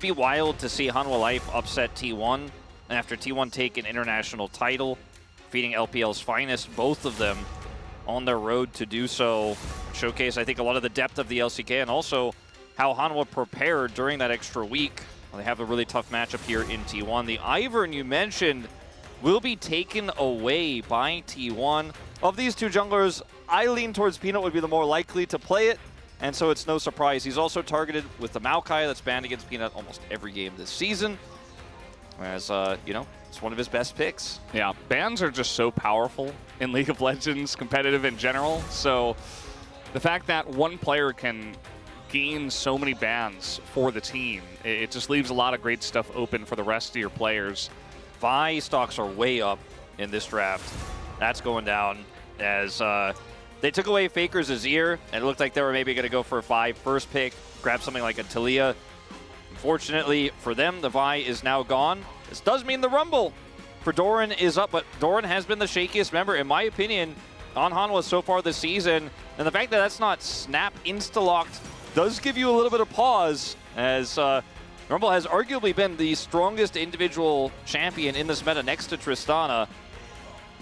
Be wild to see Hanwha Life upset T1 after T1 take an international title, defeating LPL's finest, both of them on their road to do so. Showcase, I think, a lot of the depth of the LCK and also how Hanwha prepared during that extra week. They have a really tough matchup here in T1. The Ivern you mentioned will be taken away by T1. Of these two junglers, I lean towards Peanut would be the more likely to play it. And so it's no surprise. He's also targeted with the Maokai that's banned against Peanut almost every game this season. Whereas, you know, it's one of his best picks. Yeah, bans are just so powerful in League of Legends, competitive in general. So the fact that one player can gain so many bans for the team, it just leaves a lot of great stuff open for the rest of your players. Vi stocks are way up in this draft. That's going down as... they took away Faker's Azir, and it looked like they were maybe going to go for a Vi first pick, grab something like a Talia. Unfortunately for them, the Vi is now gone. This does mean the Rumble for Doran is up, but Doran has been the shakiest member, in my opinion, on Hanwha so far this season. And the fact that that's not snap insta-locked does give you a little bit of pause, as Rumble has arguably been the strongest individual champion in this meta next to Tristana.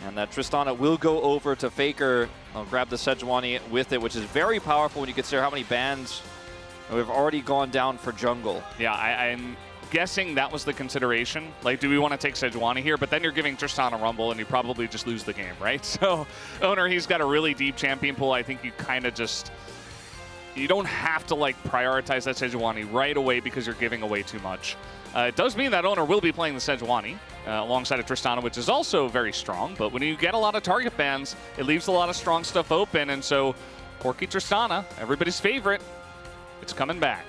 And that Tristana will go over to Faker. I'll grab the Sejuani with it, which is very powerful when you consider how many bans we've already gone down for jungle. Yeah, I'm guessing that was the consideration. Like, do we want to take Sejuani here? But then you're giving Tristana Rumble, and you probably just lose the game, right? So, Owner, he's got a really deep champion pool. I think you kind of just... You don't have to, like, prioritize that Sejuani right away because you're giving away too much. It does mean that Owner will be playing the Sejuani alongside of Tristana, which is also very strong. But when you get a lot of target bans, it leaves a lot of strong stuff open. And so, Corki Tristana, everybody's favorite, it's coming back.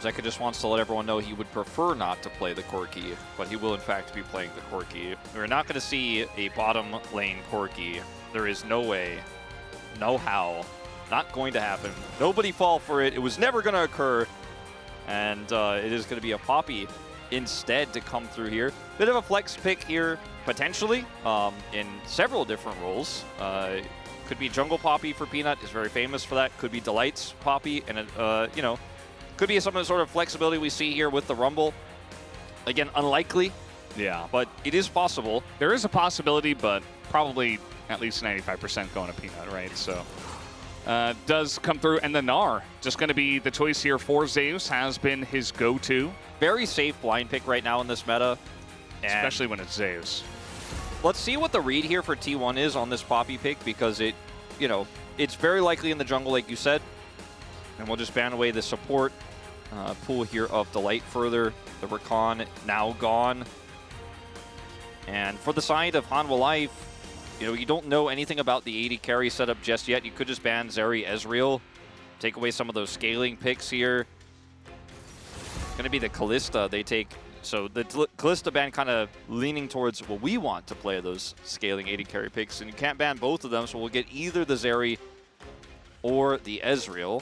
Zeka just wants to let everyone know he would prefer not to play the Corki, but he will in fact be playing the Corki. We're not going to see a bottom lane Corki. There is no way, no how, not going to happen. Nobody fall for it. It was never going to occur. And it is going to be a Poppy instead to come through here. Bit of a flex pick here, potentially, in several different roles. Could be Jungle Poppy for Peanut, is very famous for that. Could be Delight's Poppy, and, you know, could be some of the sort of flexibility we see here with the Rumble. Again, unlikely. Yeah. But it is possible. There is a possibility, but probably at least 95% going to Peanut, right? So... does come through, and the Gnar just going to be the choice here for Zeus, has been his go-to. Very safe blind pick right now in this meta. Especially when it's Zeus. Let's see what the read here for T1 is on this Poppy pick, because it, you know, it's very likely in the jungle, like you said. And we'll just ban away the support pool here of Delight further. The Rakan now gone. And for the side of Hanwha Life, you know, you don't know anything about the 80 carry setup just yet. You could just ban Zeri Ezreal, take away some of those scaling picks here. It's going to be the Kalista they take. So the Kalista ban kind of leaning towards what we want to play those scaling 80 carry picks. And you can't ban both of them, so we'll get either the Zeri or the Ezreal.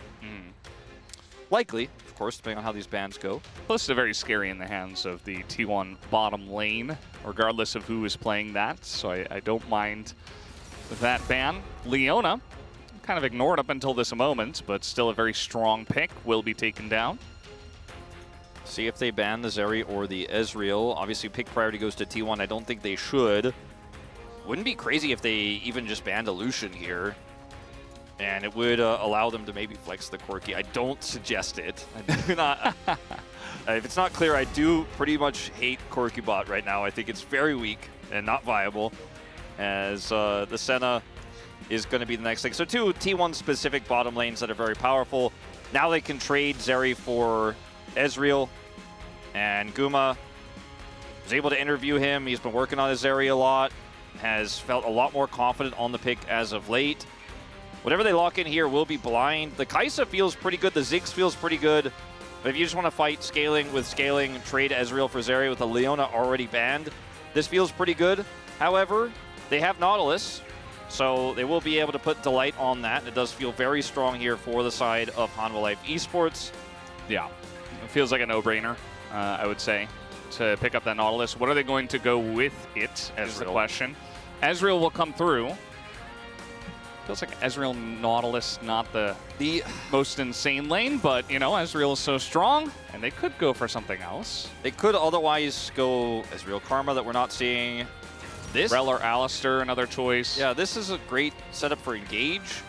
Likely, of course, depending on how these bans go. Kalista very scary in the hands of the T1 bottom lane, regardless of who is playing that. So I don't mind that ban. Leona, kind of ignored up until this moment, but still a very strong pick, will be taken down. See if they ban the Zeri or the Ezreal. Obviously, pick priority goes to T1. I don't think they should. Wouldn't be crazy if they even just banned a Lucian here. And it would allow them to maybe flex the Corki. I don't suggest it. I do not. If it's not clear, I do pretty much hate Corki bot right now. I think it's very weak and not viable, as the Senna is going to be the next thing. So two T1 specific bottom lanes that are very powerful. Now they can trade Zeri for Ezreal, and Guma was able to interview him. He's been working on his Zeri a lot, has felt a lot more confident on the pick as of late. Whatever they lock in here will be blind. The Kai'Sa feels pretty good. The Ziggs feels pretty good. But if you just want to fight scaling with scaling, trade Ezreal for Zeri with a Leona already banned, this feels pretty good. However, they have Nautilus, so they will be able to put Delight on that. And it does feel very strong here for the side of Hanwha Life Esports. Yeah, it feels like a no-brainer, I would say, to pick up that Nautilus. What are they going to go with it, is the question. Ezreal will come through. Feels like Ezreal Nautilus, not the most insane lane, but, you know, Ezreal is so strong, and they could go for something else. They could otherwise go Ezreal Karma that we're not seeing. This Rel or Alistair, another choice. Yeah, this is a great setup for Engage.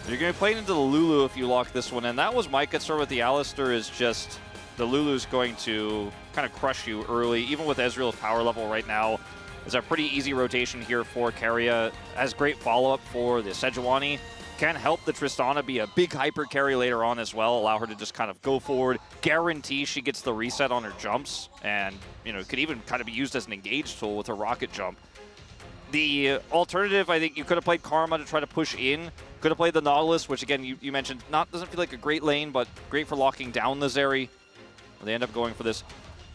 You're going to play into the Lulu if you lock this one in. That was my concern with the Alistair, is just the Lulu's going to kind of crush you early, even with Ezreal's power level right now. It's a pretty easy rotation here for Keria. Has great follow-up for the Sejuani. Can help the Tristana be a big hyper carry later on as well. Allow her to just kind of go forward. Guarantee she gets the reset on her jumps. And, you know, could even kind of be used as an engage tool with her rocket jump. The alternative, I think you could have played Karma to try to push in. Could have played the Nautilus, which again, you mentioned, doesn't feel like a great lane, but great for locking down the Zeri. They end up going for this.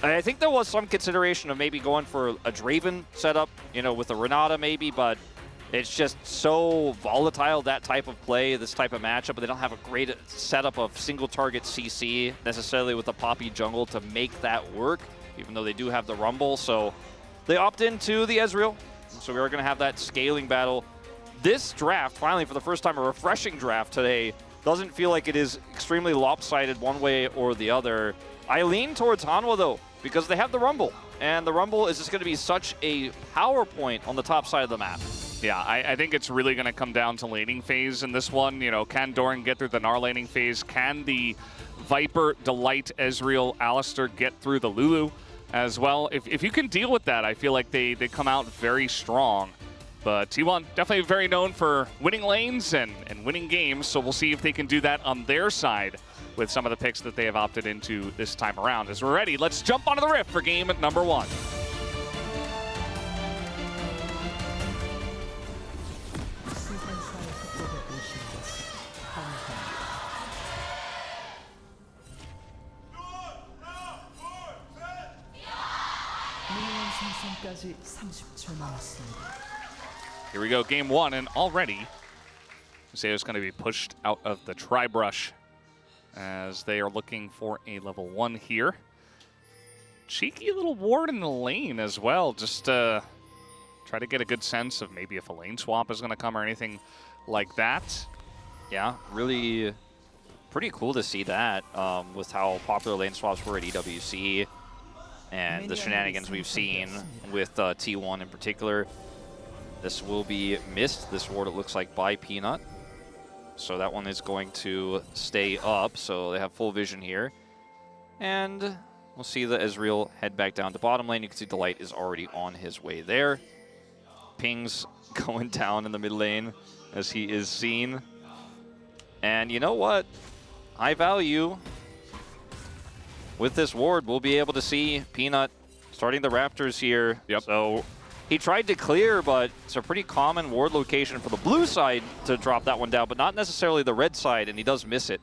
I think there was some consideration of maybe going for a Draven setup, you know, with a Renata maybe, but it's just so volatile, that type of play, this type of matchup. But they don't have a great setup of single target CC necessarily with a Poppy jungle to make that work, even though they do have the Rumble. So they opt into the Ezreal. So we are going to have that scaling battle. This draft, finally, for the first time, a refreshing draft today, doesn't feel like it is extremely lopsided one way or the other. I lean towards Hanwha, though, because they have the Rumble. And the Rumble is just going to be such a power point on the top side of the map. Yeah, I think it's really going to come down to laning phase in this one. You know, can Doran get through the Gnar laning phase? Can the Viper, Delight, Ezreal, Alistair get through the Lulu as well? If you can deal with that, I feel like they come out very strong. But T1 definitely very known for winning lanes and winning games, so we'll see if they can do that on their side with some of the picks that they have opted into this time around. As we're ready, let's jump onto the rift for game number 1. Here we go, game 1, and already Zeo's going to be pushed out of the Tri-Brush as they are looking for a level 1 here. Cheeky little ward in the lane as well, just to try to get a good sense of maybe if a lane swap is going to come or anything like that. Yeah, really pretty cool to see that with how popular lane swaps were at EWC and the shenanigans we've seen with T1 in particular. This will be missed, this ward, it looks like, by Peanut. So that one is going to stay up, so they have full vision here. And we'll see the Ezreal head back down to bottom lane. You can see Delight is already on his way there. Ping's going down in the mid lane as he is seen. And you know what? High value. With this ward, we'll be able to see Peanut starting the Raptors here. Yep. So he tried to clear, but it's a pretty common ward location for the blue side to drop that one down, but not necessarily the red side, and he does miss it.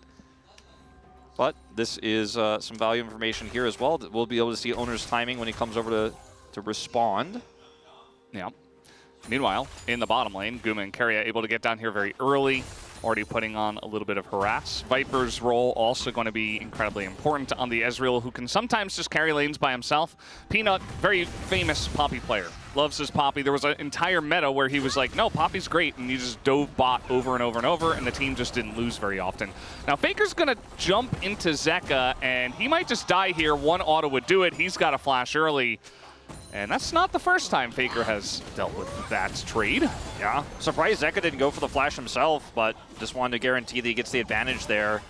But this is some value information here as well. We'll be able to see Owner's timing when he comes over to respond. Yeah. Meanwhile, in the bottom lane, Guma and Keria able to get down here very early, already putting on a little bit of harass. Viper's role also going to be incredibly important on the Ezreal, who can sometimes just carry lanes by himself. Peanut, very famous Poppy player. Loves his Poppy. There was an entire meta where he was like, no, Poppy's great, and he just dove bot over and over and over, and the team just didn't lose very often. Now, Faker's going to jump into Zeka, and he might just die here. One auto would do it. He's got a flash early. And that's not the first time Faker has dealt with that trade. Yeah, surprised Zeka didn't go for the flash himself, but just wanted to guarantee that he gets the advantage there.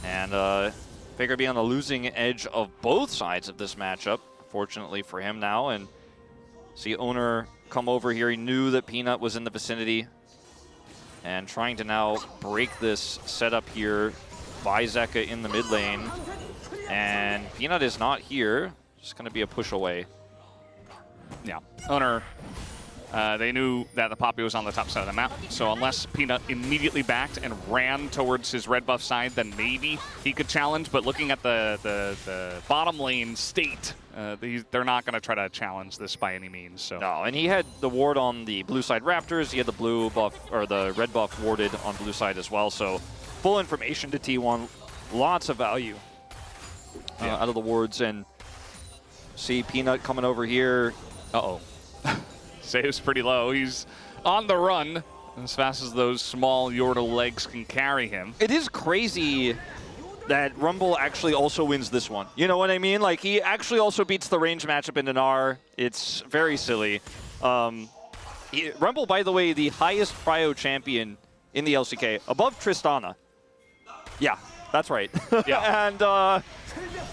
And Faker being on the losing edge of both sides of this matchup, fortunately for him now. And see Owner come over here. He knew that Peanut was in the vicinity and trying to now break this setup here by Zeka in the mid lane. And Peanut is not here. Just going to be a push away. Yeah, Owner, they knew that the Poppy was on the top side of the map, so unless Peanut immediately backed and ran towards his red buff side, then maybe he could challenge, but looking at the bottom lane state, they're not going to try to challenge this by any means. So. No, and he had the ward on the blue side Raptors, he had the blue buff, or the red buff warded on blue side as well, so full information to T1, lots of value out of the wards, and see Peanut coming over here. Uh-oh. Saves pretty low. He's on the run. as fast as those small Yordle legs can carry him. It is crazy that Rumble actually also wins this one. You know what I mean? Like, he actually also beats the range matchup in Dinar. It's very silly. Rumble, by the way, the highest prio champion in the LCK, above Tristana. Yeah, that's right. Yeah. And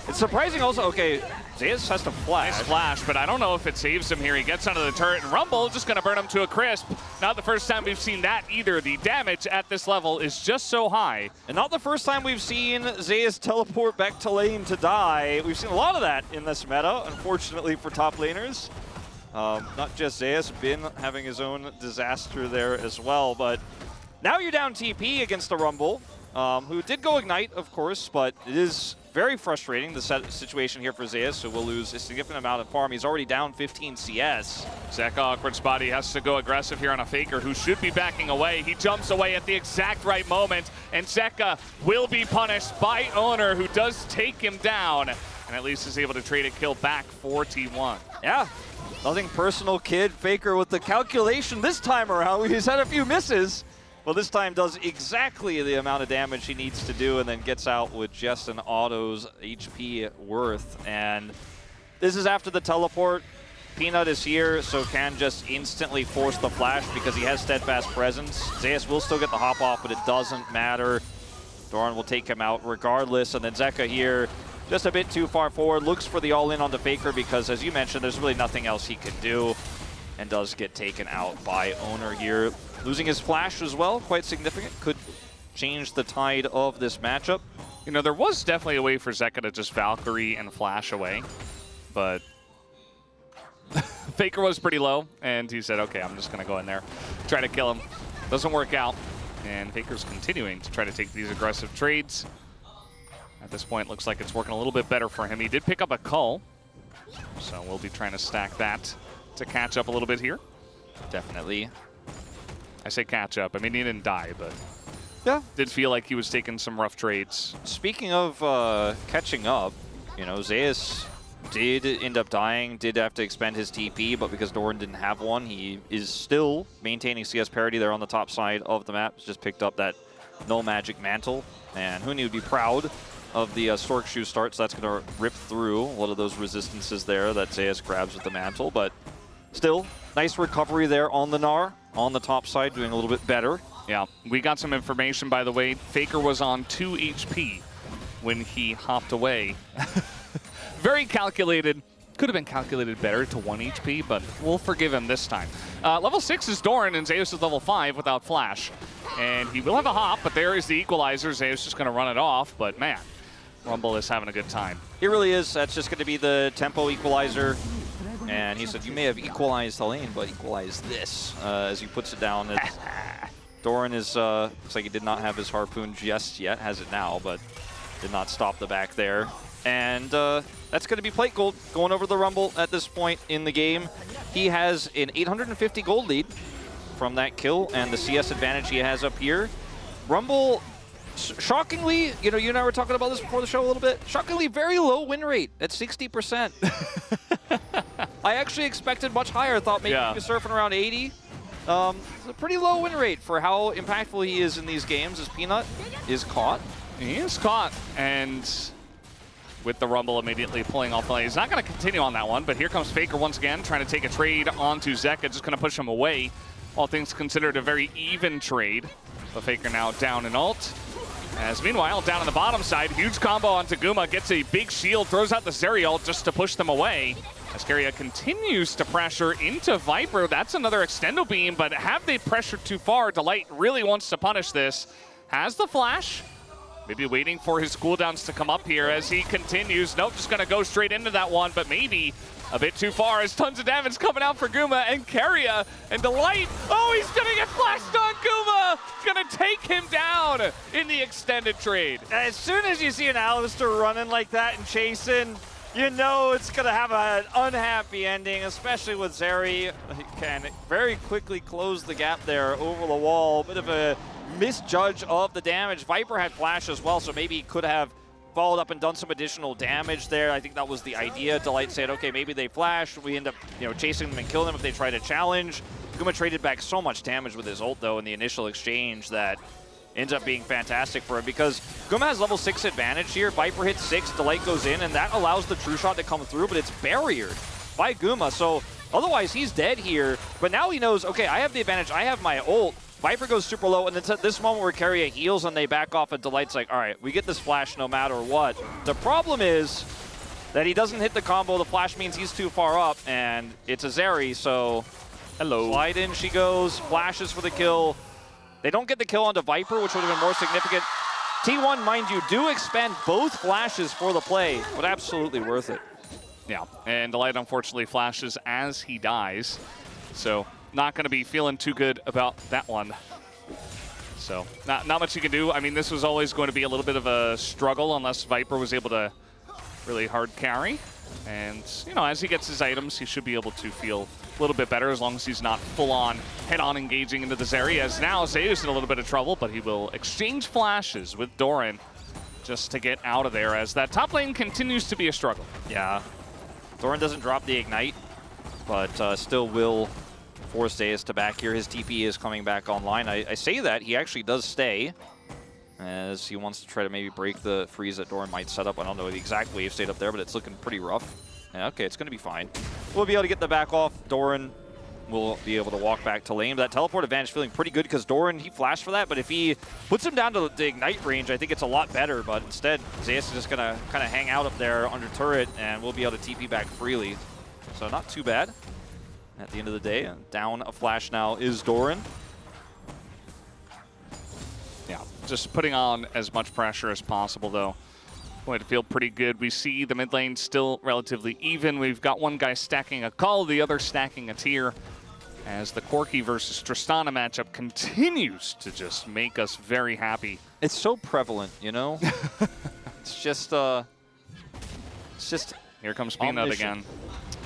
it's surprising also, okay, Zeus has to flash. Nice flash, but I don't know if it saves him here. He gets onto the turret, and Rumble just going to burn him to a crisp. Not the first time we've seen that either. The damage at this level is just so high. And not the first time we've seen Zeus teleport back to lane to die. We've seen a lot of that in this meta, unfortunately for top laners. Not just Zeus, Bin having his own disaster there as well. But now you're down TP against the Rumble, who did go Ignite, of course, but it is very frustrating, the situation here for Zeus, who will lose a significant amount of farm. He's already down 15 CS. Zeka, awkward spot. He has to go aggressive here on a Faker who should be backing away. He jumps away at the exact right moment, and Zeka will be punished by Owner, who does take him down, and at least is able to trade a kill back for T1. Yeah, nothing personal, kid. Faker with the calculation this time around. He's had a few misses. Well, this time does exactly the amount of damage he needs to do and then gets out with just an auto's HP worth. And this is after the teleport. Peanut is here, so can just instantly force the flash because he has steadfast presence. Zeus will still get the hop off, but it doesn't matter. Doran will take him out regardless. And then Zeka here, just a bit too far forward, looks for the all-in onto Faker because, as you mentioned, there's really nothing else he can do. And does get taken out by Owner here. Losing his flash as well, quite significant. Could change the tide of this matchup. You know, there was definitely a way for Zeka to just Valkyrie and flash away, but Faker was pretty low, and he said, okay, I'm just going to go in there, try to kill him. Doesn't work out, and Faker's continuing to try to take these aggressive trades. At this point, looks like it's working a little bit better for him. He did pick up a cull, so we'll be trying to stack that to catch up a little bit here. Definitely. I say catch up. I mean, he didn't die, but yeah, did feel like he was taking some rough trades. Speaking of catching up, you know, Zeus did end up dying, did have to expend his TP, but because Doran didn't have one, he is still maintaining CS parity there on the top side of the map. He's just picked up that no magic mantle, and Huni would be proud of the Stork Shoe start, so that's going to rip through a lot of those resistances there that Zeus grabs with the mantle, but still, nice recovery there on the Gnar, on the top side, doing a little bit better. Yeah, we got some information, by the way. Faker was on 2 HP when he hopped away. Very calculated. Could have been calculated better to 1 HP, but we'll forgive him this time. Level 6 is Doran, and Zeus is level 5 without flash. And he will have a hop, but there is the equalizer. Zeus just going to run it off, but man, Rumble is having a good time. He really is. That's just going to be the tempo equalizer. And he said, you may have equalized the lane, but equalize this, as he puts it down. Doran is, looks like he did not have his harpoon just yet, has it now, but did not stop the back there. And that's going to be plate gold going over the Rumble at this point in the game. He has an 850 gold lead from that kill and the CS advantage he has up here. Rumble, shockingly, you know, you and I were talking about this before the show a little bit, shockingly very low win rate at 60%. I actually expected much higher. I thought maybe he was surfing around 80. It's a pretty low win rate for how impactful he is in these games, as Peanut is caught. He is caught, and with the Rumble immediately pulling off the lane. He's not going to continue on that one, but here comes Faker once again, trying to take a trade onto Zeka, just going to push him away. All things considered, a very even trade. But Faker now down in ult. As meanwhile, down on the bottom side, huge combo onto Guma, gets a big shield, throws out the Zeri ult just to push them away. Ascaria continues to pressure into Viper. That's another extendo beam, but have they pressured too far? Delight really wants to punish this. Has the flash. Maybe waiting for his cooldowns to come up here as he continues. Nope, just going to go straight into that one, but maybe a bit too far as tons of damage coming out for Guma and Keria and Delight. Oh, he's going to get flashed on Guma. Going to take him down in the extended trade. As soon as you see an Alistair running like that and chasing, you know it's going to have an unhappy ending, especially with Zeri. He can very quickly close the gap there over the wall. Bit of a misjudge of the damage. Viper had flash as well, so maybe he could have followed up and done some additional damage there. I think that was the idea. Delight said, okay, maybe they flash. We end up, chasing them and killing them if they try to challenge. Guma traded back so much damage with his ult, though, in the initial exchange that ends up being fantastic for him because Guma has level 6 advantage here. Viper hits 6, Delight goes in, and that allows the true shot to come through, but it's barriered by Guma. So otherwise, he's dead here. But now he knows, okay, I have the advantage. I have my ult. Viper goes super low, and it's at this moment where Keria heals and they back off, and Delight's like, all right, we get this flash no matter what. The problem is that he doesn't hit the combo. The flash means he's too far up, and it's a Zeri, so hello. Slide in she goes, flashes for the kill. They don't get the kill onto Viper, which would have been more significant. T1, mind you, do expend both flashes for the play, but absolutely worth it. Yeah, and Delight unfortunately flashes as he dies, so not going to be feeling too good about that one. So not much you can do. I mean, this was always going to be a little bit of a struggle unless Viper was able to really hard carry. And, as he gets his items, he should be able to feel a little bit better as long as he's not full-on, head-on engaging into this area. As now, Zeus in a little bit of trouble, but he will exchange flashes with Doran just to get out of there as that top lane continues to be a struggle. Yeah. Doran doesn't drop the Ignite, but still will force Zeus to back here. His TP is coming back online. I say that, he actually does stay, as he wants to try to maybe break the freeze that Doran might set up. I don't know the exact wave state up there, but it's looking pretty rough. Yeah, okay, it's going to be fine. We'll be able to get the back off. Doran will be able to walk back to lane. That teleport advantage feeling pretty good because Doran, he flashed for that, but if he puts him down to the Ignite range, I think it's a lot better, but instead, Zeus is just going to kind of hang out up there under turret, and we'll be able to TP back freely. So not too bad at the end of the day. Down a flash now is Doran. Yeah, just putting on as much pressure as possible, though. Going to feel pretty good. We see the mid lane still relatively even. We've got one guy stacking a call, the other stacking a tier, as the Corki versus Tristana matchup continues to just make us very happy. It's so prevalent, It's just, Here comes Peanut again.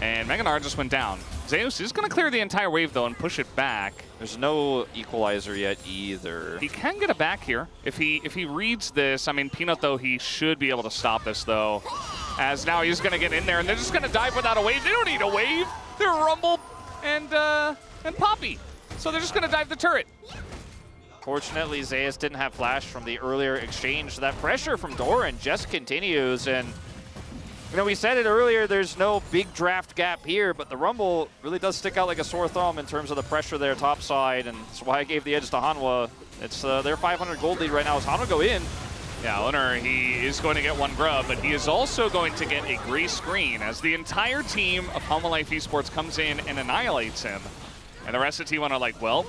And Meganar just went down. Zeus is going to clear the entire wave, though, and push it back. There's no equalizer yet either. He can get it back here. If he reads this, I mean, Peanut, though, he should be able to stop this, though. As now he's going to get in there, and they're just going to dive without a wave. They don't need a wave. They're Rumble and Poppy. So they're just going to dive the turret. Fortunately, Zeus didn't have flash from the earlier exchange. So that pressure from Doran just continues, and we said it earlier, there's no big draft gap here, but the Rumble really does stick out like a sore thumb in terms of the pressure there top side, and that's why I gave the edge to Hanwha. It's their 500 gold lead right now as Hanwha go in. Yeah, Owner, he is going to get one grub, but he is also going to get a gray screen as the entire team of Hanwha Life Esports comes in and annihilates him. And the rest of T1 are like, well,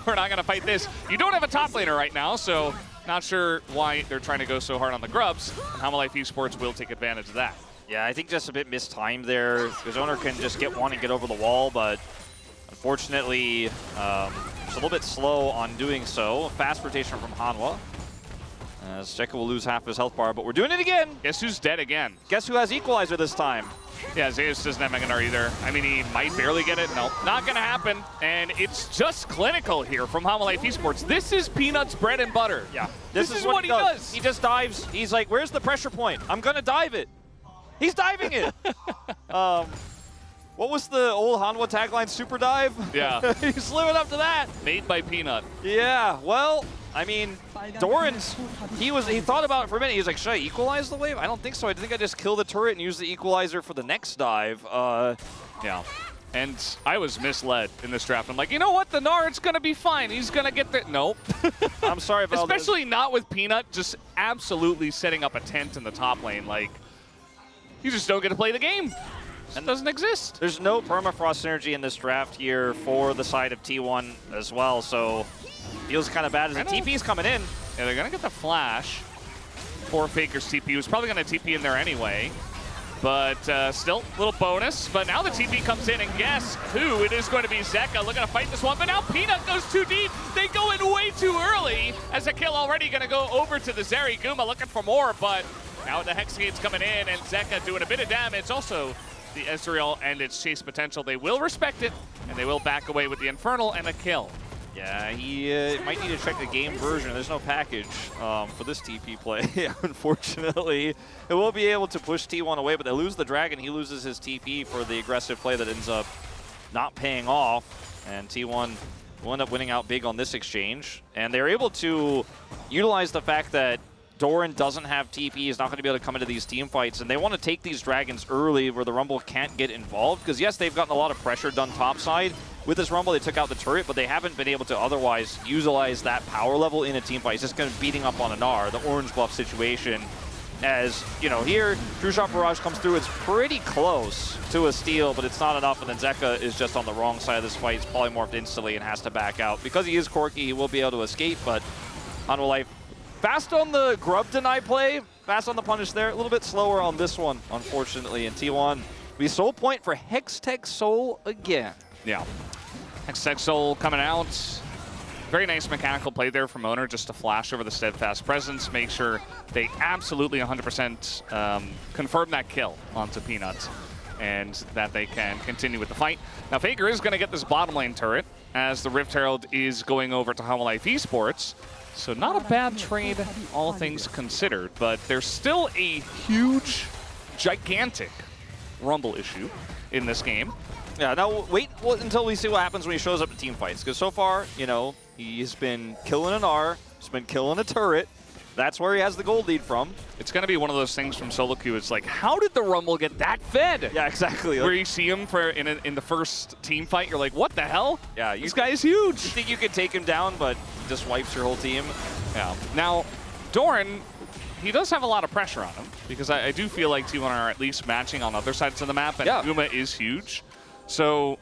we're not going to fight this. You don't have a top laner right now, so not sure why they're trying to go so hard on the grubs, and Hanwha Life Esports will take advantage of that. Yeah, I think just a bit mistimed there. His owner can just get one and get over the wall, but unfortunately, just a little bit slow on doing so. Fast rotation from Hanwha. As Zeka will lose half his health bar, but we're doing it again. Guess who's dead again? Guess who has equalizer this time? Yeah, Zeus doesn't have Meganar either. I mean, he might barely get it. Nope, not going to happen. And it's just clinical here from Hanwha Life Esports. This is Peanut's bread and butter. Yeah, this is what he does. He just dives. He's like, where's the pressure point? I'm going to dive it. He's diving it. What was the old Hanwha tagline? Super dive? Yeah. He's living up to that. Made by Peanut. Yeah, well, I mean, Doran's, he thought about it for a minute. He was like, should I equalize the wave? I don't think so. I think I just kill the turret and use the equalizer for the next dive. Yeah. And I was misled in this draft. I'm like, you know what? The Nard's going to be fine. He's going to get the... Nope. I'm sorry about this. Especially not with Peanut just absolutely setting up a tent in the top lane. Like, you just don't get to play the game. It doesn't exist. There's no permafrost synergy in this draft here for the side of T1 as well, so feels kind of bad as the TP's coming in. Yeah, they're going to get the flash for Faker's TP. He was probably going to TP in there anyway. But still, little bonus. But now the TP comes in, and guess who? It is going to be Zeka looking to fight this one. But now Peanut goes too deep. They go in way too early as a kill already going to go over to the Zeri. Guma looking for more, but now the Hex Gate's coming in, and Zeka doing a bit of damage. Also, the Ezreal and its chase potential, they will respect it, and they will back away with the Infernal and a kill. Yeah, he might need to check the game version. There's no package for this TP play, unfortunately. It will be able to push T1 away, but they lose the Dragon. He loses his TP for the aggressive play that ends up not paying off. And T1 will end up winning out big on this exchange. And they're able to utilize the fact that Doran doesn't have TP. He's not going to be able to come into these team fights. And they want to take these Dragons early where the Rumble can't get involved. Because, yes, they've gotten a lot of pressure done topside. With this Rumble, they took out the turret, but they haven't been able to otherwise utilize that power level in a team fight. It's just kind of beating up on an R, the orange buff situation. As, you know, here, True Shot Barrage comes through. It's pretty close to a steal, but it's not enough. And then Zeka is just on the wrong side of this fight. He's polymorphed instantly and has to back out. Because he is quirky, he will be able to escape, but Hanwha Life fast on the grub deny play, fast on the punish there. A little bit slower on this one, unfortunately. And T1, we soul point for Hextech Soul again. Yeah. Hextech Soul coming out. Very nice mechanical play there from Owner, just to flash over the Steadfast Presence, make sure they absolutely 100% confirm that kill onto Peanut, and that they can continue with the fight. Now, Faker is going to get this bottom lane turret, as the Rift Herald is going over to Hanwha Life Esports. So not a bad trade, all things considered, but there's still a huge, gigantic Rumble issue in this game. Yeah, now wait until we see what happens when he shows up to team fights. Because so far, you know, he's been killing an R, he's been killing a turret. That's where he has the gold lead from. It's going to be one of those things from solo queue. It's like, how did the Rumble get that fed? Yeah, exactly. Where you see him in the first team fight, you're like, what the hell? Yeah, this guy is huge. You think you could take him down, but he just wipes your whole team. Yeah. Now, Doran, he does have a lot of pressure on him, because I do feel like T1 are at least matching on other sides of the map, and Guma is huge. So,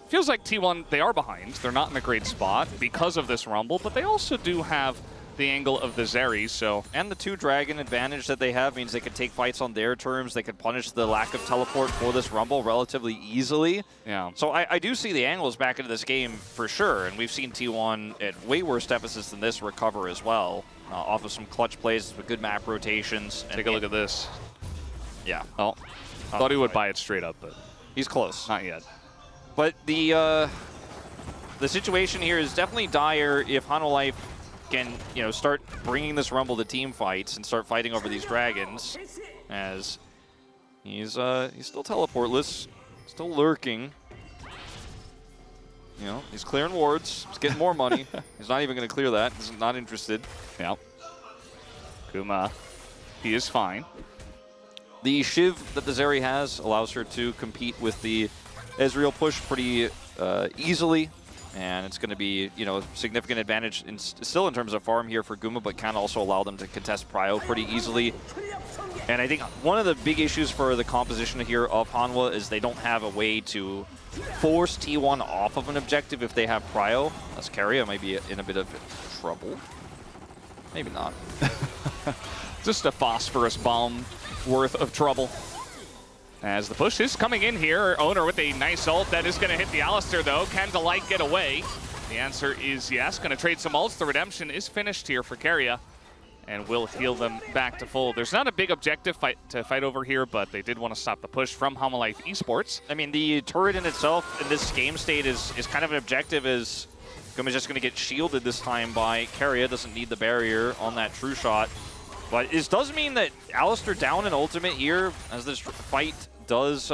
feels like T1, they are behind. They're not in a great spot because of this Rumble, but they also do have the angle of the Zeri, so. And the 2 Dragon advantage that they have means they can take fights on their terms. They can punish the lack of teleport for this Rumble relatively easily. Yeah. So I do see the angles back into this game for sure, and we've seen T1 at way worse deficits than this recover as well, off of some clutch plays with good map rotations. Take a look at this. Yeah. Oh, thought he would buy it straight up, but. He's close. Not yet. But the situation here is definitely dire if Hanwha Life can, you know, start bringing this Rumble to team fights and start fighting over these Dragons, as he's still teleportless, still lurking. You know, he's clearing wards. He's getting more money. He's not even going to clear that. He's not interested. Yeah. Guma, he is fine. The Shiv that the Zeri has allows her to compete with the Ezreal push pretty easily, and it's going to be, you know, a significant advantage still in terms of farm here for Guma, but can also allow them to contest Prio pretty easily. And I think one of the big issues for the composition here of Hanwha is they don't have a way to force T1 off of an objective if they have Prio. Ascaria might be in a bit of trouble. Maybe not. Just a phosphorus bomb worth of trouble. As the push is coming in here, Owner with a nice ult that is going to hit the Alistar though. Can Delight get away? The answer is yes. Going to trade some ults. The redemption is finished here for Keria, and will heal them back to full. There's not a big objective to fight over here, but they did want to stop the push from Hanwha Life Esports. I mean, the turret in itself in this game state is kind of an objective, as Guma's just going to get shielded this time by Keria. Doesn't need the barrier on that true shot. But this does mean that Alistar down in ultimate here, as this fight does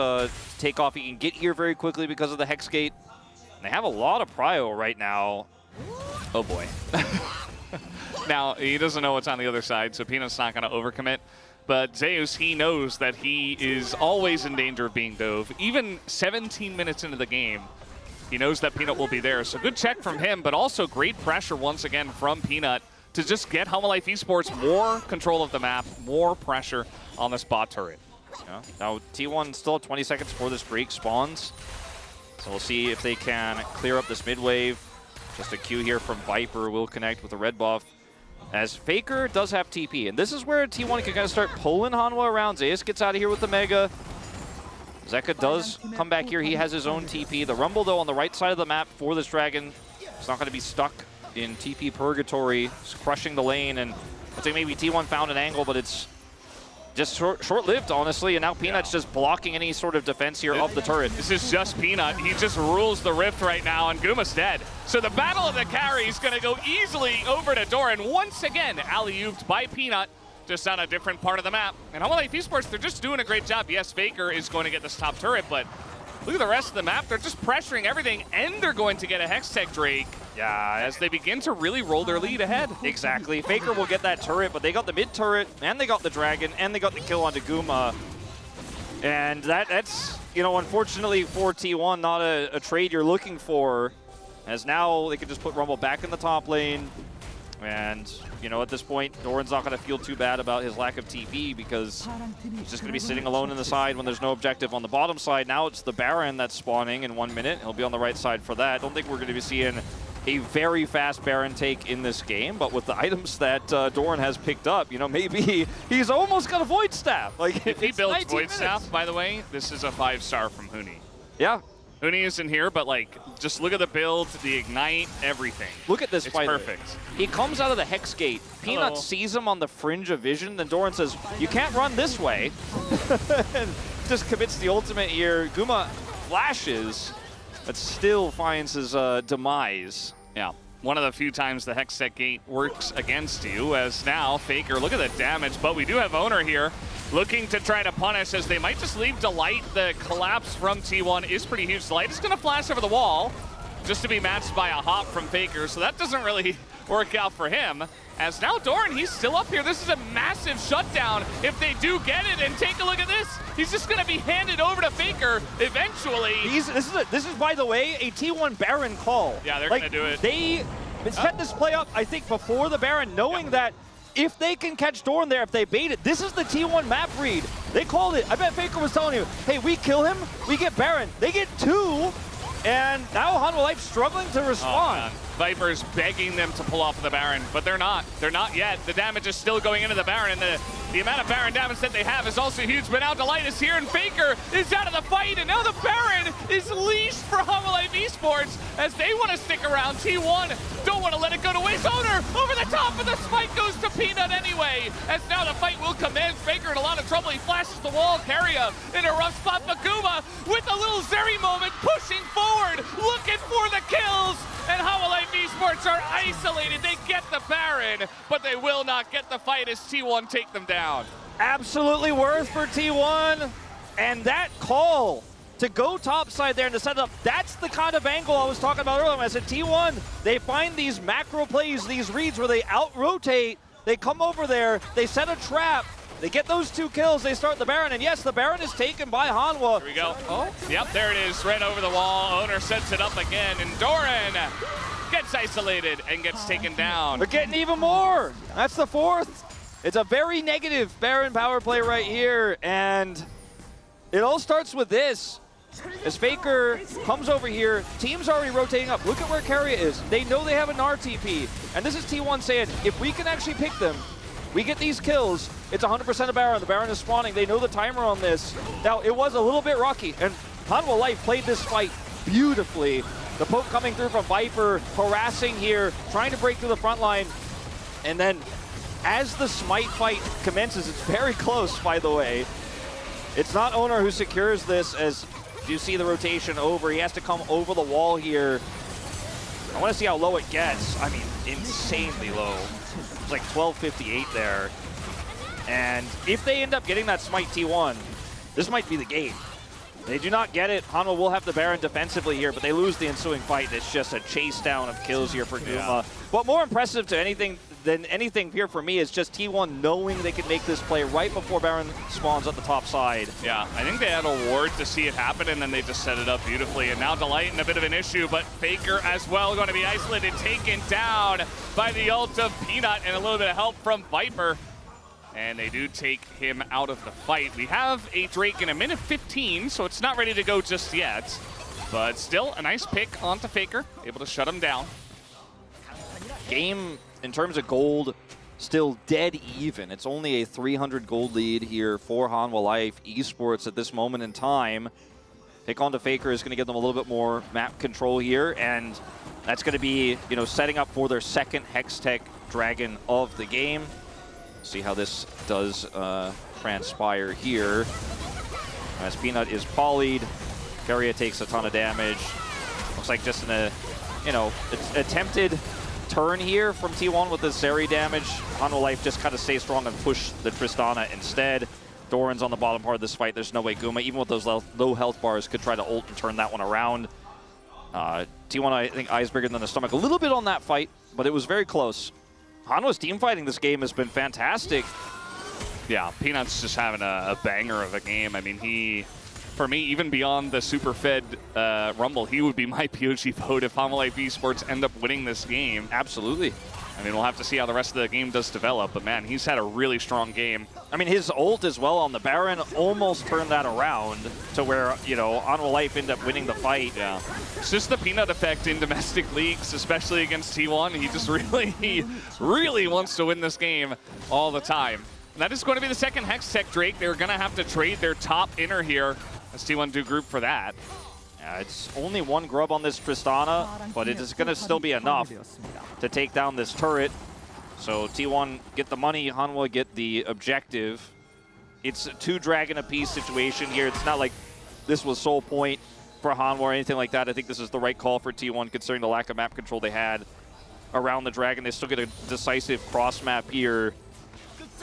take off. He can get here very quickly because of the Hex Gate. And they have a lot of Prio right now. Oh boy. Now, he doesn't know what's on the other side, so Peanut's not going to overcommit. But Zeus, he knows that he is always in danger of being dove. Even 17 minutes into the game, he knows that Peanut will be there. So good check from him, but also great pressure once again from Peanut to just get Hanwha Life Esports more control of the map, more pressure on this bot turret. Yeah. Now, T1 still 20 seconds before this break spawns. So we'll see if they can clear up this mid wave. Just a Q here from Viper will connect with the red buff, as Faker does have TP. And this is where T1 can kind of start pulling Hanwha around. Zeus gets out of here with the Mega. Zeka does come back here. He has his own TP. The Rumble, though, on the right side of the map for this Dragon. It's not going to be stuck in TP purgatory. It's crushing the lane. And I think maybe T1 found an angle, but it's just short-lived, honestly, and now Peanut's just blocking any sort of defense here of the turret. This is just Peanut. He just rules the Rift right now, and Guma's dead. So the battle of the carry is going to go easily over to Doran. Once again, alley-ooped by Peanut, just on a different part of the map. And HLE Esports, they're just doing a great job. Yes, Faker is going to get this top turret, but look at the rest of the map. They're just pressuring everything, and they're going to get a Hextech Drake. Yeah, as they begin to really roll their lead ahead. Exactly. Faker will get that turret, but they got the mid turret, and they got the dragon, and they got the kill onto Guma. And that's, you know, unfortunately for T1, not a trade you're looking for, as now they can just put Rumble back in the top lane. And, you know, at this point, Doran's not going to feel too bad about his lack of TP because he's just going to be sitting alone in the side when there's no objective on the bottom side. Now it's the Baron that's spawning in 1 minute. He'll be on the right side for that. Don't think we're going to be seeing a very fast Baron take in this game, but with the items that Doran has picked up, you know, maybe he's almost got a Void Staff. Like, if he builds Void Staff, by the way, this is a 5-star from Huni. Yeah. Huni isn't here, but like, just look at the build, the ignite, everything. Look at this fight. Perfect. He comes out of the Hex Gate. Peanut sees him on the fringe of vision. Then Doran says, "You can't run this way." And just commits the ultimate here. Guma flashes, but still finds his demise. Yeah. One of the few times the Hextech Gate works against you, as now Faker, look at the damage, but we do have Owner here looking to try to punish, as they might just leave Delight. The collapse from T1 is pretty huge. Delight is going to flash over the wall just to be matched by a hop from Faker, so that doesn't really work out for him. As now Doran, he's still up here. This is a massive shutdown if they do get it, and take a look at this. He's just going to be handed over to Faker eventually. This is, by the way, a T1 Baron call. Yeah, they're going to do it. They set this play up, I think, before the Baron, knowing that if they can catch Doran there, if they bait it, this is the T1 map read. They called it. I bet Faker was telling you, hey, we kill him, we get Baron. They get 2, and now HLE struggling to respond. Oh, Viper's begging them to pull off the Baron, but they're not. They're not yet. The damage is still going into the Baron, and the amount of Baron damage that they have is also huge. But now Delight is here, and Faker is out of the fight, and now the Baron is leashed for HLE Esports as they want to stick around. T1 don't want to let it go to waste. Owner over the top, and the spike goes to Peanut anyway, as now the fight will commence. Faker in a lot of trouble. He flashes the wall. Keria in a rough spot. Baguma with a little Zeri moment, pushing forward, looking for the kills, and HLE Esports are isolated. They get the Baron, but they will not get the fight as T1 take them down. Absolutely worth for T1. And that call to go topside there and to set it up, that's the kind of angle I was talking about earlier. When I said T1, they find these macro plays, these reads where they out-rotate, they come over there, they set a trap, they get those 2 kills, they start the Baron, and yes, the Baron is taken by Hanwha. Here we go. Oh, yep, there it is, right over the wall. Owner sets it up again, and Doran gets isolated and gets taken down. They're getting even more. That's the 4th. It's a very negative Baron power play right here, and it all starts with this. As Faker comes over here, team's already rotating up. Look at where Keria is. They know they have an RTP, and this is T1 saying, if we can actually pick them, we get these kills, it's 100% a Baron. The Baron is spawning. They know the timer on this. Now, it was a little bit rocky, and HLE played this fight beautifully. The poke coming through from Viper, harassing here, trying to break through the front line. And then, as the Smite fight commences, it's very close, by the way. It's not Owner who secures this, as you see the rotation over. He has to come over the wall here. I want to see how low it gets. I mean, insanely low. It's like 1258 there. And if they end up getting that Smite T1, this might be the game. They do not get it. HLE will have the Baron defensively here, but they lose the ensuing fight. It's just a chase down of kills here for Guma. Yeah. But more impressive than anything here for me is just T1 knowing they can make this play right before Baron spawns at the top side. Yeah, I think they had a ward to see it happen, and then they just set it up beautifully. And now Delight in a bit of an issue, but Faker as well going to be isolated, taken down by the ult of Peanut, and a little bit of help from Viper. And they do take him out of the fight. We have a Drake in a minute 15, so it's not ready to go just yet. But still, a nice pick onto Faker, able to shut him down. Game, in terms of gold, still dead even. It's only a 300 gold lead here for HLE Esports at this moment in time. Pick onto Faker is going to give them a little bit more map control here, and that's going to be, you know, setting up for their second Hextech Dragon of the game. See how this does transpire here. As Peanut is polyed, Keria takes a ton of damage. Looks like just an attempted turn here from T1 with the Zeri damage. Hanwha Life just kind of stay strong and push the Tristana instead. Doran's on the bottom part of this fight. There's no way Guma, even with those low health bars, could try to ult and turn that one around. T1, I think, eyes bigger than the stomach a little bit on that fight, but it was very close. Hanwha's team fighting this game has been fantastic. Yeah, Peanut's just having a banger of a game. I mean, for me, even beyond the super fed Rumble, he would be my POG vote if Hanwha Life Esports end up winning this game. Absolutely. I mean, we'll have to see how the rest of the game does develop, but man, he's had a really strong game. I mean, his ult as well on the Baron almost turned that around to where, Hanwha Life ended up winning the fight. Yeah. It's just the Peanut effect in domestic leagues, especially against T1. He just really wants to win this game all the time. And that is going to be the second Hex Tech Drake. They're going to have to trade their top inner here as T1 do group for that. It's only one grub on this Tristana, but it is going to still be enough to take down this turret. So T1 get the money, Hanwha get the objective. It's a 2 dragon apiece situation here. It's not like this was sole point for Hanwha or anything like that. I think this is the right call for T1 considering the lack of map control they had around the dragon. They still get a decisive cross map here.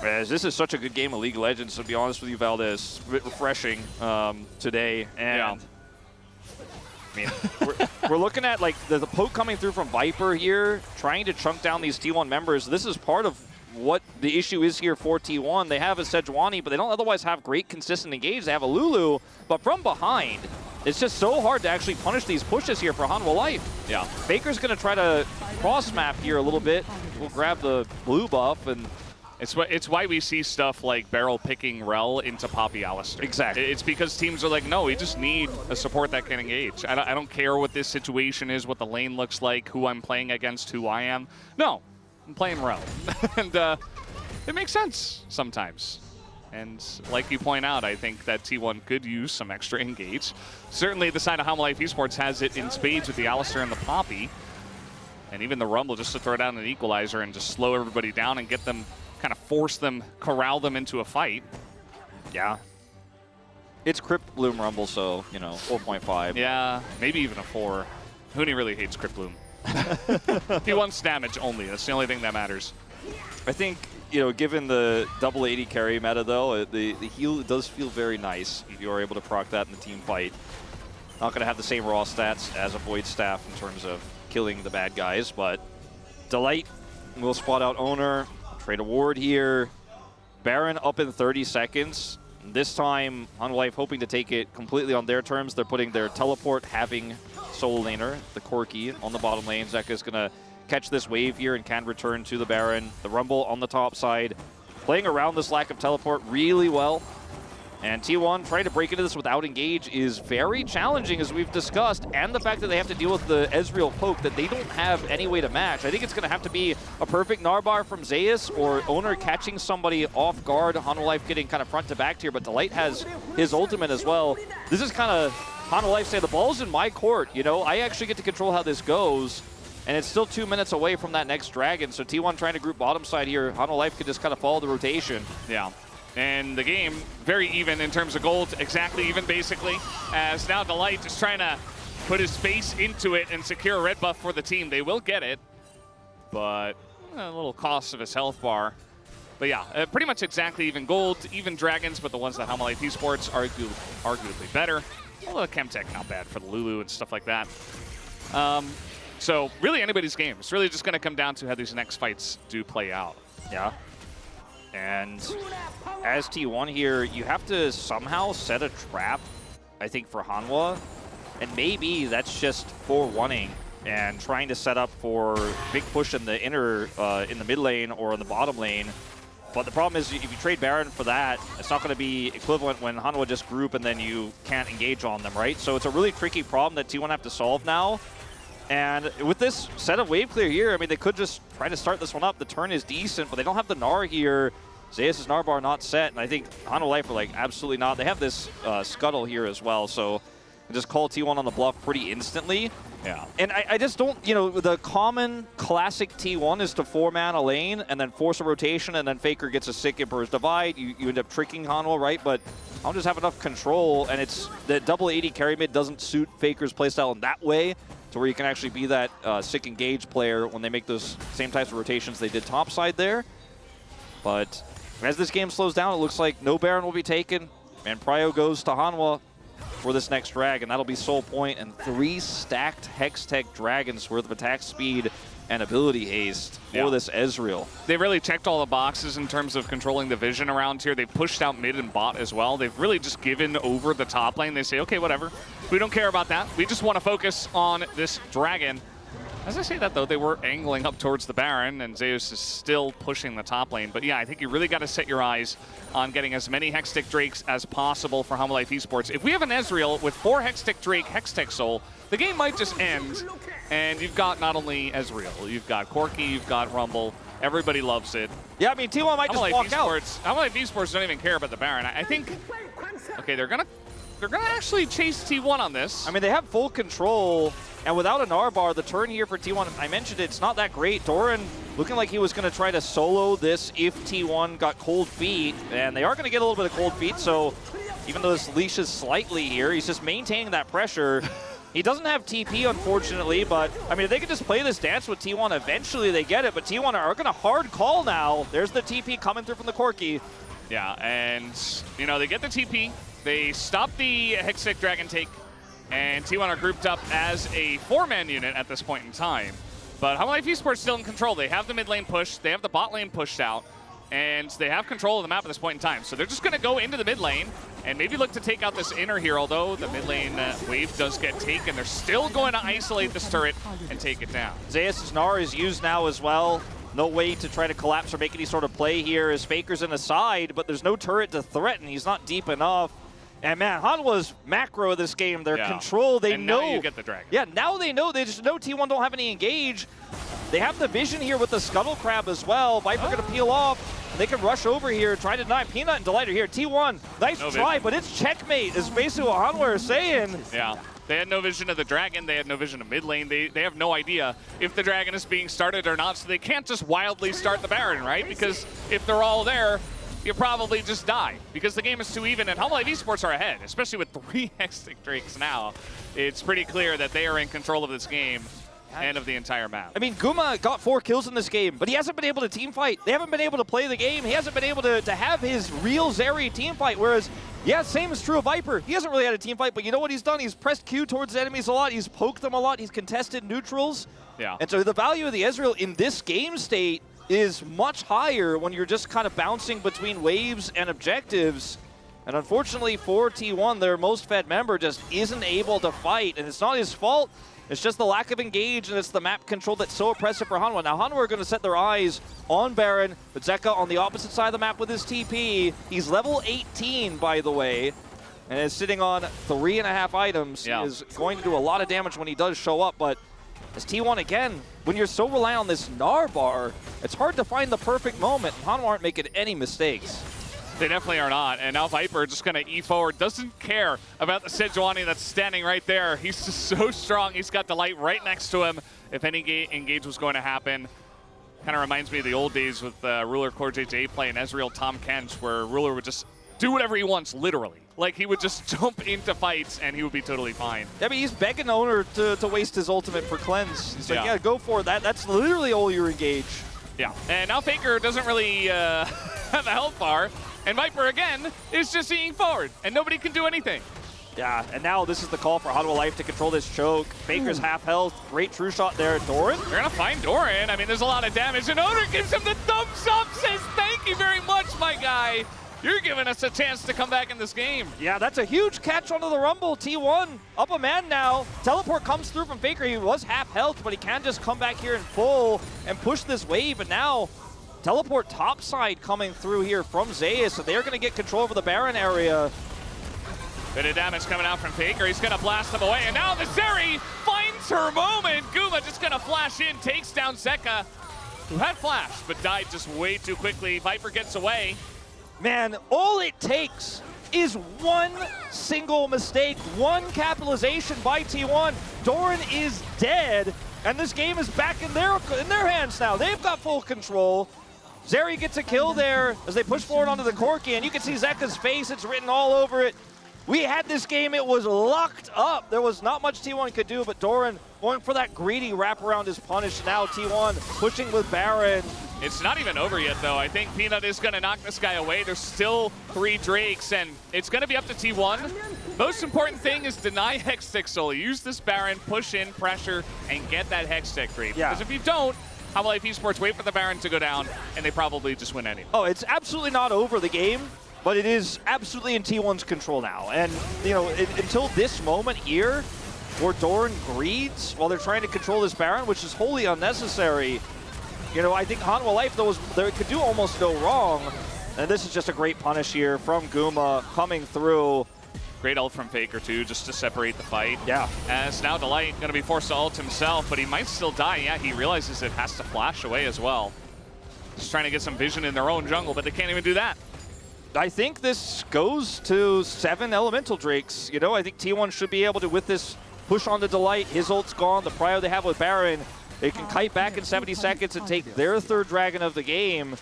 As this is such a good game of League of Legends, to be honest with you, Valdez. A bit refreshing today. And yeah. I mean, we're looking at like the poke coming through from Viper here, trying to chunk down these T1 members. This is part of what the issue is here for T1. They have a Sejuani, but they don't otherwise have great consistent engage. They have a Lulu, but from behind, it's just so hard to actually punish these pushes here for Hanwha Life. Yeah. Faker's going to try to cross map here a little bit. We'll grab the blue buff and... It's why we see stuff like barrel picking Rel into Poppy Alistair. Exactly. It's because teams are like, no, we just need a support that can engage. I don't care what this situation is, what the lane looks like, who I'm playing against, who I am. No, I'm playing Rel. And it makes sense sometimes. And like you point out, I think that T1 could use some extra engage. Certainly the side of Hanwha Life Esports has it in spades with the Alistair and the Poppy. And even the Rumble just to throw down an equalizer and just slow everybody down and get them, kind of force them, corral them into a fight. Yeah. It's Crypt Bloom Rumble, so, 4.5. Yeah, maybe even a 4. Huni really hates Crypt Bloom. He wants damage only. That's the only thing that matters. I think, given the double 80 carry meta, though, the heal does feel very nice if you are able to proc that in the team fight. Not going to have the same raw stats as a Void Staff in terms of killing the bad guys, but Delight will spot out Owner. Trade a ward here. Baron up in 30 seconds. This time, Hanwha Life hoping to take it completely on their terms. They're putting their teleport having solo laner, the Corki, on the bottom lane. Zeka is going to catch this wave here and can return to the Baron. The Rumble on the top side. Playing around this lack of teleport really well. And T1 trying to break into this without engage is very challenging, as we've discussed, and the fact that they have to deal with the Ezreal poke that they don't have any way to match. I think it's going to have to be a perfect Narbar from Zeus or Owner catching somebody off guard, Hanwha Life getting kind of front to back here, but Delight has his ultimate as well. This is kind of Hanwha Life saying, the ball's in my court, I actually get to control how this goes. And it's still 2 minutes away from that next dragon, so T1 trying to group bottom side here. Hanwha Life could just kind of follow the rotation. Yeah. And the game, very even in terms of gold, exactly even basically, as now Delight is trying to put his face into it and secure a red buff for the team. They will get it, but a little cost of his health bar. But yeah, pretty much exactly even gold, even dragons, but the ones that Hanwha Life Esports are arguably better. Although Chemtech not bad for the Lulu and stuff like that. So really anybody's game. It's really just going to come down to how these next fights do play out. Yeah. And as T1 here, you have to somehow set a trap, I think, for Hanwha. And maybe that's just 4-1ing and trying to set up for big push in the in the mid lane or in the bottom lane. But the problem is if you trade Baron for that, it's not going to be equivalent when Hanwha just group and then you can't engage on them, right? So it's a really tricky problem that T1 have to solve now. And with this set of wave clear here, I mean, they could just try to start this one up. The turn is decent, but they don't have the Gnar here. Zeus' Gnar bar not set, and I think Hanwha Life are like, absolutely not. They have this Scuttle here as well, so and just call T1 on the bluff pretty instantly. Yeah. And I just don't, you know, the common classic T1 is to 4-man a lane and then force a rotation, and then Faker gets a sick Emperor's Divide. You end up tricking Hanwha, right? But I don't just have enough control, and it's the double 80 carry mid doesn't suit Faker's playstyle in that way, to where you can actually be that sick engage player when they make those same types of rotations they did topside there. But as this game slows down, it looks like no Baron will be taken, and Prio goes to Hanwha for this next drag, and that'll be Soul Point and 3 stacked Hextech Dragons worth of attack speed and ability haste for this Ezreal. They've really checked all the boxes in terms of controlling the vision around here. They've pushed out mid and bot as well. They've really just given over the top lane. They say, okay, whatever. We don't care about that. We just want to focus on this dragon. As I say that, though, they were angling up towards the Baron, and Zeus is still pushing the top lane. But yeah, I think you really got to set your eyes on getting as many Hextech Drakes as possible for Humble Life Esports. If we have an Ezreal with 4 Hextech Drake, Hextech Soul, the game might just end, and you've got not only Ezreal, you've got Corki, you've got Rumble. Everybody loves it. Yeah, I mean, T1 might just walk out. Humble Life Esports don't even care about the Baron. I think, okay, they're gonna actually chase T1 on this. I mean, they have full control, and without a Narbar, the turn here for T1, I mentioned it's not that great. Doran looking like he was going to try to solo this if T1 got cold feet, and they are going to get a little bit of cold feet, so even though this leashes slightly here, he's just maintaining that pressure. He doesn't have TP, unfortunately, but, I mean, if they could just play this dance with T1, eventually they get it, but T1 are going to hard call now. There's the TP coming through from the Corki. Yeah, and, you know, they get the TP. They stop the Hextech Dragon take, and T1 are grouped up as a 4-man unit at this point in time. But Humble Life Esports still in control. They have the mid lane push, they have the bot lane pushed out, and they have control of the map at this point in time. So they're just going to go into the mid lane and maybe look to take out this inner here, although the mid lane wave does get taken. They're still going to isolate this turret and take it down. Zeus' Gnar is used now as well. No way to try to collapse or make any sort of play here as Faker's in the side, but there's no turret to threaten. He's not deep enough. And man, Hanwha's macro of this game, their control, they know. Now you get the dragon. Yeah, now they know. They just know T1 don't have any engage. They have the vision here with the Scuttle Crab as well. Viper gonna peel off. They can rush over here, try to deny. Peanut and Delight are here. T1, nice try, but it's checkmate, is basically what Hanwha are saying. Yeah. They had no vision of the dragon. They had no vision of mid lane. They have no idea if the dragon is being started or not, so they can't just wildly start the Baron, right? Because if they're all there, you probably just die because the game is too even, and Humble Life Esports are ahead, especially with 3 Hextech Drakes now. It's pretty clear that they are in control of this game and of the entire map. I mean, Guma got 4 kills in this game, but he hasn't been able to team fight. They haven't been able to play the game. He hasn't been able to have his real Zeri team fight, whereas, yeah, same is true of Viper. He hasn't really had a team fight, but you know what he's done? He's pressed Q towards enemies a lot. He's poked them a lot. He's contested neutrals. Yeah. And so the value of the Ezreal in this game state is much higher when you're just kind of bouncing between waves and objectives. And unfortunately for T1, their most fed member just isn't able to fight. And it's not his fault. It's just the lack of engage, and it's the map control that's so oppressive for Hanwha. Now, Hanwha are going to set their eyes on Baron, but Zeka on the opposite side of the map with his TP. He's level 18, by the way, and is sitting on 3.5 items. He is going to do a lot of damage when he does show up, but as T1, again, when you're so reliant on this Narbar, it's hard to find the perfect moment. Hanwha aren't making any mistakes. They definitely are not. And now Viper just going to E forward. Doesn't care about the Sejuani that's standing right there. He's just so strong. He's got Delight right next to him. If any engage was going to happen. Kind of reminds me of the old days with Ruler Core JJ play and Ezreal Tom Kench, where Ruler would just do whatever he wants, literally. Like, he would just jump into fights and he would be totally fine. I mean, he's begging Owner to waste his ultimate for cleanse. He's like, yeah, go for it. That's literally all your engage. Yeah, and now Faker doesn't really have a health bar. And Viper, again, is just seeing forward, and nobody can do anything. Yeah, and now this is the call for Hanwha Life to control this choke. Faker's half health. Great true shot there. Doran? They're going to find Doran. I mean, there's a lot of damage. And Owner gives him the thumbs up, says, thank you very much, my guy. You're giving us a chance to come back in this game. Yeah, that's a huge catch onto the Rumble. T1 up a man now. Teleport comes through from Faker. He was half health, but he can just come back here in full and push this wave. And now teleport topside coming through here from Zeus, so they're going to get control over the Baron area. Bit of damage coming out from Faker. He's going to blast them away. And now the Zeri finds her moment. Guma just going to flash in, takes down Zeka, who had flashed, but died just way too quickly. Viper gets away. Man, all it takes is one single mistake, one capitalization by T1. Doran is dead, and this game is back in their hands now. They've got full control. Zeri gets a kill there as they push forward onto the Corki, and you can see Zeka's face, it's written all over it. We had this game, it was locked up. There was not much T1 could do, but Doran going for that greedy wraparound is punished. Now T1 pushing with Baron. It's not even over yet, though. I think Peanut is going to knock this guy away. There's still 3 Drakes, and it's going to be up to T1. Most important thing is deny Hextech Soul. Use this Baron, push in, pressure, and get that Hextech creep. Yeah. Because if you don't, Half-Life Esports wait for the Baron to go down, and they probably just win anyway. Oh, it's absolutely not over the game, but it is absolutely in T1's control now. And, you know, until this moment here, where Doran greeds while they're trying to control this Baron, which is wholly unnecessary, you know, I think Hanwha Life, there could do almost no wrong. And this is just a great punish here from Guma coming through. Great ult from Faker, too, just to separate the fight. Yeah. As now Delight going to be forced to ult himself, but he might still die. Yeah, he realizes it has to flash away as well. Just trying to get some vision in their own jungle, but they can't even do that. I think this goes to 7 Elemental Drakes. You know, I think T1 should be able to, with this push on the Delight, his ult's gone, the prio they have with Baron, they can kite back in 70 seconds and take their 3rd dragon of the game.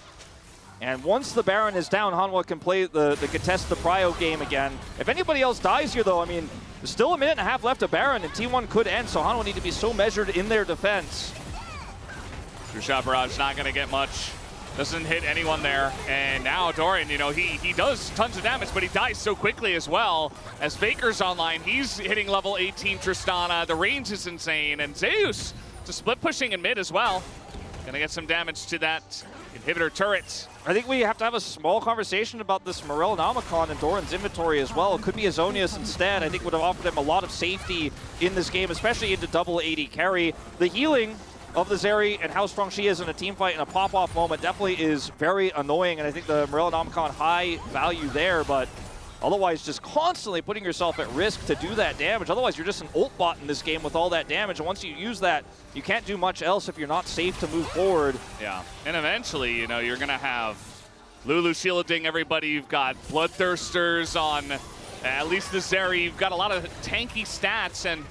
And once the Baron is down, Hanwha can play the contest the prio game again. If anybody else dies here, though, I mean, there's still a minute and a half left of Baron, and T1 could end, so Hanwha need to be so measured in their defense. Two-shot barrage not going to get much. Doesn't hit anyone there. And now Doran, you know, he does tons of damage, but he dies so quickly as well. As Faker's online, he's hitting level 18 Tristana. The range is insane. And Zeus just split pushing in mid as well. Gonna get some damage to that inhibitor turret. I think we have to have a small conversation about this Morel Nomicon and Doran's inventory as well. It could be Azonius instead. I think would have offered him a lot of safety in this game, especially into double AD carry. The healing of the Zeri and how strong she is in a team fight in a pop-off moment definitely is very annoying, and I think the Morel Nomicon high value there, but otherwise just constantly putting yourself at risk to do that damage. Otherwise you're just an ult bot in this game with all that damage, and once you use that, you can't do much else if you're not safe to move forward. Yeah, and eventually, you know, you're gonna have Lulu shielding everybody. You've got Bloodthirsters on at least the Zeri. You've got a lot of tanky stats, and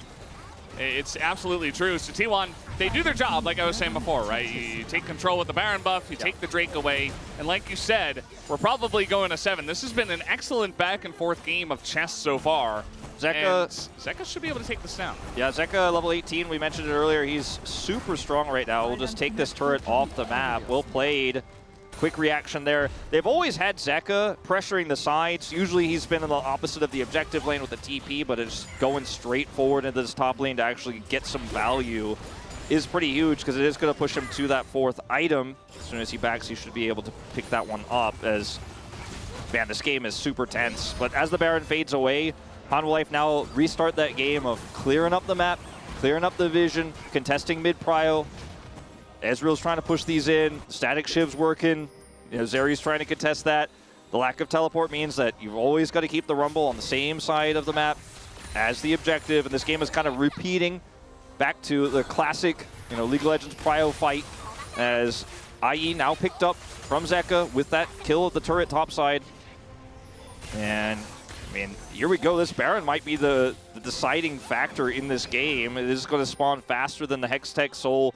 it's absolutely true. So T1, they do their job, like I was saying before, right? You take control with the Baron buff, you take the Drake away, and like you said, we're probably going to 7. This has been an excellent back and forth game of chess so far. Zeka should be able to take this down. Yeah, Zeka level 18, we mentioned it earlier, he's super strong right now. We'll just take this turret off the map. Well played. Quick reaction there. They've always had Zeka pressuring the sides. Usually he's been in the opposite of the objective lane with the TP, but it's going straight forward into this top lane to actually get some value is pretty huge, because it is going to push him to that 4th item. As soon as he backs, he should be able to pick that one up, as, man, this game is super tense. But as the Baron fades away, Hanwha Life now restart that game of clearing up the map, clearing up the vision, contesting mid-prio. Ezreal's trying to push these in. Static Shiv's working. You know, Zeri's trying to contest that. The lack of teleport means that you've always got to keep the Rumble on the same side of the map as the objective, and this game is kind of repeating back to the classic, you know, League of Legends prio fight, as IE now picked up from Zeka with that kill of the turret topside. And, I mean, here we go. This Baron might be the deciding factor in this game. It is going to spawn faster than the Hextech Soul,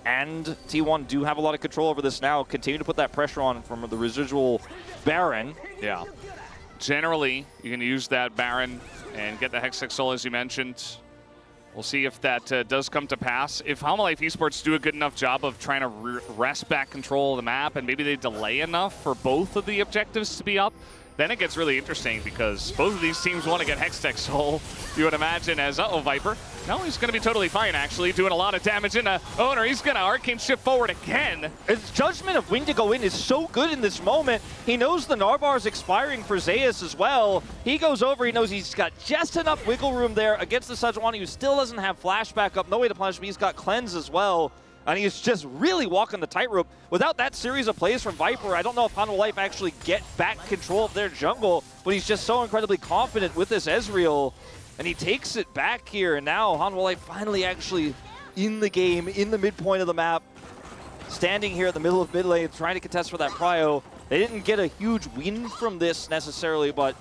and T1 do have a lot of control over this now. Continue to put that pressure on from the residual Baron. Yeah. Generally, you can use that Baron and get the Hextech Soul, as you mentioned. We'll see if that does come to pass. If Hanwha Life Esports do a good enough job of trying to wrest back control of the map, and maybe they delay enough for both of the objectives to be up, then it gets really interesting, because both of these teams want to get Hextech Soul, you would imagine, as, uh-oh, Viper. No, he's going to be totally fine, actually, doing a lot of damage into Owner. He's going to Arcane Shift forward again. His judgment of when to go in is so good in this moment. He knows the Narbar is expiring for Zeus as well. He goes over, he knows he's got just enough wiggle room there against the Sejuani, who still doesn't have flashback up, no way to punish him. He's got Cleanse as well. And he's just really walking the tightrope. Without that series of plays from Viper, I don't know if Hanwha Life actually get back control of their jungle, but he's just so incredibly confident with this Ezreal, and he takes it back here, and now Hanwha Life finally actually in the game, in the midpoint of the map, standing here at the middle of mid lane, trying to contest for that prio. They didn't get a huge win from this necessarily, but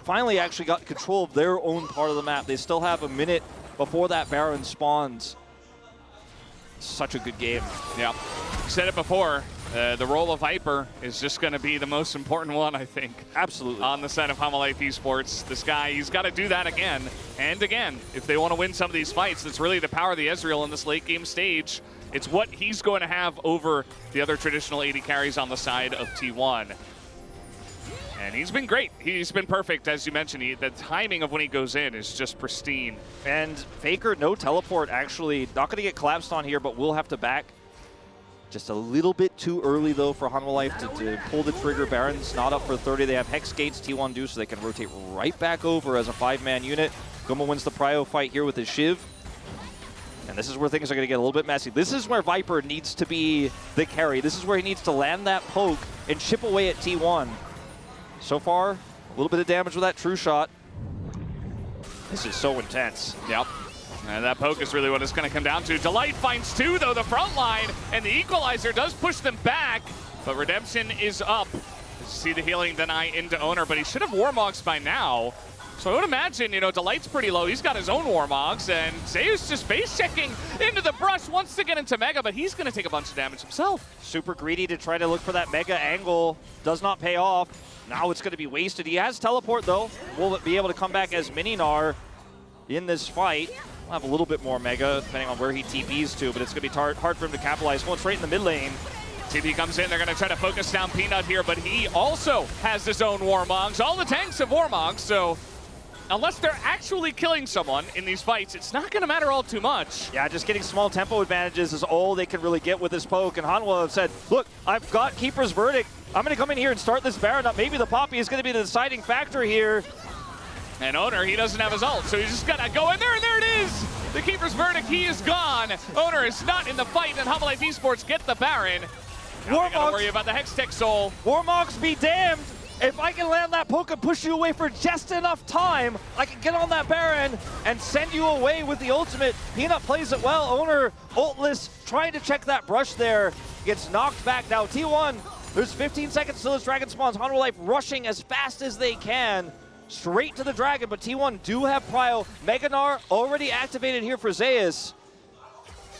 finally actually got control of their own part of the map. They still have a minute before that Baron spawns. Such a good game. Yeah, said it before. The role of Viper is just going to be the most important one, I think. Absolutely. On the side of Life Esports. This guy, he's got to do that again and again if they want to win some of these fights. That's really the power of the Ezreal in this late game stage. It's what he's going to have over the other traditional AD carries on the side of T1. And he's been great. He's been perfect, as you mentioned. The timing of when he goes in is just pristine. And Faker, no teleport, actually. Not going to get collapsed on here, but will have to back. Just a little bit too early, though, for Life to pull the trigger. Baron's not up for 30. They have Hex Gates, T1 do, so they can rotate right back over as a 5-man unit. Guma wins the prio fight here with his Shiv. And this is where things are going to get a little bit messy. This is where Viper needs to be the carry. This is where he needs to land that poke and chip away at T1. So far, a little bit of damage with that true shot. This is so intense. Yep. And that poke is really what it's going to come down to. Delight finds 2, though, the front line, and the equalizer does push them back, but Redemption is up. See the healing deny into Owner, but he should have Warmogs by now. So I would imagine, you know, Delight's pretty low. He's got his own Warmogs, and Zeus just face-checking into the brush, wants to get into Mega, but he's going to take a bunch of damage himself. Super greedy to try to look for that Mega angle. Does not pay off. Now it's going to be wasted. He has teleport, though. Will be able to come back as Mininar in this fight. We'll have a little bit more Mega, depending on where he TPs to, but it's going to be hard for him to capitalize. Going straight in the mid lane. TP comes in, they're going to try to focus down Peanut here, but he also has his own Warmogs. All the tanks have Warmogs, so unless they're actually killing someone in these fights, it's not going to matter all too much. Yeah, just getting small tempo advantages is all they can really get with this poke, and Hanwha have said, look, I've got Keeper's Verdict. I'm going to come in here and start this Baron up. Maybe the Poppy is going to be the deciding factor here. And Owner, he doesn't have his ult, so he's just got to go in there, and there it is! The Keeper's Verdict, he is gone. Owner is not in the fight, and Life Esports get the Baron. Now we gotta worry about the Hextech Soul. Warmogs be damned! If I can land that poke and push you away for just enough time, I can get on that Baron and send you away with the ultimate. Peanut plays it well. Owner, ultless, trying to check that brush there. Gets knocked back now. T1, there's 15 seconds till this Dragon spawns. Life rushing as fast as they can. Straight to the Dragon, but T1 do have prio. Meganar already activated here for Zeus.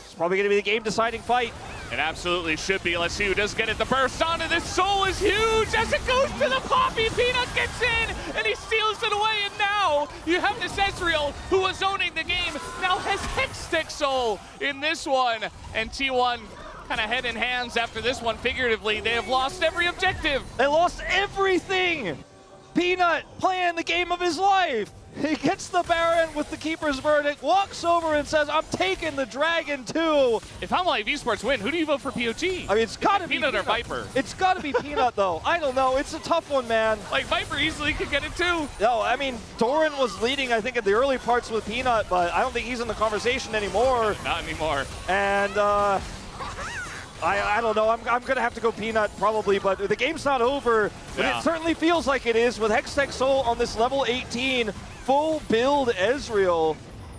It's probably going to be the game-deciding fight. It absolutely should be. Let's see who does get it. The burst onto this Soul is huge as it goes to the Poppy. Peanut gets in, and he steals it away, and now you have this Ezreal, who was owning the game, now has Hextech Soul in this one, and T1 kind of head in hands after this one. Figuratively, they have lost every objective. They lost everything! Peanut playing the game of his life. He gets the Baron with the Keeper's Verdict, walks over and says, I'm taking the Dragon too. If Life Esports win, who do you vote for POG? I mean, it's got to be Peanut or Viper. It's got to be Peanut, though. I don't know. It's a tough one, man. Like, Viper easily could get it too. No, I mean, Doran was leading, I think, in the early parts with Peanut, but I don't think he's in the conversation anymore. Not anymore. And, I don't know. I'm going to have to go Peanut probably, but the game's not over. But yeah. It certainly feels like it is with Hextech Soul on this level 18 full build Ezreal.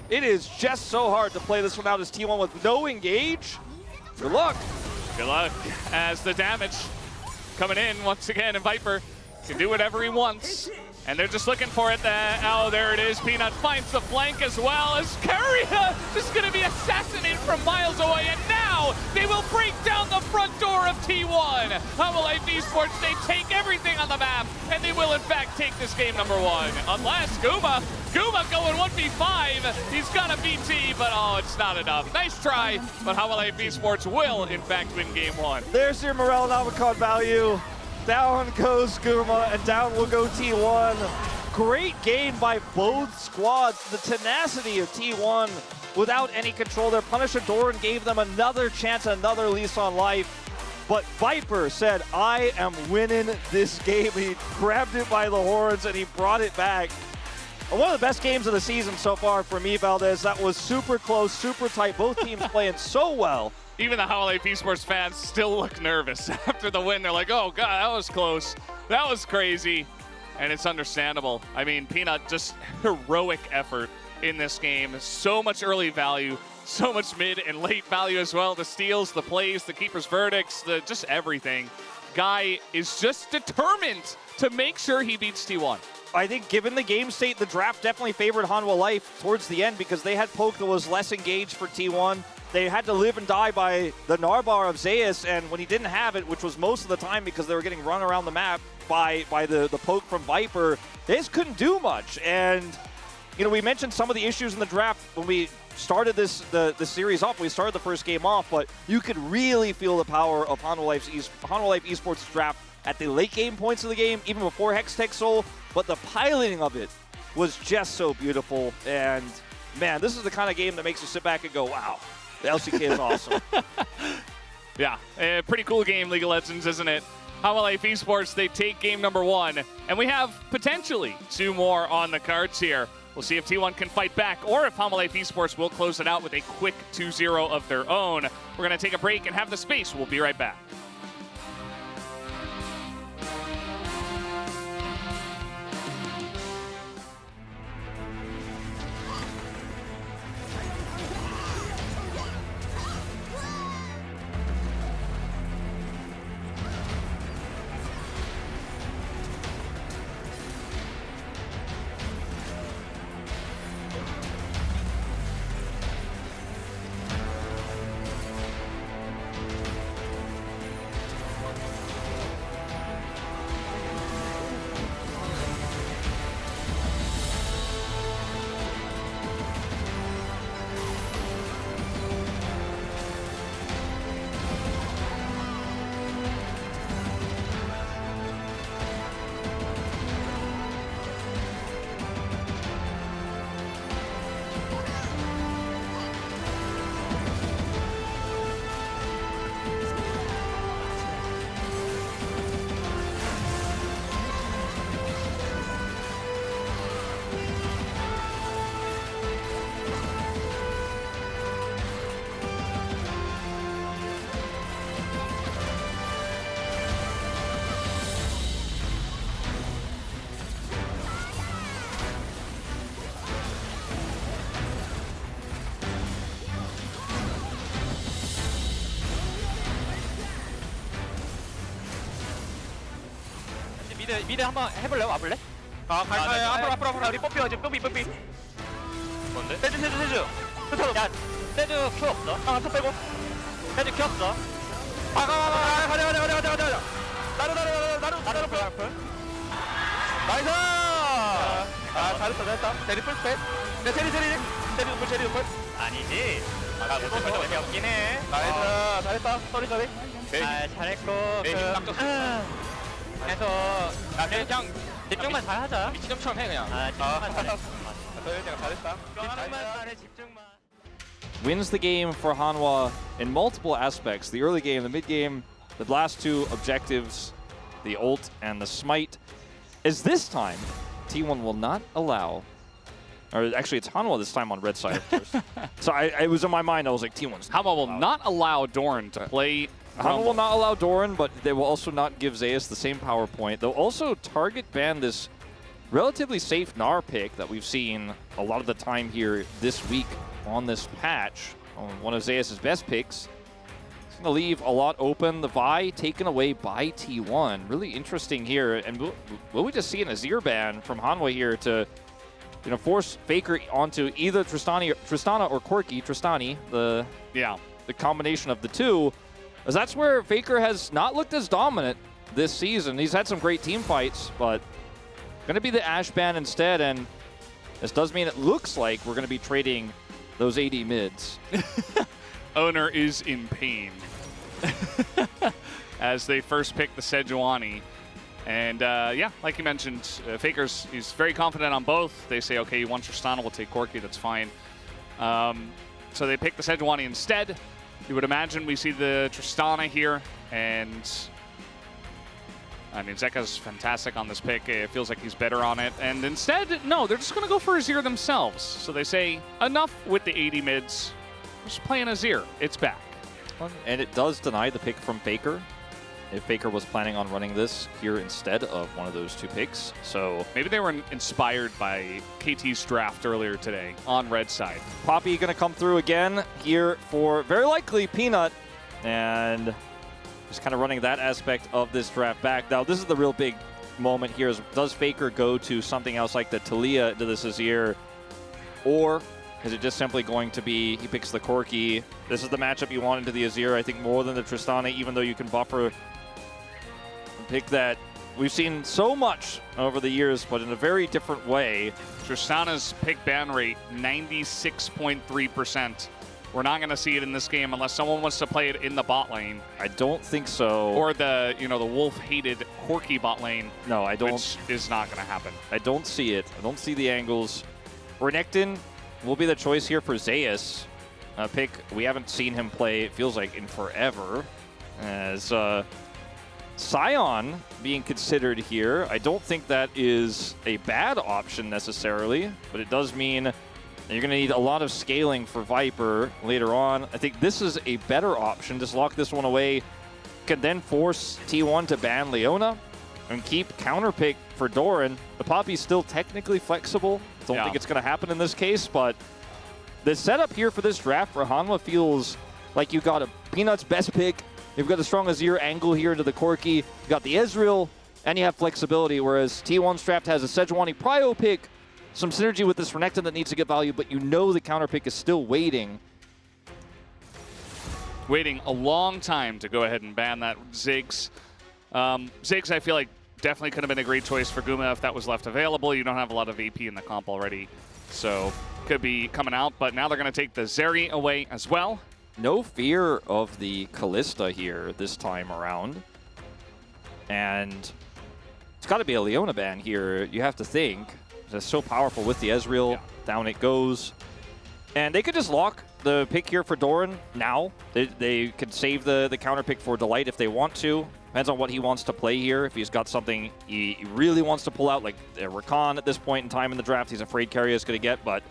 It is just so hard to play this one out as T1 with no engage. Good luck. Good luck as the damage coming in once again, and Viper can do whatever he wants. And they're just looking for it. Oh, there it is. Peanut finds the flank as well as Keria is going to be assassinated from miles away. And now they will break down the front door of T1. Life Esports, they take everything on the map, and they will in fact take this game #1. Unless Guma going 1v5. He's got a BT, but oh, it's not enough. Nice try, but Life Esports will in fact win game 1. There's your Morel and Avocad value. Down goes Guma, and down will go T1. Great game by both squads. The tenacity of T1 without any control there. Punisher Doran gave them another chance, another lease on life. But Viper said, I am winning this game. He grabbed it by the horns, and he brought it back. One of the best games of the season so far for me, Valdez. That was super close, super tight. Both teams playing so well. Even the Life Esports fans still look nervous after the win. They're like, oh, God, that was close. That was crazy. And it's understandable. I mean, Peanut, just heroic effort in this game. So much early value, so much mid and late value as well. The steals, the plays, the Keeper's Verdicts, just everything. guy is just determined to make sure he beats T1. I think given the game state, the draft definitely favored Hanwha Life towards the end because they had poke that was less engaged for T1. They had to live and die by the Narbar of Zeus, and when he didn't have it, which was most of the time because they were getting run around the map by the poke from Viper, they just couldn't do much. And, you know, we mentioned some of the issues in the draft when we started the series off. We started the first game off, but you could really feel the power of Hanwha Life Esports draft at the late game points of the game, even before Hextech Soul. But the piloting of it was just so beautiful. And, man, this is the kind of game that makes you sit back and go, wow, the LCK is awesome. Yeah, a pretty cool game, League of Legends, isn't it? Hanwha Life Esports, they take game number 1. And we have potentially 2 more on the cards here. We'll see if T1 can fight back or if Hanwha Life Esports will close it out with a quick 2-0 of their own. We're going to take a break and have the space. We'll be right back. 미드 한번 해볼래? 와볼래? 앞으로 우리 뽀삐 어제 뽀삐 뭔데? 세주 야 세주 큐 없어 터 빼고 세주 큐 없어 가자 나루 나이스 잘했다 세리 풀스펙 세리 풀 아니지 무슨 벌써 없긴 해 나이스 잘했다 쏘리 잘했고 그래서 그냥 집중만 잘하자. 미치점처럼 해 그냥. 집중만 잘해. 잘했다. 집중만. Wins the game for Hanwha in multiple aspects. The early game, the mid game, the last 2 objectives, the ult and the smite. Is this time, T1 will not allow, or actually it's Hanwha this time on red side, of course. So it was in my mind, I was like, T1's Hanwha will not allow Dorn to play. Hanwha will not allow Doran, but they will also not give Zeus the same power point. They'll also target ban this relatively safe Gnar pick that we've seen a lot of the time here this week on this patch. One of Zeus' best picks. It's going to leave a lot open. The Vi taken away by T1. Really interesting here. And will we just see an Azir ban from Hanwha here to force Faker onto either Tristana or Corki? Tristani, the combination of the two. As that's where Faker has not looked as dominant this season. He's had some great team fights, but going to be the Ashe ban instead, and this does mean it looks like we're going to be trading those AD mids. Owner is in pain as they first pick the Sejuani. And yeah, like you mentioned, he's very confident on both. They say, okay, you want Tristana, we'll take Corki, that's fine. So they pick the Sejuani instead. You would imagine we see the Tristana here, and I mean, Zeka's fantastic on this pick. It feels like he's better on it. And instead, no, they're just going to go for Azir themselves. So they say, enough with the 80 mids. Just playing Azir. It's back. And it does deny the pick from Faker. If Faker was planning on running this here instead of one of those 2 picks. So maybe they were inspired by KT's draft earlier today on red side. Poppy going to come through again here for very likely Peanut. And Just kind of running that aspect of this draft back. Now, this is the real big moment here is, does Faker go to something else like the Talia into this Azir? Or is it just simply going to be he picks the Corki? This is the matchup you want into the Azir, I think, more than the Tristana, even though you can buffer and pick that. We've seen so much over the years, but in a very different way. Tristana's pick ban rate, 96.3%. We're not going to see it in this game unless someone wants to play it in the bot lane. I don't think so. Or the, the wolf-hated Corki bot lane. No, I don't. Which is not going to happen. I don't see it. I don't see the angles. Renekton will be the choice here for Zeus. A pick we haven't seen him play, it feels like, in forever. As Sion being considered here. I don't think that is a bad option necessarily, but it does mean you're going to need a lot of scaling for Viper later on. I think this is a better option. Just lock this one away. Can then force T1 to ban Leona and keep counterpick for Doran. The Poppy's still technically flexible. Don't think it's going to happen in this case, but the setup here for this draft for Hanwha feels like you got a Peanut's best pick. You've got a strong Azir angle here into the Corki. You got the Ezreal, and you have flexibility, whereas T1's draft has a Sejuani Prio pick, some synergy with this Renekton that needs to get value, but you know the counter pick is still waiting. Waiting a long time to go ahead and ban that Ziggs. Ziggs, I feel like, definitely could have been a great choice for Guma if that was left available. You don't have a lot of AP in the comp already, so could be coming out. But now they're going to take the Zeri away as well. No fear of the Kalista here this time around. And it's got to be a Leona ban here, you have to think. It's so powerful with the Ezreal. Yeah. Down it goes. And they could just lock the pick here for Doran now. They could save the counter pick for Delight if they want to. Depends on what he wants to play here. If he's got something he really wants to pull out, like Rakan at this point in time in the draft, he's afraid Keria is going to get, but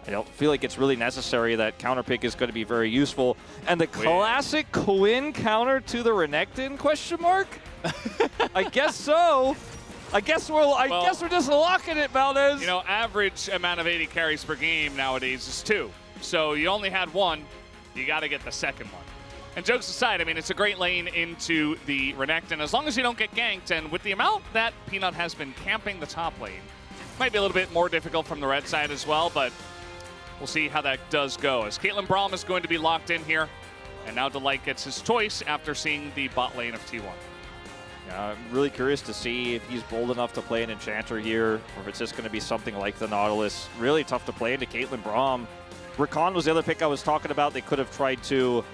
I don't feel like it's really necessary. That counter pick is going to be very useful. And the classic Quinn counter to the Renekton, question mark? I guess so. I guess we're just locking it, Valdez. Average amount of 80 carries per game nowadays is 2. So you only had 1. You got to get the second one. And jokes aside, I mean, it's a great lane into the Renekton as long as you don't get ganked. And with the amount that Peanut has been camping the top lane, might be a little bit more difficult from the red side as well, but we'll see how that does go. As Caitlyn Braum is going to be locked in here. And now Delight gets his choice after seeing the bot lane of T1. I'm really curious to see if he's bold enough to play an Enchanter here, or if it's just going to be something like the Nautilus. Really tough to play into Caitlyn Braum. Rakan was the other pick I was talking about. They could have tried to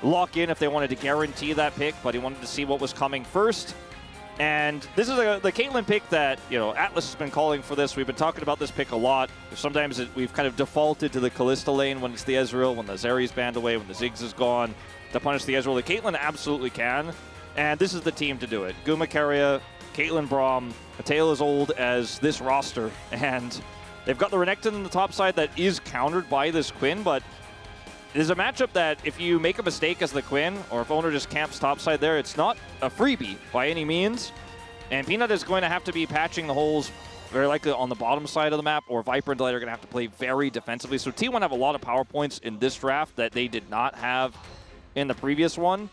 lock in if they wanted to guarantee that pick, but he wanted to see what was coming first. And this is the Caitlyn pick that, Atlas has been calling for this. We've been talking about this pick a lot. Sometimes we've kind of defaulted to the Kalista lane when it's the Ezreal, when the Zeri's banned away, when the Ziggs is gone, to punish the Ezreal. The Caitlyn absolutely can. And this is the team to do it. Guma Keria, Caitlyn Braum, a tale as old as this roster. And they've got the Renekton on the top side that is countered by this Quinn, but it is a matchup that if you make a mistake as the Quinn, or if Owner just camps topside there, it's not a freebie by any means. And Peanut is going to have to be patching the holes very likely on the bottom side of the map, or Viper and Delight are going to have to play very defensively. So T1 have a lot of power points in this draft that they did not have in the previous one.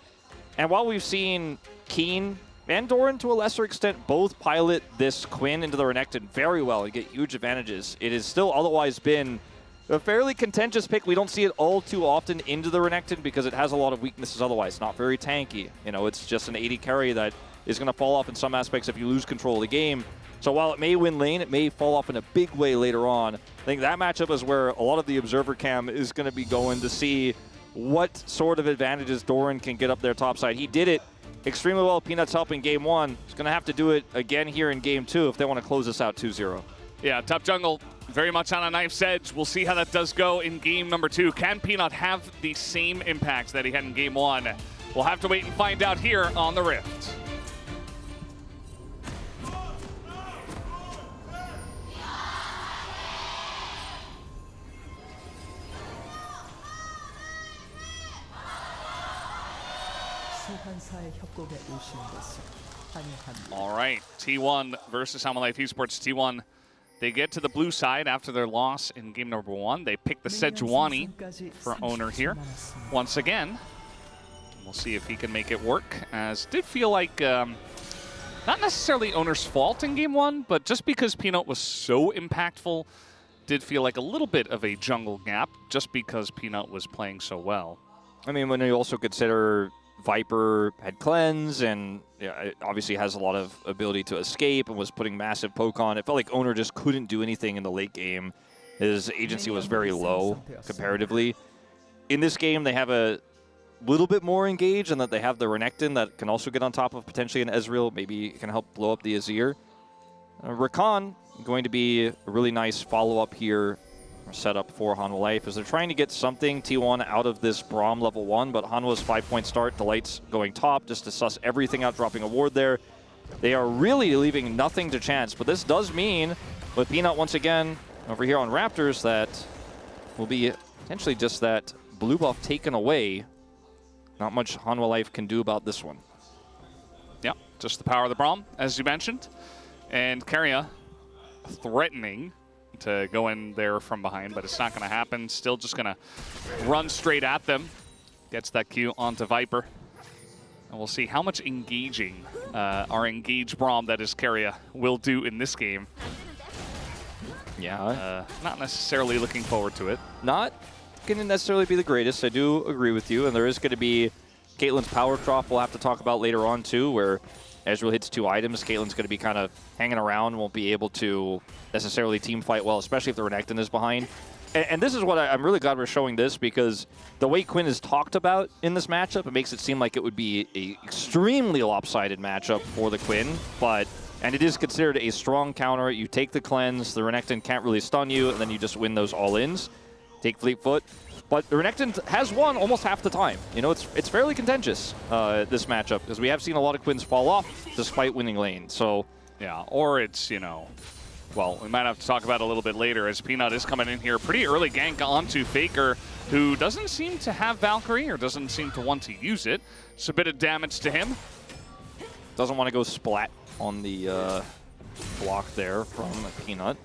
And while we've seen Keen and Doran, to a lesser extent, both pilot this Quinn into the Renekton very well and get huge advantages, it has still otherwise been a fairly contentious pick. We don't see it all too often into the Renekton because it has a lot of weaknesses otherwise. Not very tanky. It's just an 80 carry that is going to fall off in some aspects if you lose control of the game. So while it may win lane, it may fall off in a big way later on. I think that matchup is where a lot of the observer cam is going to be going to see what sort of advantages Doran can get up there topside. He did it extremely well. Peanut's help in game 1. He's going to have to do it again here in game 2 if they want to close this out 2-0. Yeah, top jungle very much on a knife's edge. We'll see how that does go in game number 2. Can Peanut have the same impact that he had in game 1? We'll have to wait and find out here on the Rift. All right, T1 versus Hanwha Life Esports. T1, they get to the blue side after their loss in game number 1. They pick the Sejuani for Owner here. Once again, We'll see if he can make it work, as it did feel like not necessarily Owner's fault in game 1, but just because Peanut was so impactful, did feel like a little bit of a jungle gap just because Peanut was playing so well. I mean, when you also consider Viper had cleanse and it obviously has a lot of ability to escape and was putting massive poke on, it felt like Owner just couldn't do anything in the late game. His agency was very low comparatively. In this game, they have a little bit more engaged, and that they have the Renekton that can also get on top of potentially an Ezreal. Maybe it can help blow up the Azir. Rakan going to be a really nice follow-up here, or setup for Hanwha Life, as they're trying to get something T1 out of this Braum level 1, but Hanwha's 5-point start, Delight's going top just to suss everything out, dropping a ward there. They are really leaving nothing to chance, but this does mean, with Peanut once again over here on Raptors, that will be potentially just that blue buff taken away. Not much Hanwha Life can do about this one. Yeah, just the power of the Braum, as you mentioned. And Keria threatening to go in there from behind, but it's not going to happen. Still just going to run straight at them. Gets that Q onto Viper. And we'll see how much engaging our engaged Braum, that is Keria, will do in this game. Yeah. Not necessarily looking forward to it. Not going to necessarily be the greatest. I do agree with you, and there is going to be Caitlyn's power trough we'll have to talk about later on too, where Ezreal hits 2 items. Caitlyn's going to be kind of hanging around, won't be able to necessarily team fight well, especially if the Renekton is behind. And this is what I'm really glad we're showing this, because the way Quinn is talked about in this matchup, it makes it seem like it would be a extremely lopsided matchup for the Quinn, and it is considered a strong counter. You take the cleanse, the Renekton can't really stun you, and then you just win those all-ins. Take Fleetfoot. But the Renekton has won almost half the time. You know, it's fairly contentious, this matchup, because we have seen a lot of Quins fall off despite winning lane. So, yeah, or it's, you know, well, we might have to talk about it a little bit later, as Peanut is coming in here. Pretty early gank onto Faker, who doesn't seem to have Valkyrie, or doesn't seem to want to use it. It's a bit of damage to him. Doesn't want to go splat on the block there from Peanut.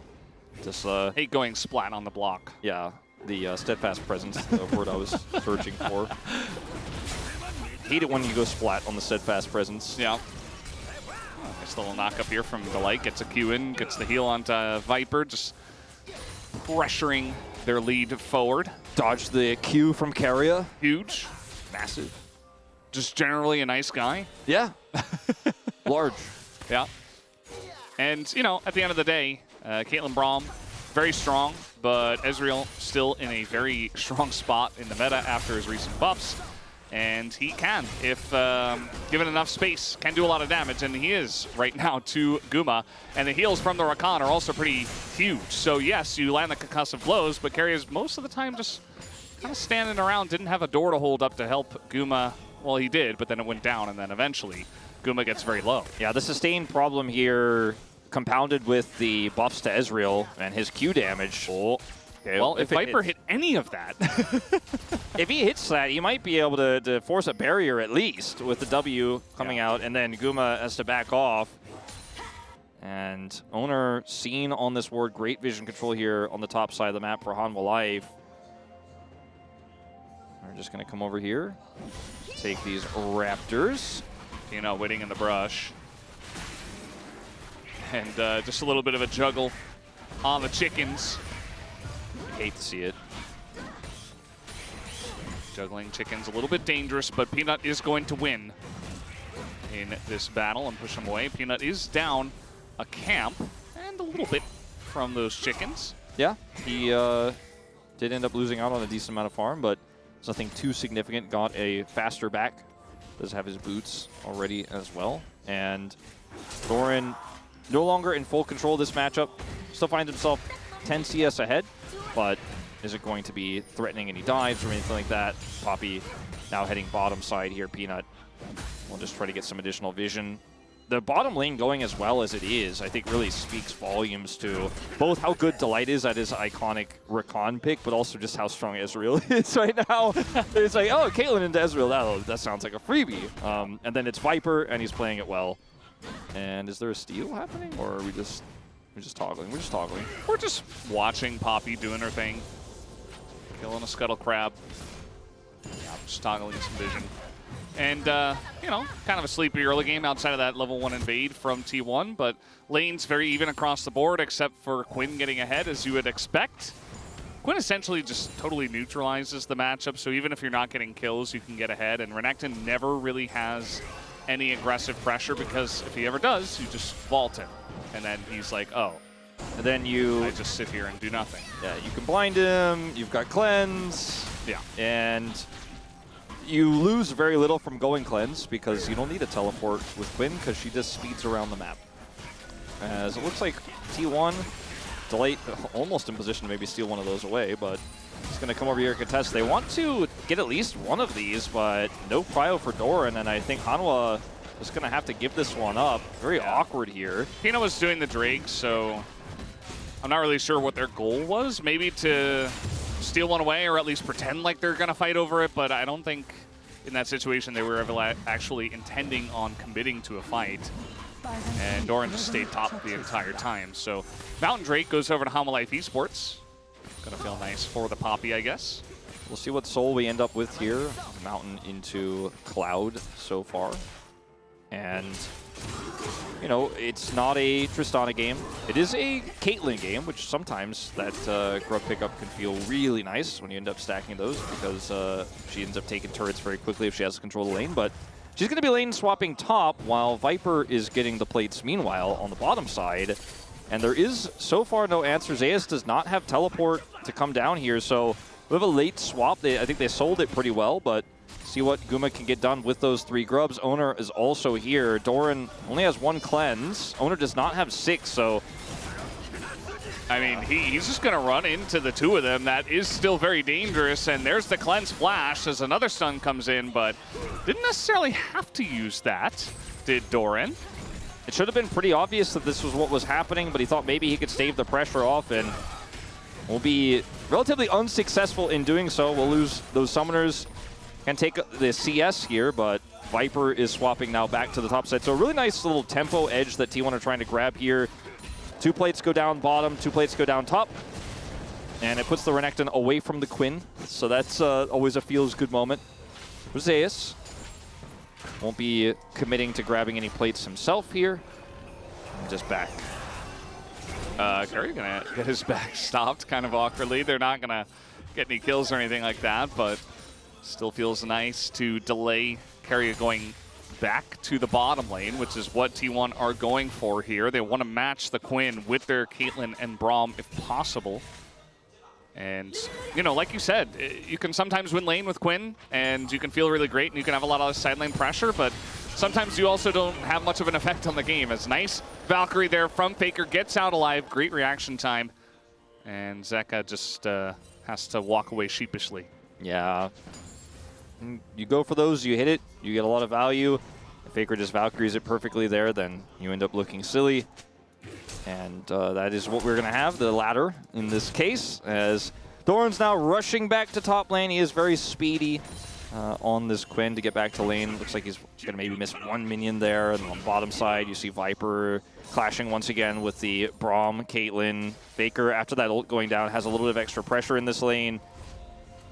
Just hate going splat on the block. Yeah, the steadfast presence, the word I was searching for. Hate it when you go splat on the steadfast presence. Yeah. Nice little knock up here from Delight. Gets a Q in, gets the heal onto Viper, just pressuring their lead forward. Dodge the Q from Keria. Huge. Massive. Just generally a nice guy. Yeah. Large. Yeah. And, you know, at the end of the day, Caitlyn Braum, very strong, but Ezreal still in a very strong spot in the meta after his recent buffs. And he can, if given enough space, can do a lot of damage, and he is right now to Guma. And the heals from the Rakan are also pretty huge. So yes, you land the concussive blows, but Keria's most of the time just kind of standing around, didn't have a door to hold up to help Guma. Well, he did, but then it went down, and then eventually Guma gets very low. Yeah, the sustained problem here, compounded with the buffs to Ezreal and his Q damage. Oh. Okay, well, if Viper hit any of that. If he hits that, he might be able to force a barrier at least with the W coming out, and then Guma has to back off. And Owner seen on this ward, great vision control here on the top side of the map for Hanwha Life. We're just going to come over here, take these Raptors. You know, waiting in the brush. And just a little bit of a juggle on the chickens. Hate to see it. Juggling chickens, a little bit dangerous, but Peanut is going to win in this battle and push him away. Peanut is down a camp and a little bit from those chickens. Yeah, he did end up losing out on a decent amount of farm, but it's nothing too significant. Got a faster back. Does have his boots already as well. And Thorin no longer in full control of this matchup. Still finds himself 10 CS ahead, but is it going to be threatening any dives or anything like that? Poppy now heading bottom side here. Peanut will just try to get some additional vision. The bottom lane going as well as it is, I think, really speaks volumes to both how good Delight is at his iconic Rakan pick, but also just how strong Ezreal is right now. It's like, oh, Caitlyn into Ezreal, that sounds like a freebie. And then it's Viper, and he's playing it well. And is there a steal happening, or are we just toggling? We're just toggling. We're just watching Poppy doing her thing. Killing a scuttle crab. Yeah, just toggling some vision. And, you know, kind of a sleepy early game outside of that level 1 invade from T1, but lanes very even across the board except for Quinn getting ahead, as you would expect. Quinn essentially just totally neutralizes the matchup, so even if you're not getting kills, you can get ahead, and Renekton never really has any aggressive pressure because if he ever does, you just vault him. And then he's like, oh. And then I just sit here and do nothing. Yeah, you can blind him, you've got cleanse. Yeah. And you lose very little from going cleanse because you don't need a teleport with Quinn because she just speeds around the map. As it looks like T1, Delight almost in position to maybe steal one of those away, but he's going to come over here and contest. They want to get at least one of these, but no prio for Doran, and I think Hanwha is going to have to give this one up. Very awkward here. Pino was doing the Drake, so I'm not really sure what their goal was. Maybe to steal one away or at least pretend like they're going to fight over it, but I don't think in that situation they were ever actually intending on committing to a fight. And Doran just stayed top the entire time. So Mountain Drake goes over to Hama Life Esports. Gonna feel nice for the Poppy, I guess. We'll see what soul we end up with here. Mountain into Cloud so far. And, you know, it's not a Tristana game. It is a Caitlyn game, which sometimes that grub pickup can feel really nice when you end up stacking those because she ends up taking turrets very quickly if she has control of the lane. But she's going to be lane swapping top while Viper is getting the plates meanwhile on the bottom side. And there is so far no answer. Zeus does not have teleport to come down here, so we have a late swap. I think they sold it pretty well, but see what Guma can get done with those 3 grubs. Owner is also here. Doran only has 1 cleanse. Owner does not have 6, so I mean, he's just going to run into the 2 of them. That is still very dangerous, and there's the cleanse flash as another stun comes in, but didn't necessarily have to use that, did Doran? It should have been pretty obvious that this was what was happening, but he thought maybe he could stave the pressure off, and will be relatively unsuccessful in doing so. We'll lose those summoners. Can take the CS here, but Viper is swapping now back to the top side. So a really nice little tempo edge that T1 are trying to grab here. 2 plates go down bottom, 2 plates go down top. And it puts the Renekton away from the Quinn. So that's always a feels good moment. Zeus won't be committing to grabbing any plates himself here. Just back. Curry gonna get his back stopped kind of awkwardly. They're not gonna get any kills or anything like that, but still feels nice to delay Curry going back to the bottom lane, which is what T1 are going for here. They want to match the Quinn with their Caitlyn and Braum if possible. And, you know, like you said, you can sometimes win lane with Quinn, and you can feel really great, and you can have a lot of side lane pressure, but sometimes you also don't have much of an effect on the game. As nice Valkyrie there from Faker gets out alive, great reaction time, and Zeka just has to walk away sheepishly. Yeah. You go for those, you hit it, you get a lot of value. If Faker just Valkyries it perfectly there, then you end up looking silly. And that is what we're going to have, the ladder in this case, as Doran's now rushing back to top lane. He is very speedy on this Quinn to get back to lane. Looks like he's going to maybe miss 1 minion there. And on the bottom side, you see Viper clashing once again with the Braum, Caitlyn. Faker, after that ult going down, has a little bit of extra pressure in this lane.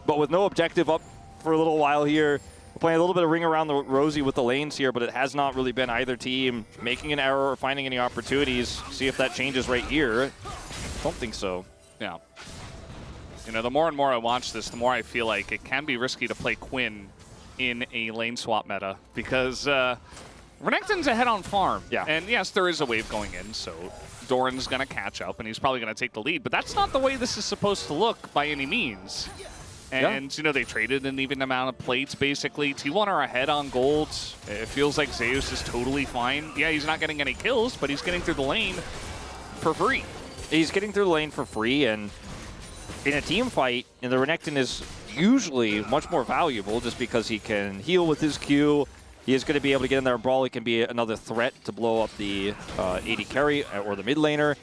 But with no objective up for a little while here, we're playing a little bit of ring around the rosy with the lanes here, but it has not really been either team making an error or finding any opportunities. See if that changes right here. Don't think so. Yeah. You know, the more and more I watch this, the more I feel like it can be risky to play Quinn in a lane swap meta because Renekton's ahead on farm. Yeah. And yes, there is a wave going in, so Doran's going to catch up and he's probably going to take the lead, but that's not the way this is supposed to look by any means. And, you know, they traded an even amount of plates, basically. T1 are ahead on gold. It feels like Zeus is totally fine. Yeah, he's not getting any kills, but he's getting through the lane for free. He's getting through the lane for free, and in a team fight, the Renekton is usually much more valuable just because he can heal with his Q. He is going to be able to get in there and brawl. He can be another threat to blow up the AD carry or the mid laner.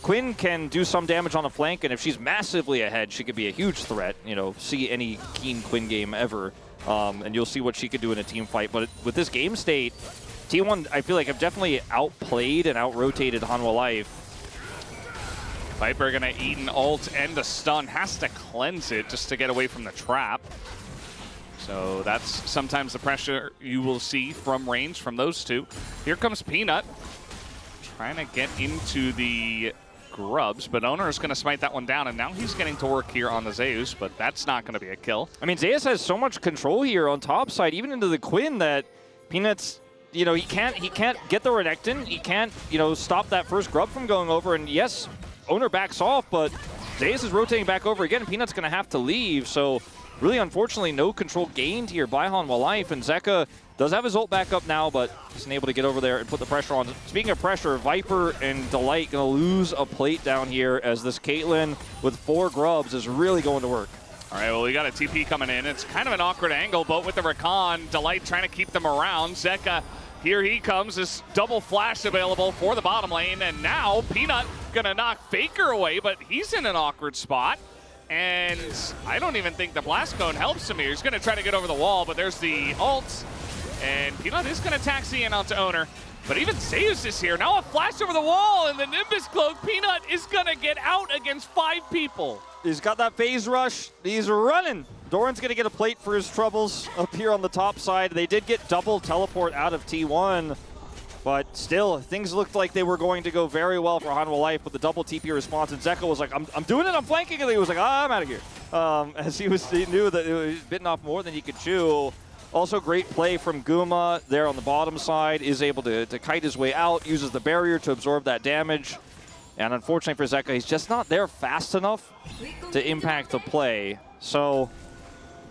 Quinn can do some damage on the flank, and if she's massively ahead, she could be a huge threat. You know, see any keen Quinn game ever, and you'll see what she could do in a team fight. But with this game state, T1, I feel like, have definitely outplayed and out-rotated Hanwha Life. Viper gonna eat an ult and a stun, has to cleanse it just to get away from the trap. So that's sometimes the pressure you will see from range from those two. Here comes Peanut, trying to get into the grubs, but Owner is going to smite that one down, and now he's getting to work here on the Zeus, but that's not going to be a kill. I mean, Zeus has so much control here on top side, even into the Quinn, that Peanut's, you know, he can't get the Renekton. He can't, you know, stop that first grub from going over, and yes, Owner backs off, but Zeus is rotating back over again, and Peanut's going to have to leave, so really, unfortunately, no control gained here by Hanwha Life, and Zeka does have his ult back up now, but isn't able to get over there and put the pressure on. Speaking of pressure, Viper and Delight going to lose a plate down here as this Caitlyn with 4 grubs is really going to work. All right, well, we got a TP coming in. It's kind of an awkward angle, but with the Rakan, Delight trying to keep them around. Zeka, here he comes. This double flash available for the bottom lane, and now Peanut going to knock Faker away, but he's in an awkward spot. And I don't even think the Blast Cone helps him here. He's going to try to get over the wall, but there's the ult. And Peanut is going to taxi in out to Owner. But even Zeus is here. Now a flash over the wall, and the Nimbus Cloak. Peanut is going to get out against 5 people. He's got that phase rush. He's running. Doran's going to get a plate for his troubles up here on the top side. They did get double teleport out of T1. But still, things looked like they were going to go very well for Hanwha Life with the double TP response. And Zeka was like, I'm doing it, I'm flanking. And he was like, I'm out of here. As he knew that it was bitten off more than he could chew. Also, great play from Guma there on the bottom side. Is able to kite his way out, uses the barrier to absorb that damage. And unfortunately for Zeka, he's just not there fast enough to impact the play. So,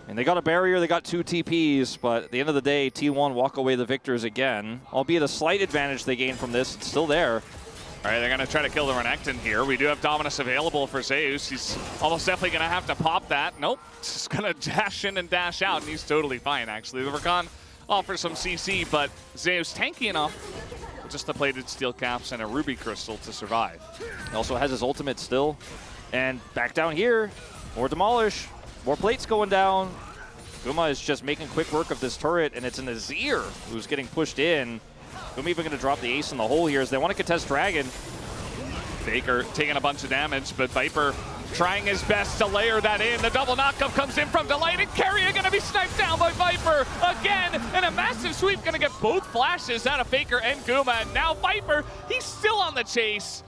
and they got a barrier, they got 2 TPs, but at the end of the day, T1 walk away the victors again. Albeit a slight advantage they gained from this, it's still there. All right, they're going to try to kill the Renekton here. We do have Dominus available for Zeus. He's almost definitely going to have to pop that. Nope, just going to dash in and dash out, and he's totally fine, actually. The Rakan offers some CC, but Zeus tanky enough with just the plated steel caps and a ruby crystal to survive. He also has his ultimate still. And back down here, more demolish. More plates going down. Guma is just making quick work of this turret, and it's an Azir who's getting pushed in. Guma even going to drop the ace in the hole here as they want to contest Dragon. Faker taking a bunch of damage, but Viper trying his best to layer that in. The double knockup comes in from Delight, and Carrier going to be sniped down by Viper again. And a massive sweep going to get both flashes out of Faker and Guma. And now Viper, he's still on the chase.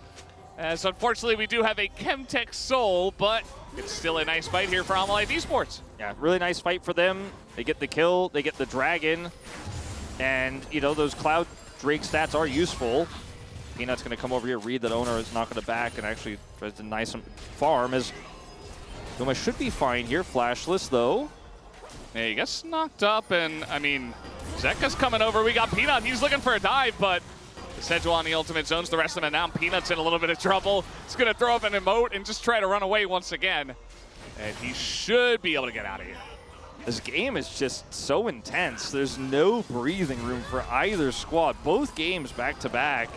As unfortunately, we do have a Chemtech Soul, but it's still a nice fight here for Hanwha Life Esports. Yeah, really nice fight for them. They get the kill, they get the Dragon, and, you know, those Cloud Drake stats are useful. Peanut's going to come over here, read that Owner is not going to back, and actually tries to deny some farm, as Guma should be fine here. Flashless, though. Yeah, he gets knocked up, and, I mean, Zeka's coming over. We got Peanut. He's looking for a dive, but Sejuani the ultimate zones the rest of them, and now Peanut's in a little bit of trouble. He's going to throw up an emote and just try to run away once again. And he should be able to get out of here. This game is just so intense. There's no breathing room for either squad. Both games back-to-back.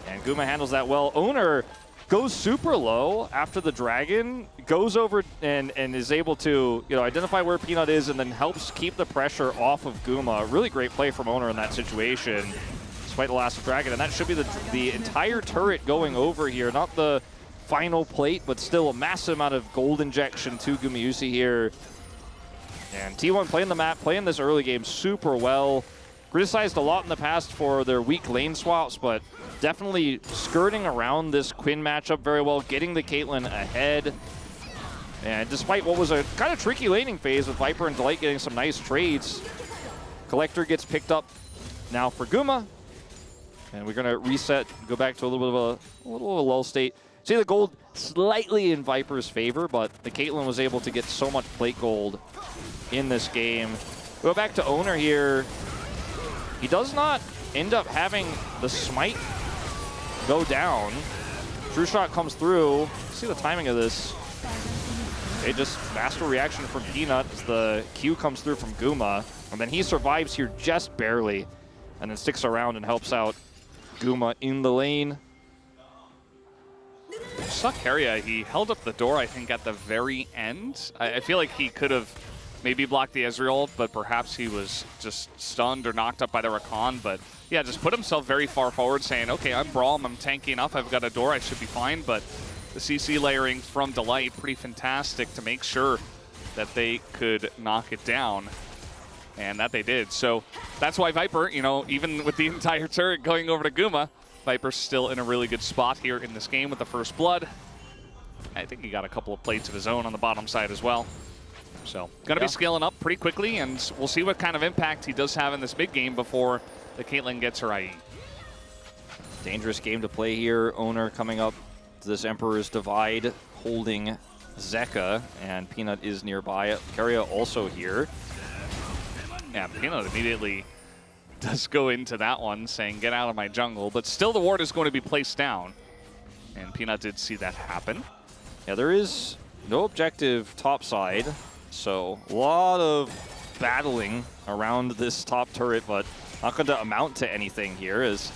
And Guma handles that well. Owner goes super low after the Dragon, goes over and is able to, you know, identify where Peanut is and then helps keep the pressure off of Guma. Really great play from Owner in that situation. Despite the last Dragon, and that should be the entire turret going over here. Not the final plate, but still a massive amount of gold injection to Gumayusi here. And T1 playing the map, playing this early game super well. Criticized a lot in the past for their weak lane swaps, but definitely skirting around this Quinn matchup very well, getting the Caitlyn ahead. And despite what was a kind of tricky laning phase with Viper and Delight getting some nice trades, Collector gets picked up now for Guma. And we're going to reset, go back to a little bit of a lull state. See the gold slightly in Viper's favor, but the Caitlyn was able to get so much plate gold in this game. Go back to Owner here. He does not end up having the smite go down. True shot comes through. See the timing of this. Okay, just faster reaction from Peanut as the Q comes through from Guma. And then he survives here just barely. And then sticks around and helps out Guma in the lane. Suckaria, he held up the door, I think, at the very end. I feel like he could have maybe blocked the Ezreal, but perhaps he was just stunned or knocked up by the Rakan. But yeah, just put himself very far forward, saying, okay, I'm Braum, I'm tanky enough, I've got a door, I should be fine. But the CC layering from Delight, pretty fantastic to make sure that they could knock it down, and that they did. So that's why Viper, you know, even with the entire turret going over to Guma, Viper's still in a really good spot here in this game with the first blood. I think he got a couple of plates of his own on the bottom side as well. So going to be scaling up pretty quickly, and we'll see what kind of impact he does have in this big game before the Caitlyn gets her IE. Dangerous game to play here. Owner coming up to this Emperor's Divide, holding Zeka, and Peanut is nearby. Keria also here. Yeah, Peanut immediately does go into that one, saying, get out of my jungle. But still the ward is going to be placed down. And Peanut did see that happen. Yeah, there is no objective top side, so a lot of battling around this top turret, but not going to amount to anything here, as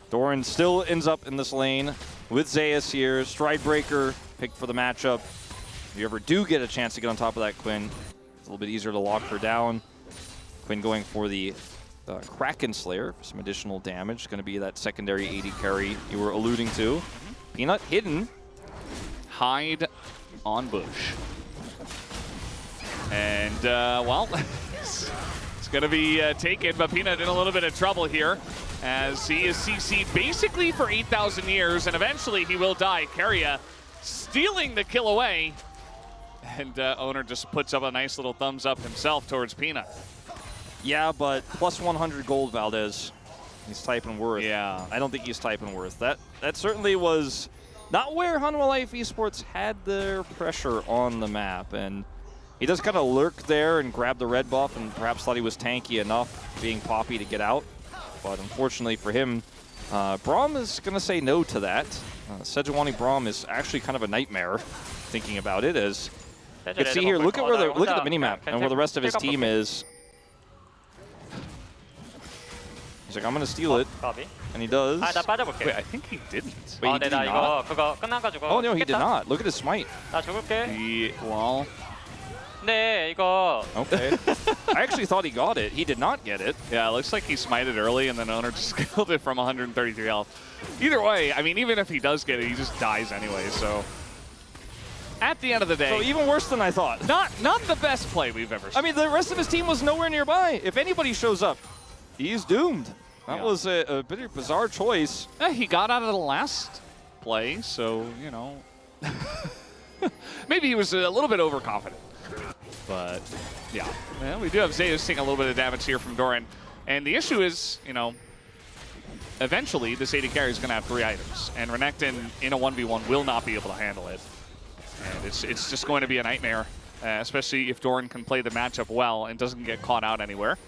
Doran still ends up in this lane with Zeus here. Stride Breaker picked for the matchup. If you ever do get a chance to get on top of that Quinn, it's a little bit easier to lock her down. Quinn going for the Kraken Slayer for some additional damage. Going to be that secondary 80 carry you were alluding to. Peanut hidden. Hide on bush. And, well, it's going to be taken, but Peanut in a little bit of trouble here, as he is CC'd basically for 8,000 years, and eventually he will die. Keria stealing the kill away, and Owner just puts up a nice little thumbs up himself towards Peanut. Yeah, but plus 100 gold, Valdez. He's typing worth. Yeah. I don't think he's typing worth. That certainly was not where Hanwha Life Esports had their pressure on the map, and he does kind of lurk there and grab the red buff, and perhaps thought he was tanky enough being Poppy to get out. But unfortunately for him, Braum is going to say no to that. Sejuani Braum is actually kind of a nightmare, thinking about it, as you can see here. Look at where look at the minimap and where the rest of his team is. He's like, I'm going to steal it, and he does. 나 빠져볼게. Wait, I think he didn't. Wait, he did 나 not? 이거 그거 끝나가지고. Oh no, he did not. Look at his smite. 나 죽을게. Well, 네, 이거. Okay. I actually thought he got it. He did not get it. yeah, it looks like he smited early, and then Owner just killed it from 133 health. Either way, I mean, even if he does get it, he just dies anyway, so. At the end of the day, So even worse than I thought. not the best play we've ever seen. I mean, the rest of his team was nowhere nearby. If anybody shows up, he's doomed. That was a bit of a bizarre choice. He got out of the last play, so, you know, maybe he was a little bit overconfident. But, yeah. Well, we do have Zeus taking a little bit of damage here from Doran. And the issue is, you know, eventually this 80 carry is going to have 3 items. And Renekton in a 1v1 will not be able to handle it. And it's just going to be a nightmare, especially if Doran can play the matchup well and doesn't get caught out anywhere.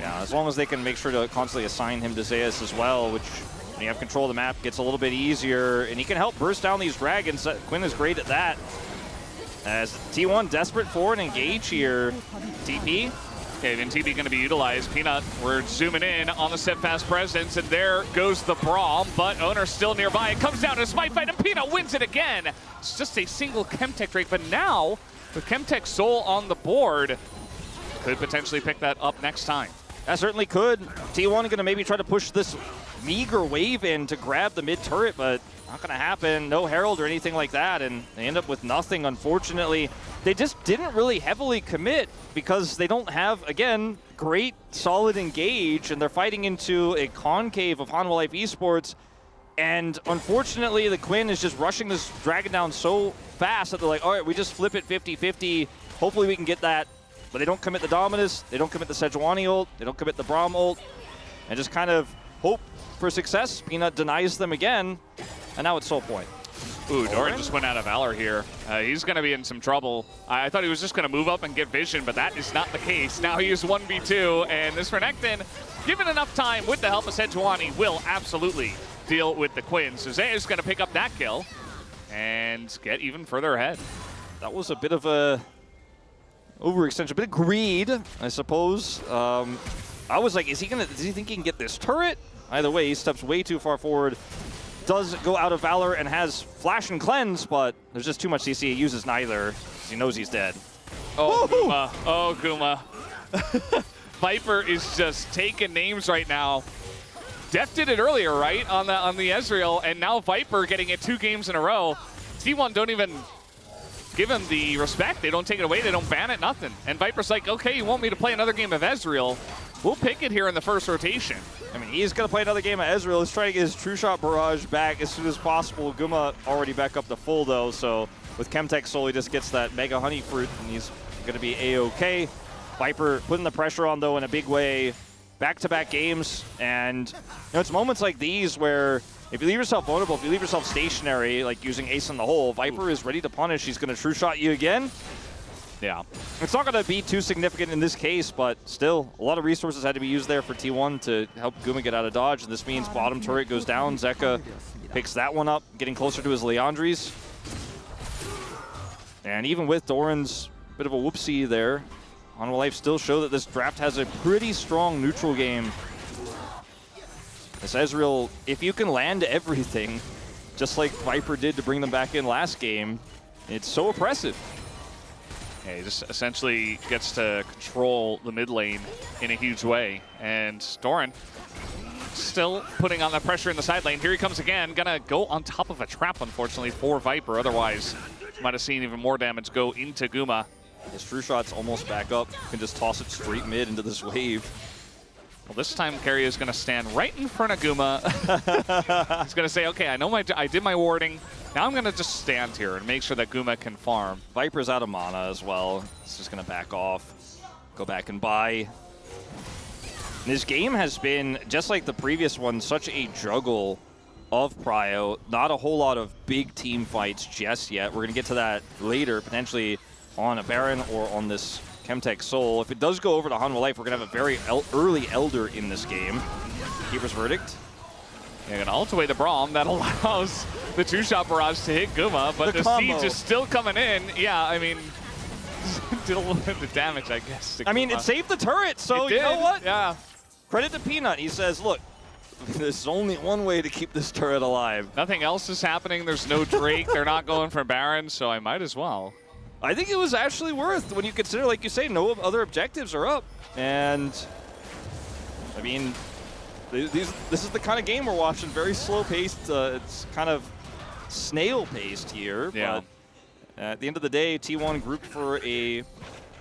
Yeah, as long as they can make sure to constantly assign him to Zeus as well, which when you have control of the map gets a little bit easier, and he can help burst down these dragons. Quinn is great at that. As T1 desperate for an engage here. TP. Okay, then TP going to be utilized. Peanut, we're zooming in on the Steadfast Presence, and there goes the Braum, but Owner still nearby. It comes down to a smite fight, and Peanut wins it again. It's just a single Chemtech Drake, but now, with Chemtech Soul on the board, could potentially pick that up next time. That certainly could. T1 going to maybe try to push this meager wave in to grab the mid turret, but not going to happen. No Herald or anything like that, and they end up with nothing, unfortunately. They just didn't really heavily commit because they don't have, again, great solid engage, and they're fighting into a concave of Hanwha Life Esports. And unfortunately, the Quinn is just rushing this dragon down so fast that they're like, all right, we just flip it 50-50. Hopefully we can get that. But they don't commit the Dominus, they don't commit the Sejuani ult, they don't commit the Braum ult, and just kind of hope for success. Peanut denies them again, and now it's soul point. Ooh, Doran just went out of Valor here. He's going to be in some trouble. I thought he was just going to move up and get vision, but that is not the case. Now he is 1v2, and this Renekton, given enough time with the help of Sejuani, will absolutely deal with the Quinn. So Zay is going to pick up that kill and get even further ahead. That was a bit of a overextension, a bit of greed, I suppose. I was like, does he think he can get this turret? Either way, he steps way too far forward. Does go out of Valor and has Flash and Cleanse, but there's just too much CC. He uses neither. He knows he's dead. Oh, Guma. Oh, Guma. Viper is just taking names right now. Def did it earlier, right, on the Ezreal, and now Viper getting it 2 games in a row. T1 don't even give him the respect. They don't take it away. They don't ban it, nothing. And Viper's like, okay, you want me to play another game of Ezreal? We'll pick it here in the first rotation. I mean, he's going to play another game of Ezreal. He's trying to get his True Shot Barrage back as soon as possible. Guma already back up to full, though, so with Chemtech Soul, he just gets that Mega Honey Fruit, and he's going to be A-OK. Viper putting the pressure on, though, in a big way. Back-to-back games, and it's moments like these where if you leave yourself vulnerable, if you leave yourself stationary, like using Ace in the hole, Viper is ready to punish. He's going to True Shot you again. Yeah. It's not going to be too significant in this case, but still, a lot of resources had to be used there for T1 to help Guma get out of dodge, and this means bottom turret goes down. Zeka picks that one up, getting closer to his Leandries. And even with Doran's bit of a whoopsie there, Hanwha Life still show that this draft has a pretty strong neutral game. This Ezreal, if you can land everything, just like Viper did to bring them back in last game, it's so oppressive. Yeah, he just essentially gets to control the mid lane in a huge way. And Doran still putting on the pressure in the side lane. Here he comes again. Gonna go on top of a trap, unfortunately, for Viper. Otherwise, might have seen even more damage go into Guma. His True Shot's almost back up. Can just toss it straight mid into this wave. Well, this time Keria is gonna stand right in front of Guma. He's gonna say, okay, I know I did my warding. Now I'm gonna just stand here and make sure that Guma can farm. Viper's out of mana as well. It's just gonna back off, go back and buy. This game has been, just like the previous one, such a juggle of prio. Not a whole lot of big team fights just yet. We're gonna get to that later, potentially on a Baron or on this Chemtech Soul. If it does go over to Hanwha Life, we're gonna have a very early Elder in this game. Keeper's Verdict. You're gonna ult away the Braum. That allows the two-shot barrage to hit Guma, but the siege is still coming in. Yeah, I mean, did a little bit of damage, I guess. I mean, it saved the turret, so you know what? Yeah. Credit to Peanut. He says, look, there's only one way to keep this turret alive. Nothing else is happening. There's no Drake. They're not going for Baron, so I might as well. I think it was actually worth when you consider, like you say, no other objectives are up. And, I mean, this is the kind of game we're watching. Very slow-paced. It's kind of snail-paced here. Yeah. But at the end of the day, T1 grouped for a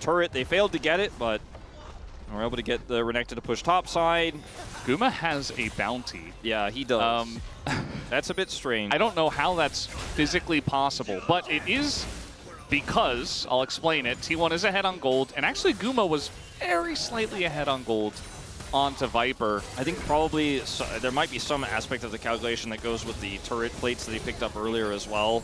turret. They failed to get it, but we're able to get the Renekton to push topside. Guma has a bounty. Yeah, he does. That's a bit strange. I don't know how that's physically possible, but it is because, I'll explain it, T1 is ahead on gold, and actually Guma was very slightly ahead on gold onto Viper. I think probably there might be some aspect of the calculation that goes with the turret plates that he picked up earlier as well.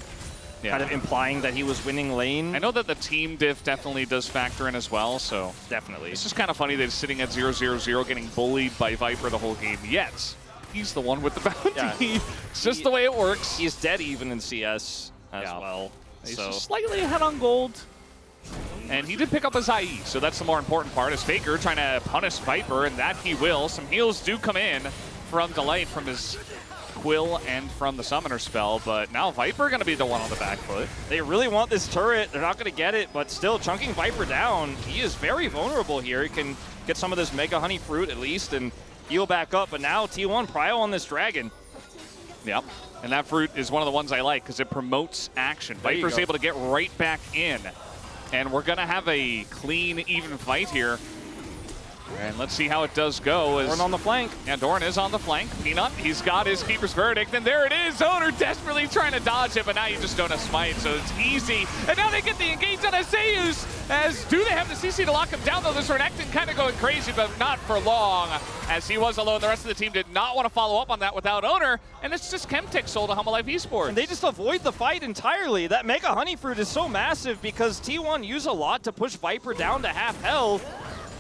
Yeah. Kind of implying that he was winning lane. I know that the team diff definitely does factor in as well, so definitely. It's just kind of funny that he's sitting at 0-0-0 getting bullied by Viper the whole game, yet he's the one with the bounty. Yeah. It's just the way it works. He's dead even in CS as well. He's just slightly ahead on gold. And he did pick up his IE, so that's the more important part. Is Faker trying to punish Viper, and that he will. Some heals do come in from Delight, from his Quill, and from the Summoner spell, but now Viper going to be the one on the back foot. They really want this turret. They're not going to get it, but still chunking Viper down. He is very vulnerable here. He can get some of this Mega Honey Fruit at least and heal back up, but now T1 prio on this Dragon. Yep, and that fruit is one of the ones I like because it promotes action. Viper's able to get right back in, and we're going to have a clean, even fight here. And let's see how it does go. Doran on the flank. Yeah, Doran is on the flank. Peanut, he's got his Keeper's Verdict, and there it is. Owner desperately trying to dodge it, but now you just don't have Smite, so it's easy. And now they get the engage on Aseus, as do they have the CC to lock him down, though? This Renekton kind of going crazy, but not for long, as he was alone. The rest of the team did not want to follow up on that without Owner, and it's just Chemtech Soul to Hanwha Life Esports. And they just avoid the fight entirely. That Mega Honey Fruit is so massive because T1 use a lot to push Viper down to half health.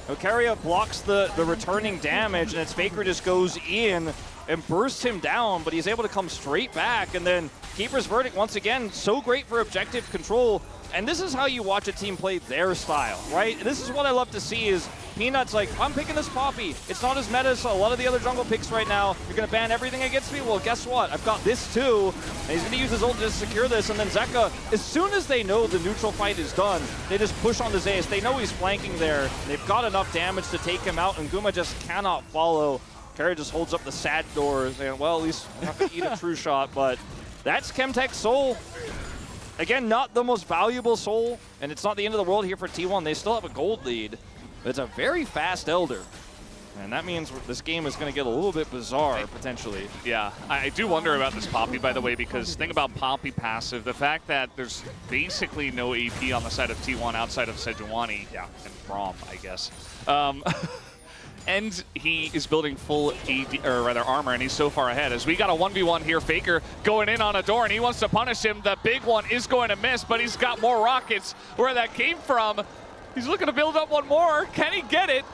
Keria blocks the returning damage, and its Faker just goes in and bursts him down, but he's able to come straight back. And then Keeper's Verdict, once again, so great for objective control. And this is how you watch a team play their style, right? This is what I love to see is Peanut's like, I'm picking this Poppy. It's not as meta as a lot of the other jungle picks right now. You're going to ban everything against me? Well, guess what? I've got this too. And he's going to use his ult to secure this. And then Zeka, as soon as they know the neutral fight is done, they just push on the Zeus. They know he's flanking there. They've got enough damage to take him out, and Guma just cannot follow. Keria just holds up the sad door saying, well, at least I'm not going to eat a true shot. But that's Chemtech Soul. Again, not the most valuable soul, and it's not the end of the world here for T1. They still have a gold lead, but it's a very fast Elder. And that means this game is going to get a little bit bizarre, potentially. Yeah, I do wonder about this Poppy, by the way, because think about Poppy passive. The fact that there's basically no AP on the side of T1 outside of Sejuani, and Braum, I guess. And he is building full armor, and he's so far ahead. As we got a 1v1 here, Faker going in on Adore, and he wants to punish him. The big one is going to miss, but he's got more rockets where that came from. He's looking to build up one more. Can he get it?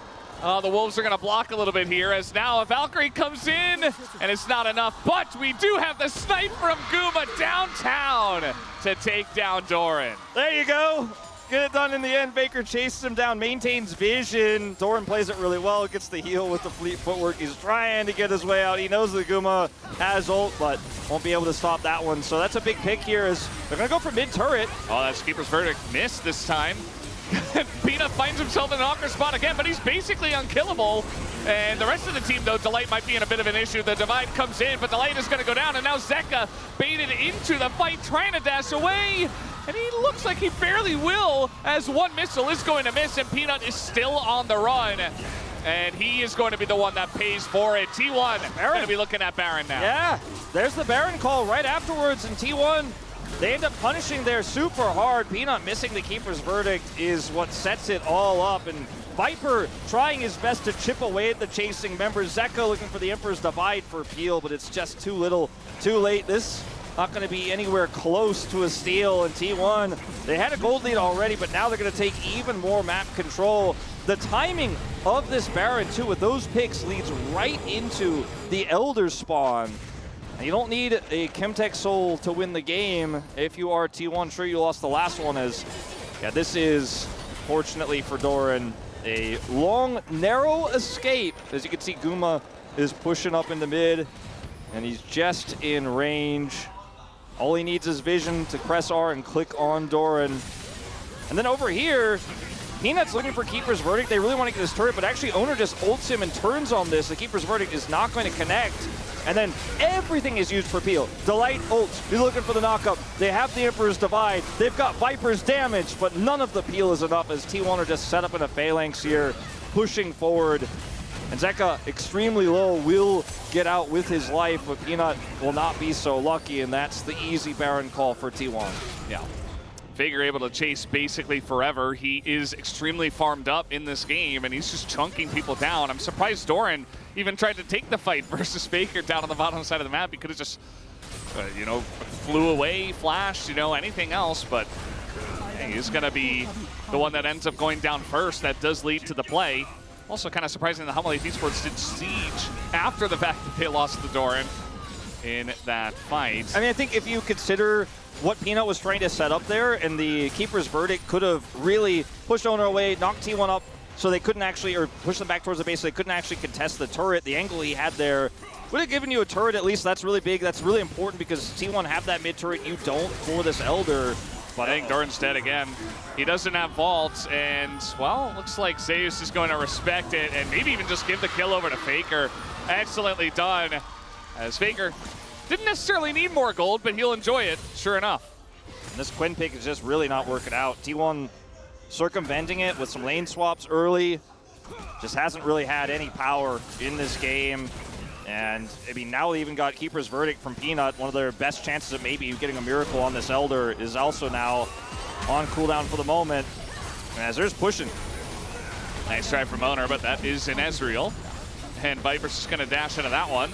The Wolves are going to block a little bit here, as now a Valkyrie comes in, and it's not enough. But we do have the snipe from Guma downtown to take down Doran. There you go. Get it done in the end. Baker chases him down, maintains vision. Doran plays it really well, gets the heal with the fleet footwork. He's trying to get his way out. He knows the Guma has ult, but won't be able to stop that one. So that's a big pick here, as they're going to go for mid-turret. Oh, that's Keeper's Verdict. Missed this time. Peanut finds himself in an awkward spot again, but he's basically unkillable. And the rest of the team, though, Delight might be in a bit of an issue. The divide comes in, but Delight is going to go down, and now Zeka baited into the fight, trying to dash away. And he looks like he barely will, as one missile is going to miss, and Peanut is still on the run. And he is going to be the one that pays for it. T1 going to be looking at Baron now. Yeah, there's the Baron call right afterwards, and T1, they end up punishing there super hard. Peanut missing the Keeper's Verdict is what sets it all up, and Viper trying his best to chip away at the chasing members. Zeka looking for the Emperor's Divide for Peel, but it's just too little, too late. This not going to be anywhere close to a steal, and T1, they had a gold lead already, but now they're going to take even more map control. The timing of this Baron, too, with those picks leads right into the Elder spawn. And you don't need a Chemtech Soul to win the game. If you are T1, sure, you lost the last one, as this is, fortunately for Doran, a long, narrow escape. As you can see, Guma is pushing up into mid, and he's just in range. All he needs is vision to press R and click on Doran. And then over here, Peanut's looking for Keeper's Verdict. They really want to get this turret, but actually Owner just ults him and turns on this. The Keeper's Verdict is not going to connect. And then everything is used for Peel. Delight ults. He's looking for the knockup. They have the Emperor's Divide. They've got Viper's damage, but none of the Peel is enough, as T1 are just set up in a phalanx here, pushing forward. And Zeka, extremely low, will get out with his life, but Peanut will not be so lucky, and that's the easy Baron call for T1. Yeah. Faker able to chase basically forever. He is extremely farmed up in this game, and he's just chunking people down. I'm surprised Doran even tried to take the fight versus Faker down on the bottom side of the map. He could have just, flew away, flashed, anything else, but hey, he's going to be the one that ends up going down first. That does lead to the play. Also kind of surprising that Humble Esports did siege after the fact that they lost to Doran in that fight. I mean, I think if you consider what Peanut was trying to set up there, and the Keeper's Verdict could have really pushed Owner away, knocked T1 up, so they couldn't actually, or push them back towards the base, so they couldn't actually contest the turret. The angle he had there would have given you a turret at least. That's really big. That's really important, because T1 have that mid turret. You don't for this Elder. But I think Doran's dead again. He doesn't have vaults, and, well, looks like Zeus is going to respect it and maybe even just give the kill over to Faker. Excellently done, as Faker didn't necessarily need more gold, but he'll enjoy it, sure enough. And this Quinn pick is just really not working out. T1 circumventing it with some lane swaps early. Just hasn't really had any power in this game. And, I mean, now they even got Keeper's Verdict from Peanut. One of their best chances of maybe getting a miracle on this Elder is also now on cooldown for the moment. And as there's pushing. Nice try from Owner, but that is an Ezreal. And Viper's just going to dash into that one.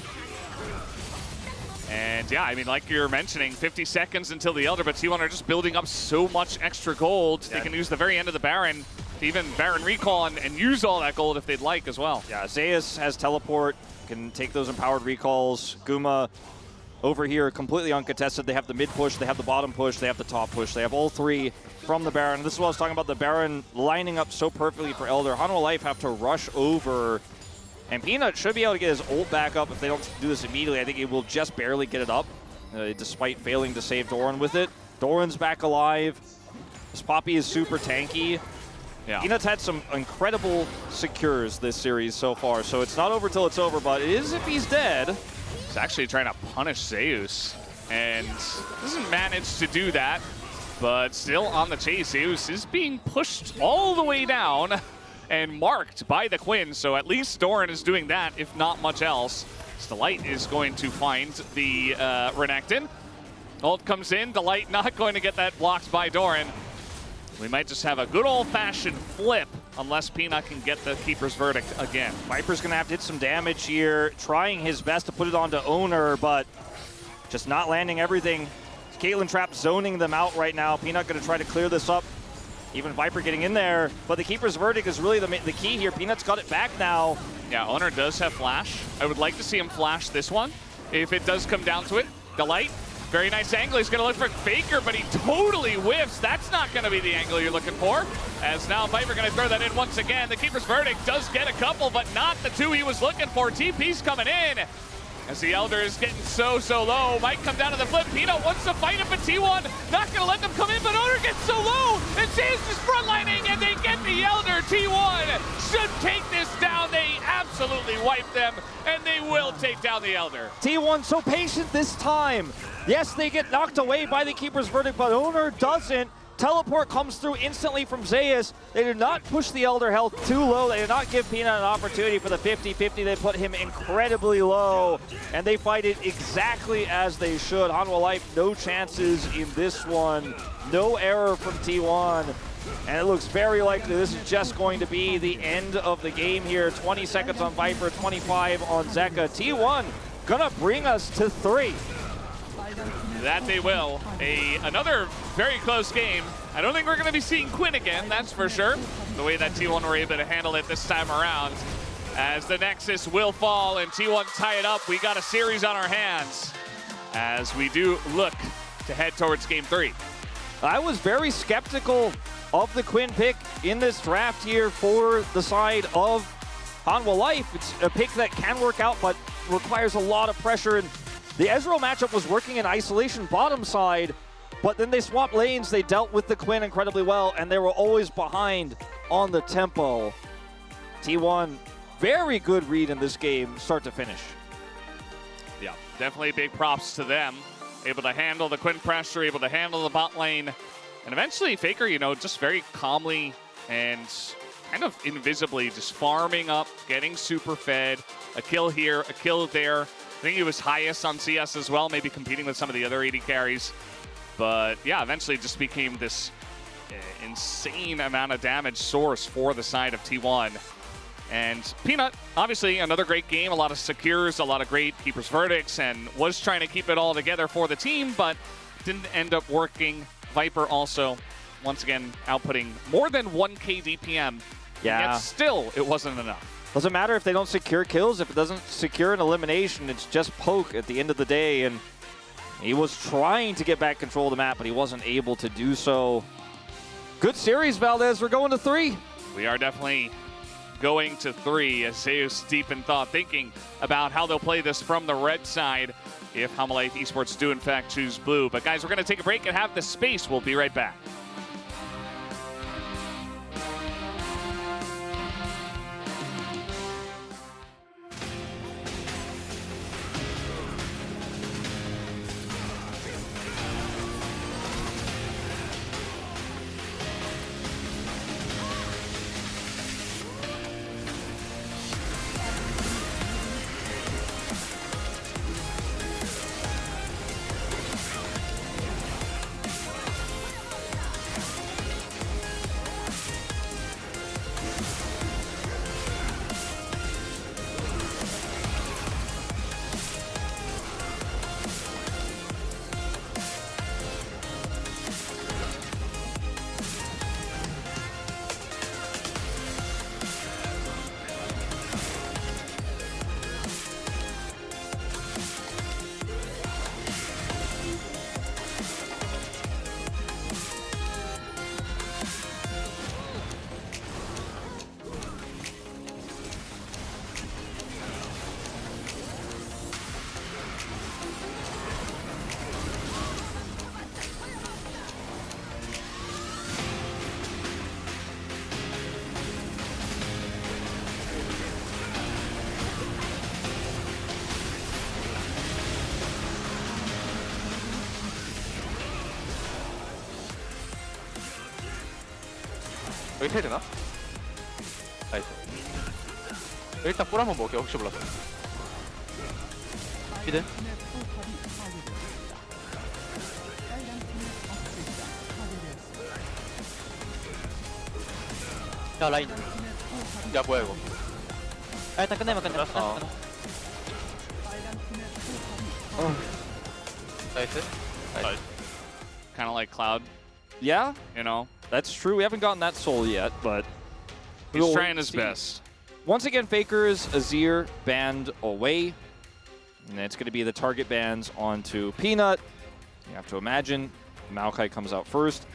And yeah, I mean, like you're mentioning, 50 seconds until the Elder, but T1 are just building up so much extra gold. Yeah. They can use the very end of the Baron to even Baron recall and use all that gold if they'd like as well. Yeah, Zeus has teleport, can take those empowered recalls. Guma over here completely uncontested. They have the mid push, they have the bottom push, they have the top push. They have all three from the Baron. This is what I was talking about, the Baron lining up so perfectly for Elder. Hanwha Life have to rush over. And Peanut should be able to get his ult back up if they don't do this immediately. I think he will just barely get it up, despite failing to save Doran with it. Doran's back alive. This Poppy is super tanky. Yeah. Peanut's had some incredible secures this series so far, so it's not over till it's over, but it is if he's dead. He's actually trying to punish Zeus, and doesn't manage to do that. But still on the chase, Zeus is being pushed all the way down and marked by the Quinn, so at least Doran is doing that, if not much else. Delight is going to find the Renekton. Ult comes in, Delight not going to get that blocked by Doran. We might just have a good old-fashioned flip unless Peanut can get the keeper's verdict again. Viper's gonna have to hit some damage here, trying his best to put it onto Owner, but just not landing everything. Caitlyn Trap zoning them out right now. Peanut gonna try to clear this up. Even Viper getting in there, but the keeper's verdict is really the key here. Peanut's got it back now. Yeah, Owner does have flash. I would like to see him flash this one if it does come down to it. Delight, very nice angle. He's gonna look for Faker, but he totally whiffs. That's not gonna be the angle you're looking for. As now Viper gonna throw that in once again. The keeper's verdict does get a couple, but not the two he was looking for. TP's coming in. As the Elder is getting so low, might come down to the flip. Peanut wants to fight it, but T1 not gonna let them come in, but Owner gets so low, and Zeus is frontlining, and they get the Elder. T1 should take this down. They absolutely wipe them, and they will take down the Elder. T1 so patient this time. Yes, they get knocked away by the keeper's verdict, but Owner doesn't. Teleport comes through instantly from Zeus. They did not push the Elder health too low. They did not give Peanut an opportunity for the 50-50. They put him incredibly low, and they fight it exactly as they should. Hanwha Life, no chances in this one. No error from T1, and it looks very likely this is just going to be the end of the game here. 20 seconds on Viper, 25 on Zeka. T1 gonna bring us to 3. That they will. Another very close game. I don't think we're going to be seeing Quinn again, that's for sure. The way that T1 were able to handle it this time around. As the Nexus will fall and T1 tie it up, we got a series on our hands as we do look to head towards game 3. I was very skeptical of the Quinn pick in this draft here for the side of Hanwha Life. It's a pick that can work out, but requires a lot of pressure. And the Ezreal matchup was working in isolation bottom side, but then they swapped lanes. They dealt with the Quinn incredibly well, and they were always behind on the tempo. T1, very good read in this game, start to finish. Yeah, definitely big props to them. Able to handle the Quinn pressure, able to handle the bot lane. And eventually Faker, you know, just very calmly and kind of invisibly just farming up, getting super fed. A kill here, a kill there. I think he was highest on CS as well, maybe competing with some of the other AD carries. But yeah, eventually just became this insane amount of damage source for the side of T1. And Peanut, obviously another great game, a lot of secures, a lot of great keeper's verdicts, and was trying to keep it all together for the team, but didn't end up working. Viper also, once again, outputting more than 1k DPM. Yeah. Yet still, it wasn't enough. Doesn't matter if they don't secure kills. If it doesn't secure an elimination, it's just poke at the end of the day. And he was trying to get back control of the map, but he wasn't able to do so. Good series, Valdez. We're going to 3. We are definitely going to 3 as Zeus deep in thought, thinking about how they'll play this from the red side if Hanwha Life Esports do in fact choose blue. But guys, we're going to take a break and have the space. We'll be right back. 여기 텔 되나? 나이스. 일단 볼 한번 먹을게 혹시 몰라서. 미드. 야 라인. 야 뭐야 이거? 아 일단 끝내면 끝내. 나이스. 나이스. Kind of like Cloud, Yeah, you know? that's true. We haven't gotten that soul yet, but He's we'll trying his see. best. Once again, Faker's Azir banned away. And it's going to be the target bans onto Peanut. You have to imagine Maokai comes out first.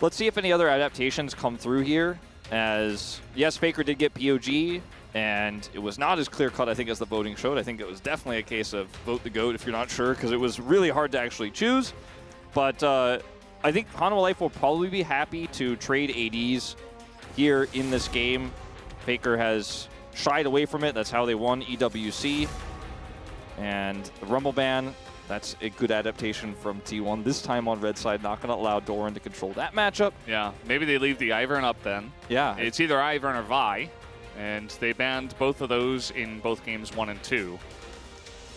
Let's see if any other adaptations come through here. As, yes, Faker did get POG, and it was not as clear-cut, I think, as the voting showed. I think it was definitely a case of vote the GOAT if you're not sure, because it was really hard to actually choose. But I think Hanwha Life will probably be happy to trade ADs here in this game. Faker has shied away from it. That's how they won EWC. And the Rumble ban, that's a good adaptation from T1. This time on red side, not going to allow Doran to control that matchup. Yeah, maybe they leave the Ivern up then. Yeah. It's either Ivern or Vi, and they banned both of those in both games 1 and 2.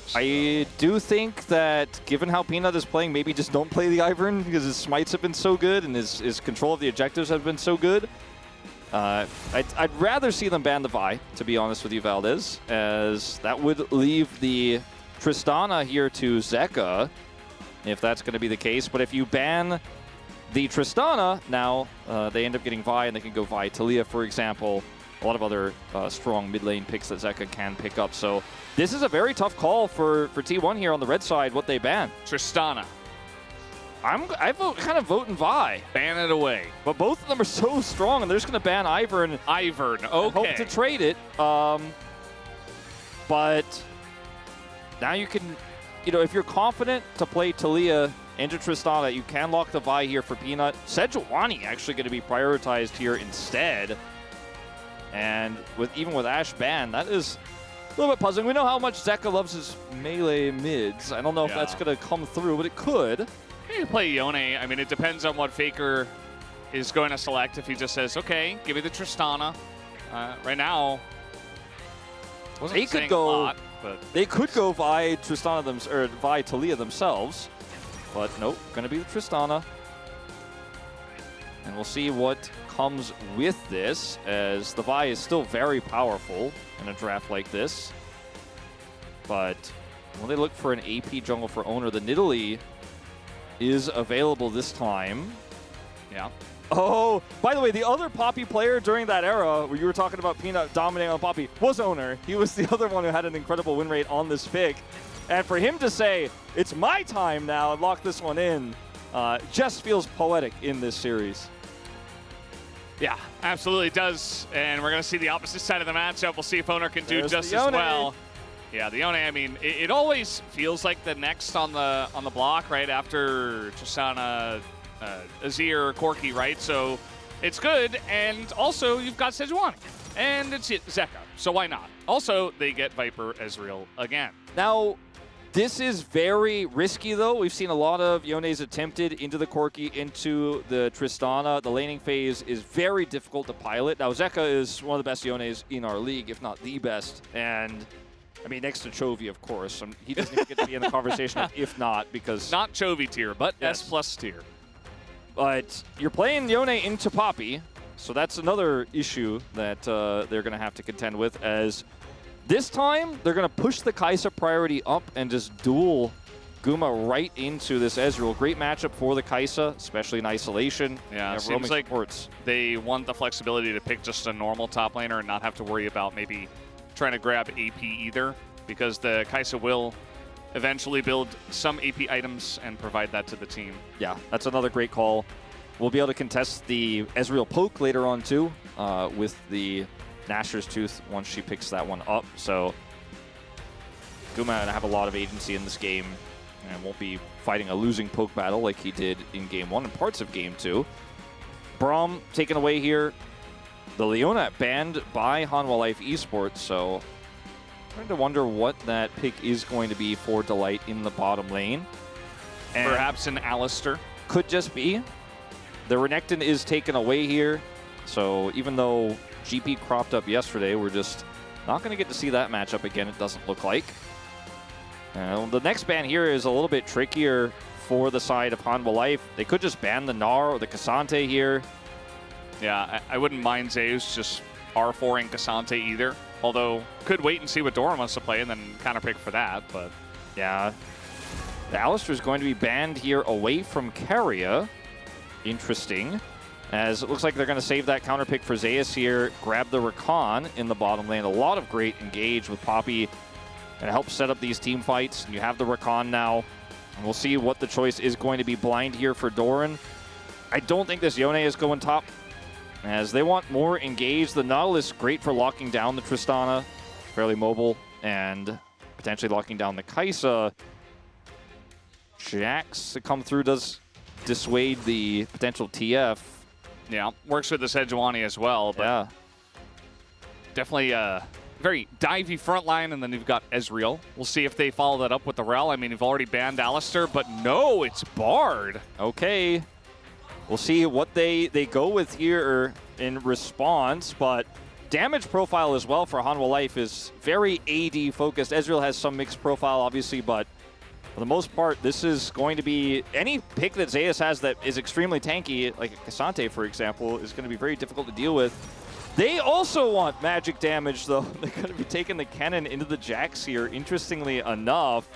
So. I do think that given how Peanut is playing, maybe just don't play the Ivern because his smites have been so good and his control of the objectives have been so good. I'd rather see them ban the Vi, to be honest with you, Valdez, as that would leave the Tristana here to Zeka, if that's going to be the case. But if you ban the Tristana, now they end up getting Vi, and they can go Vi Talia, for example. A lot of other strong mid lane picks that Zeka can pick up. So this is a very tough call for T1 here on the red side, what they ban. Tristana. I vote kind of voting Vi. Ban it away. But both of them are so strong, and they're just going to ban Ivern. Ivern, Okay. Hope to trade it. But now you can, if you're confident to play Talia into Tristana, you can lock the Vi here for Peanut. Sejuani actually going to be prioritized here instead. And even with Ashe ban, that is a little bit puzzling. We know how much Zeka loves his melee mids. I don't know if that's going to come through, but it could. You play Yone. I mean, it depends on what Faker is going to select. If he just says, okay, give me the Tristana. Right now, they could go. Lot, but they could go Vi Tristana or Vi Talia themselves, but nope, going to be the Tristana. And we'll see what comes with this, as the Vi is still very powerful in a draft like this. But when they look for an AP jungle for Owner, the Nidalee is available this time. Yeah. Oh, by the way, the other Poppy player during that era, where you were talking about Peanut dominating on Poppy, was Owner. He was the other one who had an incredible win rate on this pick. And for him to say, it's my time now, and lock this one in, just feels poetic in this series. Yeah, absolutely does. And we're going to see the opposite side of the matchup. We'll see if Owner can do just as well. Yeah, the Yone, I mean, it always feels like the next on the block, right, after Tristana, Azir, Corki, right? So it's good. And also, you've got Sejuani. And it's Zeka. So why not? Also, they get Viper Ezreal again. Now, this is very risky, though. We've seen a lot of Yones attempted into the Corki, into the Tristana. The laning phase is very difficult to pilot. Now, Zeka is one of the best Yones in our league, if not the best. And, I mean, next to Chovy, of course. He doesn't even get to be in the conversation of if not, because... Not Chovy tier, but yes. S+ tier. But you're playing Yone into Poppy, so that's another issue that they're going to have to contend with, as... This time, they're going to push the Kai'Sa priority up and just duel Guma right into this Ezreal. Great matchup for the Kai'Sa, especially in isolation. Yeah, it seems like they want the flexibility to pick just a normal top laner and not have to worry about maybe trying to grab AP either, because the Kai'Sa will eventually build some AP items and provide that to the team. Yeah, that's another great call. We'll be able to contest the Ezreal poke later on, too, with the Nashor's Tooth once she picks that one up. So Guma going to have a lot of agency in this game and won't be fighting a losing poke battle like he did in Game 1 and parts of Game 2. Braum taken away here. The Leona banned by Hanwha Life Esports, so trying to wonder what that pick is going to be for Delight in the bottom lane. And perhaps an Alistar. Could just be. The Renekton is taken away here. So even though GP cropped up yesterday, we're just not going to get to see that matchup again, it doesn't look like. The next ban here is a little bit trickier for the side of Hanwha Life. They could just ban the Gnar or the Cassante here. Yeah, I wouldn't mind Zeus just R4ing Cassante either. Although, could wait and see what Doran wants to play and then counterpick for that, but... Yeah. The Alistar's going to be banned here away from Keria. Interesting. As it looks like they're going to save that counterpick for Zeus here, grab the Rakan in the bottom lane. A lot of great engage with Poppy and help set up these team fights. You have the Rakan now. And we'll see what the choice is going to be blind here for Doran. I don't think this Yone is going top, as they want more engage. The Nautilus, great for locking down the Tristana, fairly mobile, and potentially locking down the Kai'Sa. Jax to come through does dissuade the potential TF. Yeah, works with the Sejuani as well, but yeah. Definitely a very divey front line, and then you've got Ezreal. We'll see if they follow that up with the Rel. I mean, you've already banned Alistar, but no, it's Bard. Okay. We'll see what they go with here in response, but damage profile as well for Hanwha Life is very AD focused. Ezreal has some mixed profile, obviously, but for the most part, this is going to be any pick that Zeus has that is extremely tanky, like a Cassante, for example, is going to be very difficult to deal with. They also want magic damage, though. They're going to be taking the Kennen into the Jax here, interestingly enough,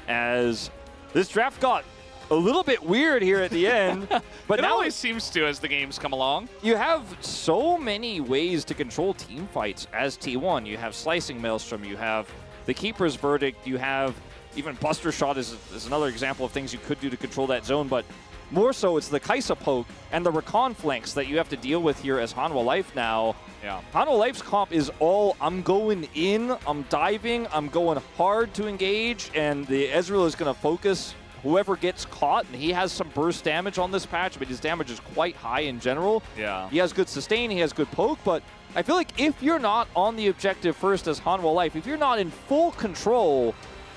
as this draft got a little bit weird here at the end. But it now always seems to as the games come along. You have so many ways to control team fights as T1. You have Slicing Maelstrom, you have the Keeper's Verdict, you have even Buster Shot is another example of things you could do to control that zone, but more so it's the Kai'Sa poke and the Rakan flanks that you have to deal with here as Hanwha Life now. Yeah. Hanwha Life's comp is all, I'm going in, I'm diving, I'm going hard to engage, and the Ezreal is going to focus whoever gets caught, and he has some burst damage on this patch, but his damage is quite high in general. Yeah. He has good sustain, he has good poke, but I feel like if you're not on the objective first as Hanwha Life, if you're not in full control,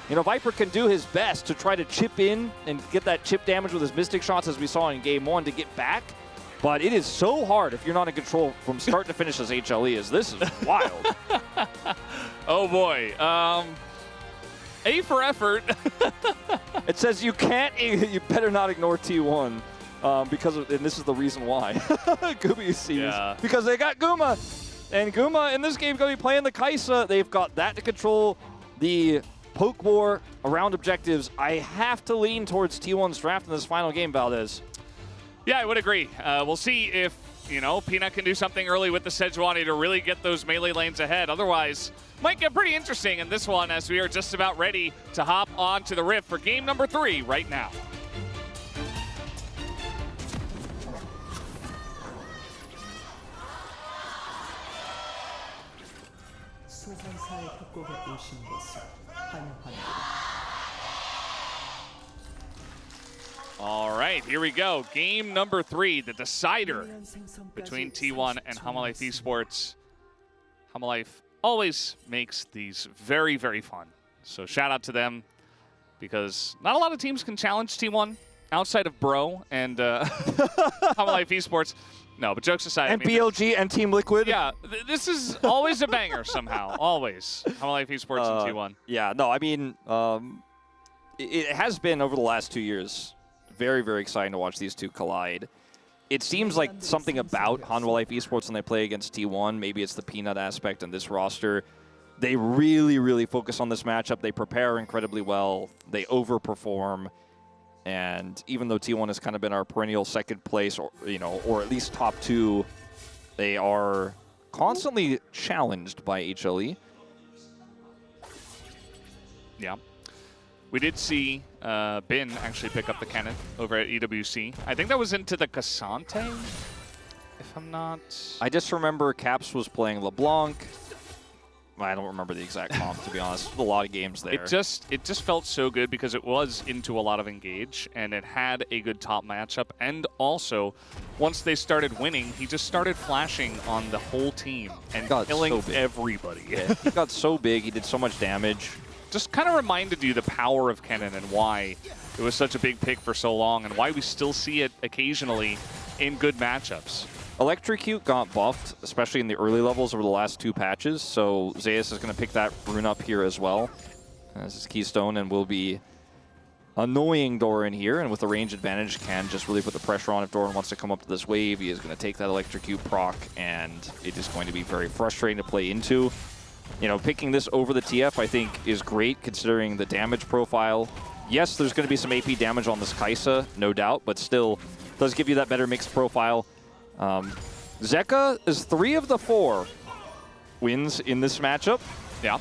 you know, Viper can do his best to try to chip in and get that chip damage with his Mystic Shots as we saw in Game 1 to get back. But it is so hard if you're not in control from start to finish as HLE, as this is wild. Oh boy. A for effort. It says you better not ignore T1 because of, and this is the reason why. Gooby sees. Yeah. Because they got Guma. And Guma in this game going to be playing the Kai'Sa. They've got that to control the poke war around objectives. I have to lean towards T1's draft in this final game, Valdez. Yeah, I would agree. We'll see if, you know, Peanut can do something early with the Sejuani to really get those melee lanes ahead. Otherwise, might get pretty interesting in this one as we are just about ready to hop onto the Rift for game number 3 right now. 소환사의 협곡에 오신 것을 환영합니다. All right, here we go. Game number 3, the decider between T1 and Hanwha Life Esports. Hanwha Life always makes these very, very fun. So shout out to them, because not a lot of teams can challenge T1 outside of Bro and Hanwha Life Esports. No, but jokes aside. And I mean, BLG and Team Liquid. Yeah, this is always a banger somehow. Always. Hanwha Life Esports and T1. Yeah, no, I mean, it has been over the last 2 years. Very, very exciting to watch these two collide. It seems like something about Hanwha Life Esports when they play against T1, maybe it's the Peanut aspect in this roster. They really, really focus on this matchup. They prepare incredibly well. They overperform. And even though T1 has kind of been our perennial second place, or, you know, or at least top 2, they are constantly challenged by HLE. Yeah. We did see Bin actually pick up the Kennen over at EWC. I think that was into the Cassante, if I'm not... I just remember Caps was playing LeBlanc. I don't remember the exact comp, to be honest. A lot of games there. It just felt so good because it was into a lot of engage, and it had a good top matchup. And also, once they started winning, he just started flashing on the whole team and killing everybody. Yeah, he got so big, he did so much damage. Just kind of reminded you the power of Kennen and why it was such a big pick for so long and why we still see it occasionally in good matchups. Electrocute got buffed, especially in the early levels over the last 2 patches, so Zeus is going to pick that rune up here as well as his keystone, and will be annoying Doran here, and with the range advantage can just really put the pressure on. If Doran wants to come up to this wave, he is going to take that Electrocute proc, and it is going to be very frustrating to play into. You know, picking this over the TF, I think, is great considering the damage profile. Yes, there's going to be some AP damage on this Kai'Sa, no doubt, but still does give you that better mixed profile. Zeka is 3 of the 4 wins in this matchup. Yeah.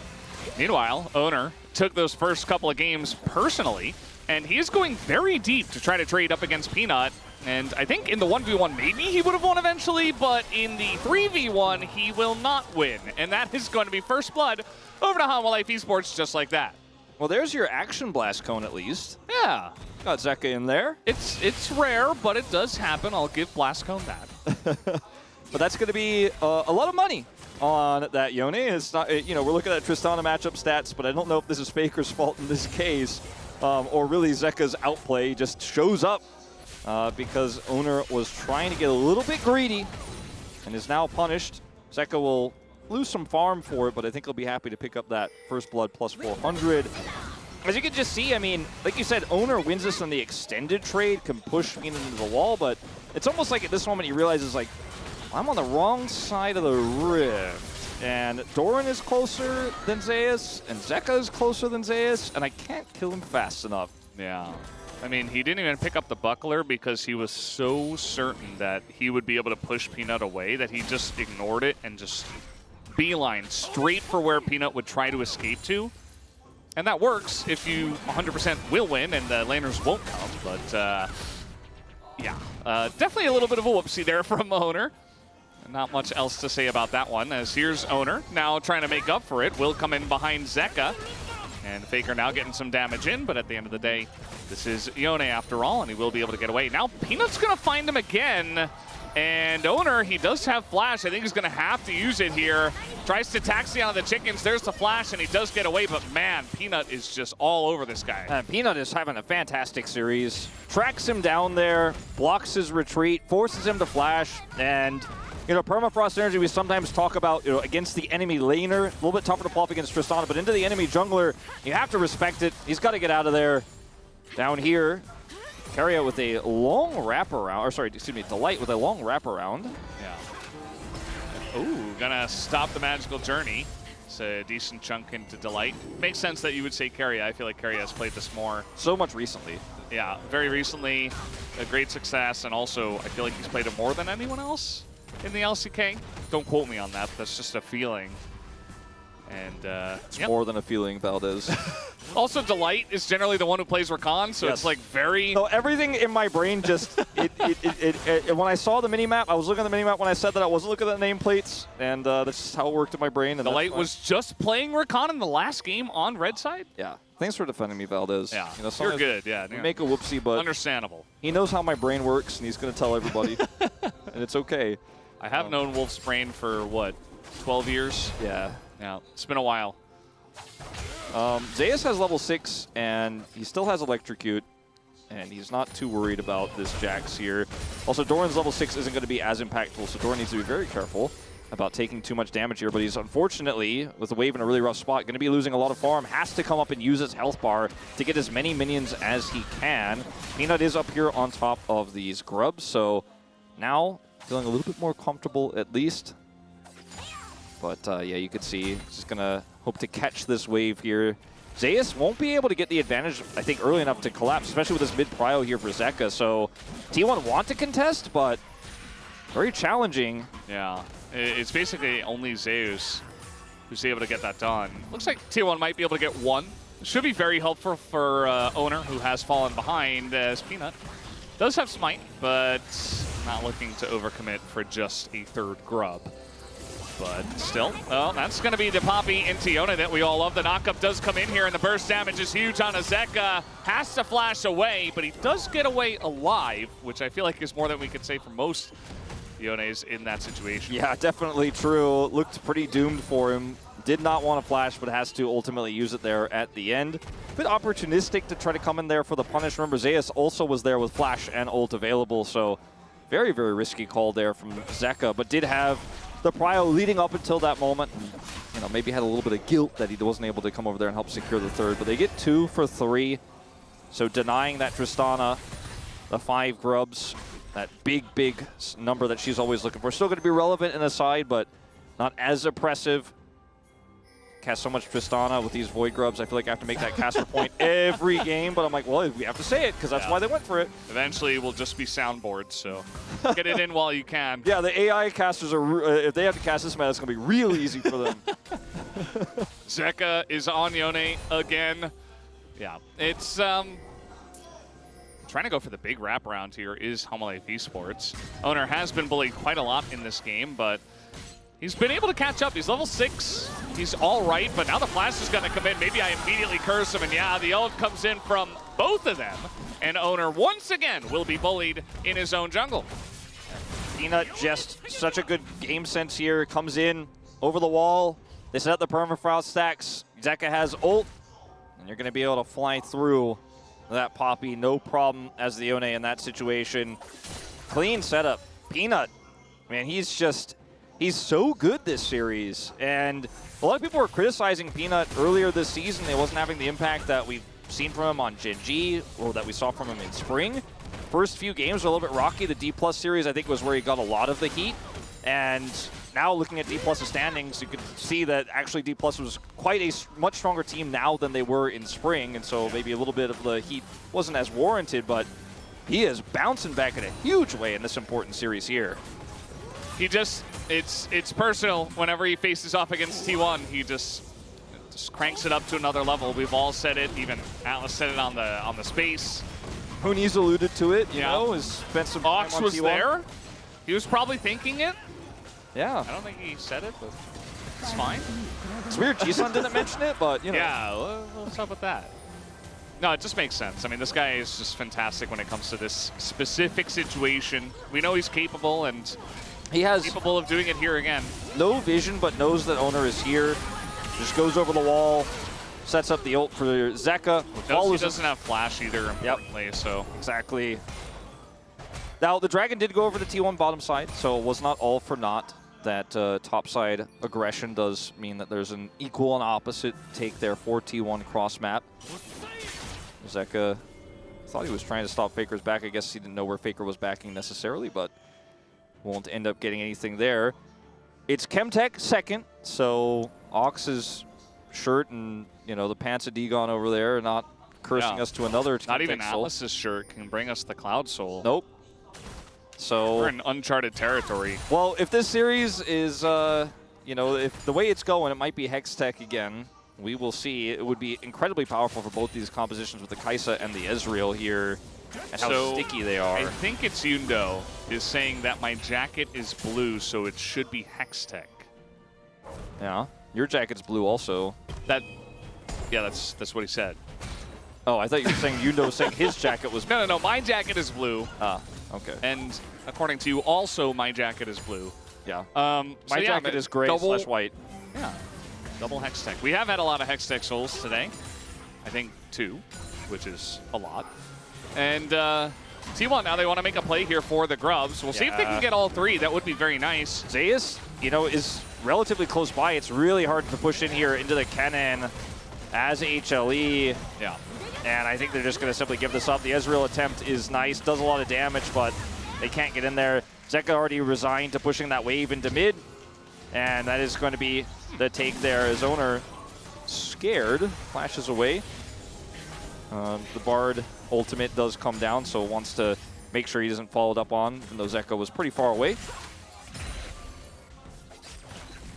Meanwhile, Owner took those first couple of games personally, and he is going very deep to try to trade up against Peanut. And I think in the 1v1, maybe he would have won eventually, but in the 3v1, he will not win. And that is going to be first blood over to Hanwha Life Esports just like that. Well, there's your Action Blast cone at least. Yeah. Got Zeka in there. It's rare, but it does happen. I'll give Blast Cone that. But that's going to be a lot of money on that Yone. It's not, you know, we're looking at Tristana matchup stats, but I don't know if this is Faker's fault in this case, or really Zeka's outplay just shows up because Owner was trying to get a little bit greedy and is now punished. Zeka will lose some farm for it, but I think he'll be happy to pick up that first blood plus 400. As you can just see, I mean, like you said, Owner wins this on the extended trade, can push Peanut into the wall, but it's almost like at this moment he realizes, like, I'm on the wrong side of the rift, and Doran is closer than Zeus, and Zeka is closer than Zeus, and I can't kill him fast enough. Yeah. I mean, he didn't even pick up the buckler because he was so certain that he would be able to push Peanut away that he just ignored it and just beeline straight for where Peanut would try to escape to. And that works if you 100% will win and the laners won't come. But, yeah, definitely a little bit of a whoopsie there from Owner. Not much else to say about that one, as here's Owner now trying to make up for it. Will come in behind Zeka. And Faker now getting some damage in, but at the end of the day, this is Yone after all, and he will be able to get away. Now Peanut's going to find him again. And Owner, he does have flash. I think he's going to have to use it here. Tries to taxi on the chickens. There's the flash, and he does get away. But, man, Peanut is just all over this guy. Peanut is having a fantastic series. Tracks him down there, blocks his retreat, forces him to flash. And, you know, Permafrost Energy we sometimes talk about, you know, against the enemy laner. A little bit tougher to pull up against Tristana, but into the enemy jungler, you have to respect it. He's got to get out of there. Down here, Carry out with a long wraparound, or sorry, excuse me, Delight with a long wraparound. Yeah. Ooh, gonna stop the magical journey. It's a decent chunk into Delight. Makes sense that you would say Carry. I feel like Carry has played this more. So much recently. Yeah, very recently, a great success, and also I feel like he's played it more than anyone else in the LCK. Don't quote me on that, but that's just a feeling. And it's more than a feeling, Valdez. Also, Delight is generally the one who plays Rakan, so it's like very... So everything in my brain just... when I saw the minimap, I was looking at the minimap when I said that I wasn't looking at the nameplates, and that's just how it worked in my brain. And Delight was just playing Rakan in the last game on red side? Yeah. Thanks for defending me, Valdez. Yeah, you know, you're good, yeah. We make a whoopsie, but... Understandable. He knows how my brain works, and he's going to tell everybody. And it's okay. I have known Wolf's brain for, what, 12 years? Yeah. Yeah, it's been a while. Zeus has level 6, and he still has Electrocute, and he's not too worried about this Jax here. Also, Doran's level 6 isn't going to be as impactful, so Doran needs to be very careful about taking too much damage here, but he's unfortunately, with the wave in a really rough spot, going to be losing a lot of farm, has to come up and use his health bar to get as many minions as he can. Peanut is up here on top of these grubs, so now feeling a little bit more comfortable at least. But yeah, you can see he's just going to hope to catch this wave here. Zeus won't be able to get the advantage, I think, early enough to collapse, especially with this mid-prio here for Zeka. So T1 want to contest, but very challenging. Yeah, it's basically only Zeus who's able to get that done. Looks like T1 might be able to get one. Should be very helpful for Owner, who has fallen behind, as Peanut does have Smite, but not looking to overcommit for just a third grub. But still, well, that's going to be the Poppy into Yone that we all love. The knockup does come in here, and the burst damage is huge on Azeka. Has to flash away, but he does get away alive, which I feel like is more than we could say for most Yones in that situation. Yeah, definitely true. Looked pretty doomed for him. Did not want to flash, but has to ultimately use it there at the end. A bit opportunistic to try to come in there for the punish. Remember, Zeus also was there with flash and ult available, so Very, very risky call there from Zeka, but did have the prio leading up until that moment. And, you know, maybe had a little bit of guilt that he wasn't able to come over there and help secure the third, but they get 2 for 3. So denying that Tristana, the 5 grubs, that big, big number that she's always looking for. Still going to be relevant in the side, but not as oppressive. Cast so much Tristana with these Void grubs. I feel like I have to make that caster point every game, but I'm like, well, we have to say it because that's why they went for it. Eventually, we'll just be soundboards, so get it in while you can. Yeah, the AI casters are, if they have to cast this meta, it's going to be real easy for them. Zeka is on Yone again. Yeah, it's trying to go for the big wraparound here is Homolife Esports. Owner has been bullied quite a lot in this game, but he's been able to catch up. He's level 6. He's all right, but now the flash is going to come in. Maybe I immediately curse him, and yeah, the ult comes in from both of them. And Owner, once again, will be bullied in his own jungle. Peanut just such a good game sense here. Comes in over the wall. They set up the permafrost stacks. Zeka has ult, and you're going to be able to fly through that Poppy. No problem as the Yone in that situation. Clean setup. Peanut, man, he's so good this series. And a lot of people were criticizing Peanut earlier this season. He wasn't having the impact that we've seen from him on Gen G or that we saw from him in spring. First few games were a little bit rocky. The D+ series, I think, was where he got a lot of the heat. And now looking at D+'s standings, you can see that actually D+ was quite a much stronger team now than they were in spring. And so maybe a little bit of the heat wasn't as warranted, but he is bouncing back in a huge way in this important series here. He just, it's personal. Whenever he faces off against T1, he just cranks it up to another level. We've all said it. Even Atlas said it on the space. Hooney's alluded to it. You Yeah. know, has spent some time Ox on was T1. there. He was probably thinking it. Yeah, I don't think he said it, but it's fine. it's weird. G-Sun didn't mention it, but you know. Yeah, what's up with that? No, it just makes sense. I mean, this guy is just fantastic when it comes to this specific situation. We know he's capable and He has capable of doing it here again. no vision, but knows that Owner is here. Just goes over the wall, sets up the ult for Zeka. He Follows him. doesn't have flash either, importantly, so. Exactly. Now, the Dragon did go over the T1 bottom side, so it was not all for naught. That top side aggression does mean that there's an equal and opposite take there for T1 cross map. Zeka thought he was trying to stop Faker's back. I guess he didn't know where Faker was backing necessarily, but won't end up getting anything there. It's Chemtech second, so Ox's shirt and, you know, the pants of Dagon over there are not cursing us to another Not even Chemtech soul. Atlas's shirt can bring us the Cloud Soul. Nope. So We're in uncharted territory. well, if this series is, you know, if the way it's going, it might be Hextech again. We will see. It would be incredibly powerful for both these compositions with the Kaisa and the Ezreal here, and how So, sticky they are. I think it's Yundo is saying that my jacket is blue, so it should be Hextech. Yeah, your jacket's blue also. Yeah, that's what he said. Oh, I thought you were saying Yundo was saying his jacket was blue. No, my jacket is blue. Ah, okay. And according to you, also my jacket is blue. Yeah. So My yeah, jacket is gray double- / white. Yeah, double Hextech. We have had a lot of Hextech souls today. I think 2, which is a lot. And T1, now they want to make a play here for the grubs. We'll see if they can get all 3. That would be very nice. Zeus, you know, is relatively close by. It's really hard to push in here into the cannon as HLE. Yeah. And I think they're just going to simply give this up. The Ezreal attempt is nice, does a lot of damage, but they can't get in there. Zeka already resigned to pushing that wave into mid, and that is going to be the take there. His owner scared, flashes away. The Bard ultimate does come down, so wants to make sure he doesn't follow it up on, even though Zeka was pretty far away.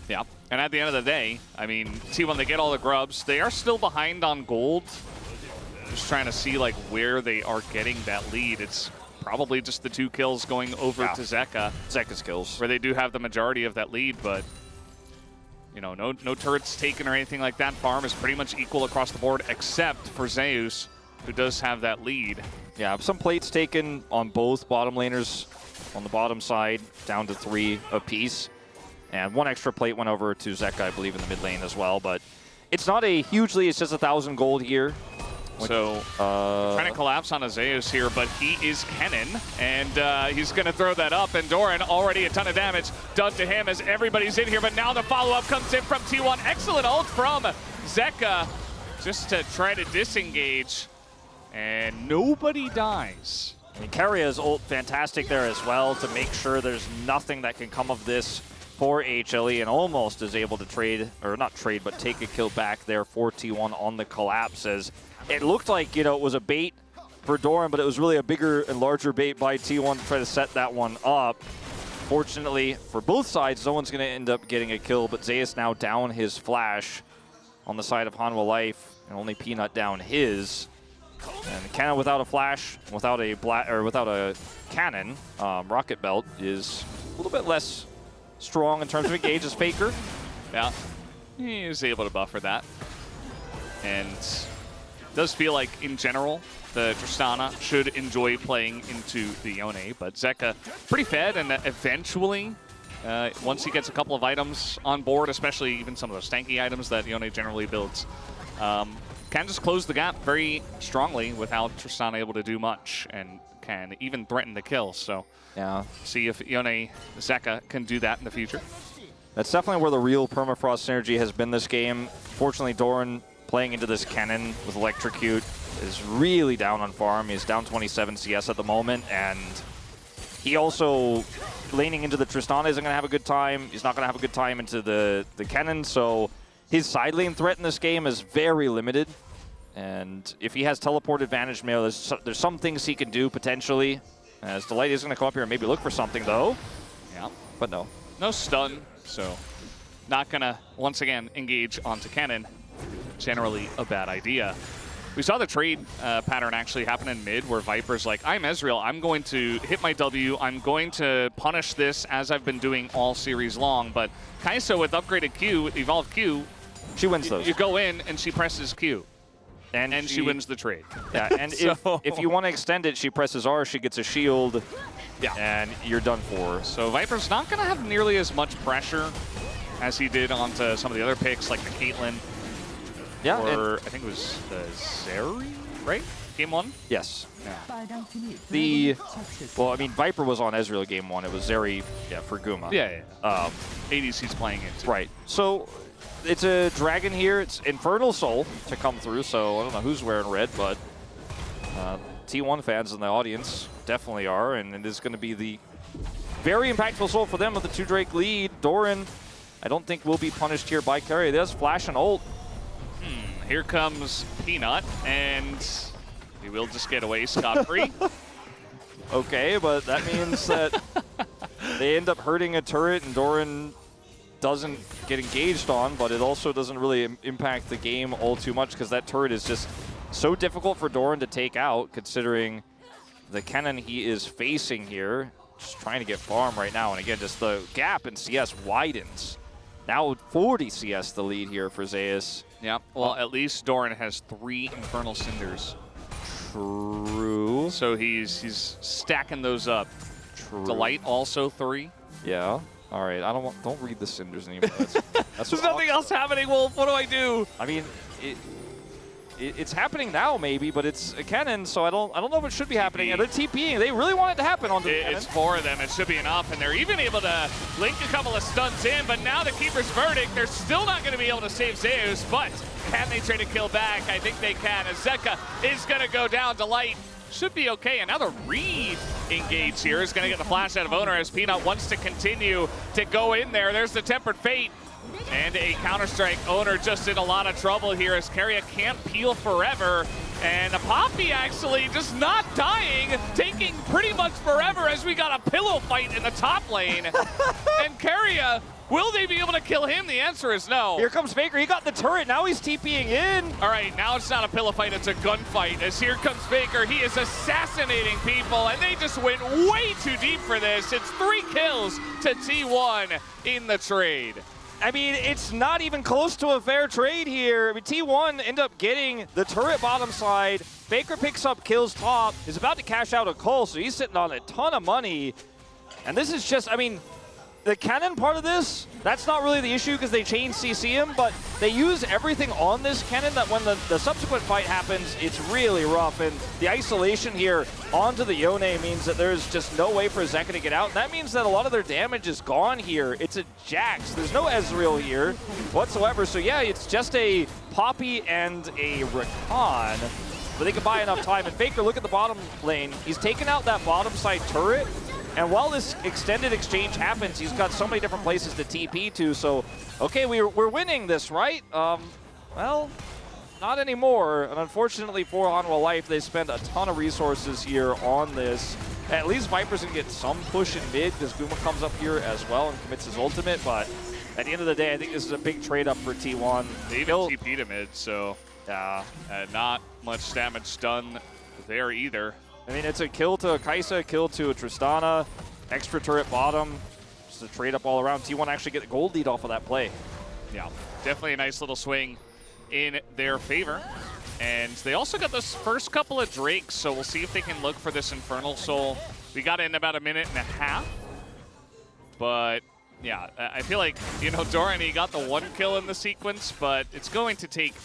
Yeah. And at the end of the day, I mean, T1, they get all the grubs. They are still behind on gold. Just trying to see like where they are getting that lead. It's probably just the 2 kills going over to Zeka. Zeka's kills. Where they do have the majority of that lead, but you know, no turrets taken or anything like that. Farm is pretty much equal across the board, except for Zeus, who does have that lead. Yeah, some plates taken on both bottom laners on the bottom side, down to 3 apiece. And 1 extra plate went over to Zeka, I believe, in the mid lane as well. But it's not a huge lead. It's just 1,000 gold here. So trying to collapse on a Zeus here, but he is Kennen, and he's going to throw that up, and Doran already a ton of damage done to him as everybody's in here, but now the follow-up comes in from T1. Excellent ult from Zeka just to try to disengage, and nobody dies. I mean, Keiria's ult fantastic there as well to make sure there's nothing that can come of this for HLE, and almost is able to trade, or not trade, but take a kill back there for T1 on the collapse, as it looked like, you know, it was a bait for Doran, but it was really a bigger and larger bait by T1 to try to set that one up. Fortunately for both sides, no one's going to end up getting a kill, but Zeus now down his flash on the side of Hanwha Life, and only Peanut down his. And Cannon without a flash, without a cannon, Rocket Belt is a little bit less strong in terms of engage as Faker. Yeah, he is able to buffer that. And does feel like, in general, the Tristana should enjoy playing into the Yone, but Zeka pretty fed, and eventually, once he gets a couple of items on board, especially even some of those stanky items that Yone generally builds, can just close the gap very strongly without Tristana able to do much, and can even threaten the kill. So yeah, see if Yone Zeka can do that in the future. That's definitely where the real permafrost synergy has been this game. Fortunately, Doran playing into this cannon with Electrocute is really down on farm. He's down 27 CS at the moment, and he also, laning into the Tristana isn't going to have a good time. He's not going to have a good time into the cannon, so his side lane threat in this game is very limited. And if he has teleport advantage, maybe there's some things he can do potentially. As Delight is going to come up here and maybe look for something, though. Yeah. But no. No stun, so not going to, once again, engage onto cannon. Generally a bad idea. We saw the trade pattern actually happen in mid, where Viper's like, I'm Ezreal, I'm going to hit my W, I'm going to punish this as I've been doing all series long, but Kai'Sa with upgraded Q, with evolved Q, she wins those. You go in and she presses Q. And she wins the trade. Yeah, and so, if you want to extend it, she presses R, she gets a shield, yeah, and you're done for. So Viper's not going to have nearly as much pressure as he did onto some of the other picks, like the Caitlyn. Yeah, or I think it was the Zeri, right? Game 1? Yes. Yeah. Well, I mean, Viper was on Ezreal game 1. It was Zeri, yeah, for Guma. Yeah. ADC's playing it too. Right. So it's a dragon here. It's Infernal Soul to come through, so I don't know who's wearing red, but T1 fans in the audience definitely are, and it is going to be the very impactful soul for them with the 2 Drake lead. Doran, I don't think will be punished here by Keria. There's flash and ult. Here comes Peanut, and he will just get away scot-free. Okay, but that means that they end up hurting a turret, and Doran doesn't get engaged on, but it also doesn't really impact the game all too much, because that turret is just so difficult for Doran to take out, considering the cannon he is facing here. Just trying to get farm right now, and again, just the gap in CS widens. Now 40 CS the lead here for Zeus. Yeah, well, at least Doran has 3 Infernal Cinders. True. So he's stacking those up. True. Delight also 3. Yeah. All right. Don't read the cinders anymore. That's There's nothing else happening, Wolf. What do I do? I mean, it's happening now maybe, but it's a cannon, so I don't know if it should be happening. They're TPing. They really want it to happen on the cannon. It's 4 of them. It should be enough, and they're even able to link a couple of stuns in, but now the Keeper's verdict, they're still not going to be able to save Zeus, but can they trade a kill back? I think they can, as Zeka is going to go down. Delight should be okay, and now the Reed engage here is going to get the flash out of Owner as Peanut wants to continue to go in there. There's the Tempered Fate. And a Counter-Strike. Owner just in a lot of trouble here as Keria can't peel forever. And a Poppy actually just not dying, taking pretty much forever as we got a pillow fight in the top lane. And Keria, will they be able to kill him? The answer is no. Here comes Faker. He got the turret. Now he's TPing in. All right, now it's not a pillow fight. It's a gunfight. As here comes Faker. He is assassinating people, and they just went way too deep for this. It's 3 kills to T1 in the trade. I mean, it's not even close to a fair trade here. I mean, T1 end up getting the turret bottom side. Faker picks up kills top. Is about to cash out a call, so he's sitting on a ton of money. And this is just, I mean, the cannon part of this, that's not really the issue because they chain CC him, but they use everything on this cannon that when the subsequent fight happens, it's really rough. And the isolation here onto the Yone means that there's just no way for Zeka to get out. And that means that a lot of their damage is gone here. It's a Jax. There's no Ezreal here whatsoever. So yeah, it's just a Poppy and a Rakan. But they can buy enough time. And Faker, look at the bottom lane. He's taken out that bottom side turret. And while this extended exchange happens, he's got so many different places to TP to. So, okay, we're winning this, right? Well, not anymore. And unfortunately for Hanwha Life, they spend a ton of resources here on this. At least Viper's going to get some push in mid because Guma comes up here as well and commits his ultimate. But at the end of the day, I think this is a big trade up for T1. They even TP'd him mid, so not much damage done there either. I mean, it's a kill to a Kai'Sa, a kill to a Tristana, extra turret bottom, just a trade up all around. T1 actually get a gold lead off of that play. Yeah, definitely a nice little swing in their favor. And they also got those first couple of Drakes, so we'll see if they can look for this Infernal Soul. We got it in about a minute and a half. But yeah, I feel like, you know, Doran, he got the one kill in the sequence, but it's going to take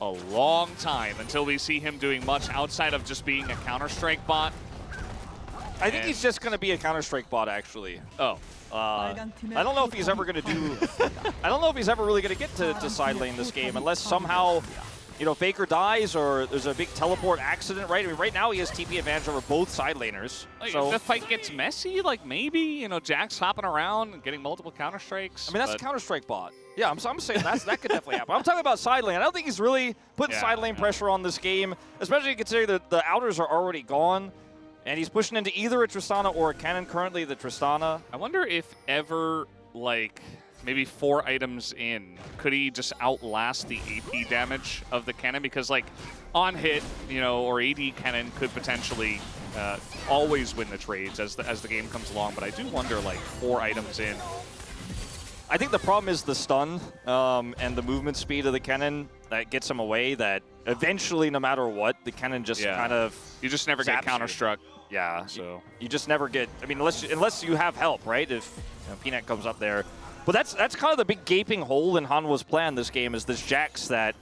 a long time until we see him doing much outside of just being a Counter-Strike bot. I think he's just going to be a Counter-Strike bot, actually. Oh. I don't know if he's ever going to do... I don't know if he's ever really going to get to side lane this game, unless somehow, you know, Faker dies or there's a big teleport accident, right? I mean, right now he has TP advantage over both side laners. Like, so if the fight gets messy, like maybe, you know, Jack's hopping around and getting multiple Counter-Strikes. I mean, that's a Counter-Strike bot. Yeah, I'm saying that could definitely happen. I'm talking about side lane. I don't think he's really putting side lane pressure on this game, especially considering that the outers are already gone. And he's pushing into either a Tristana or a cannon, currently the Tristana. I wonder if ever, like, maybe 4 items in, could he just outlast the AP damage of the cannon? Because, like, on hit, you know, or AD cannon could potentially always win the trades as the game comes along. But I do wonder, like, 4 items in. I think the problem is the stun and the movement speed of the cannon that gets him away, that eventually, no matter what, the cannon just kind of... You just never get counter-struck. Yeah, so you just never get... I mean, unless you have help, right? If Peanut comes up there. But that's kind of the big gaping hole in Hanwha's plan this game, is this Jax that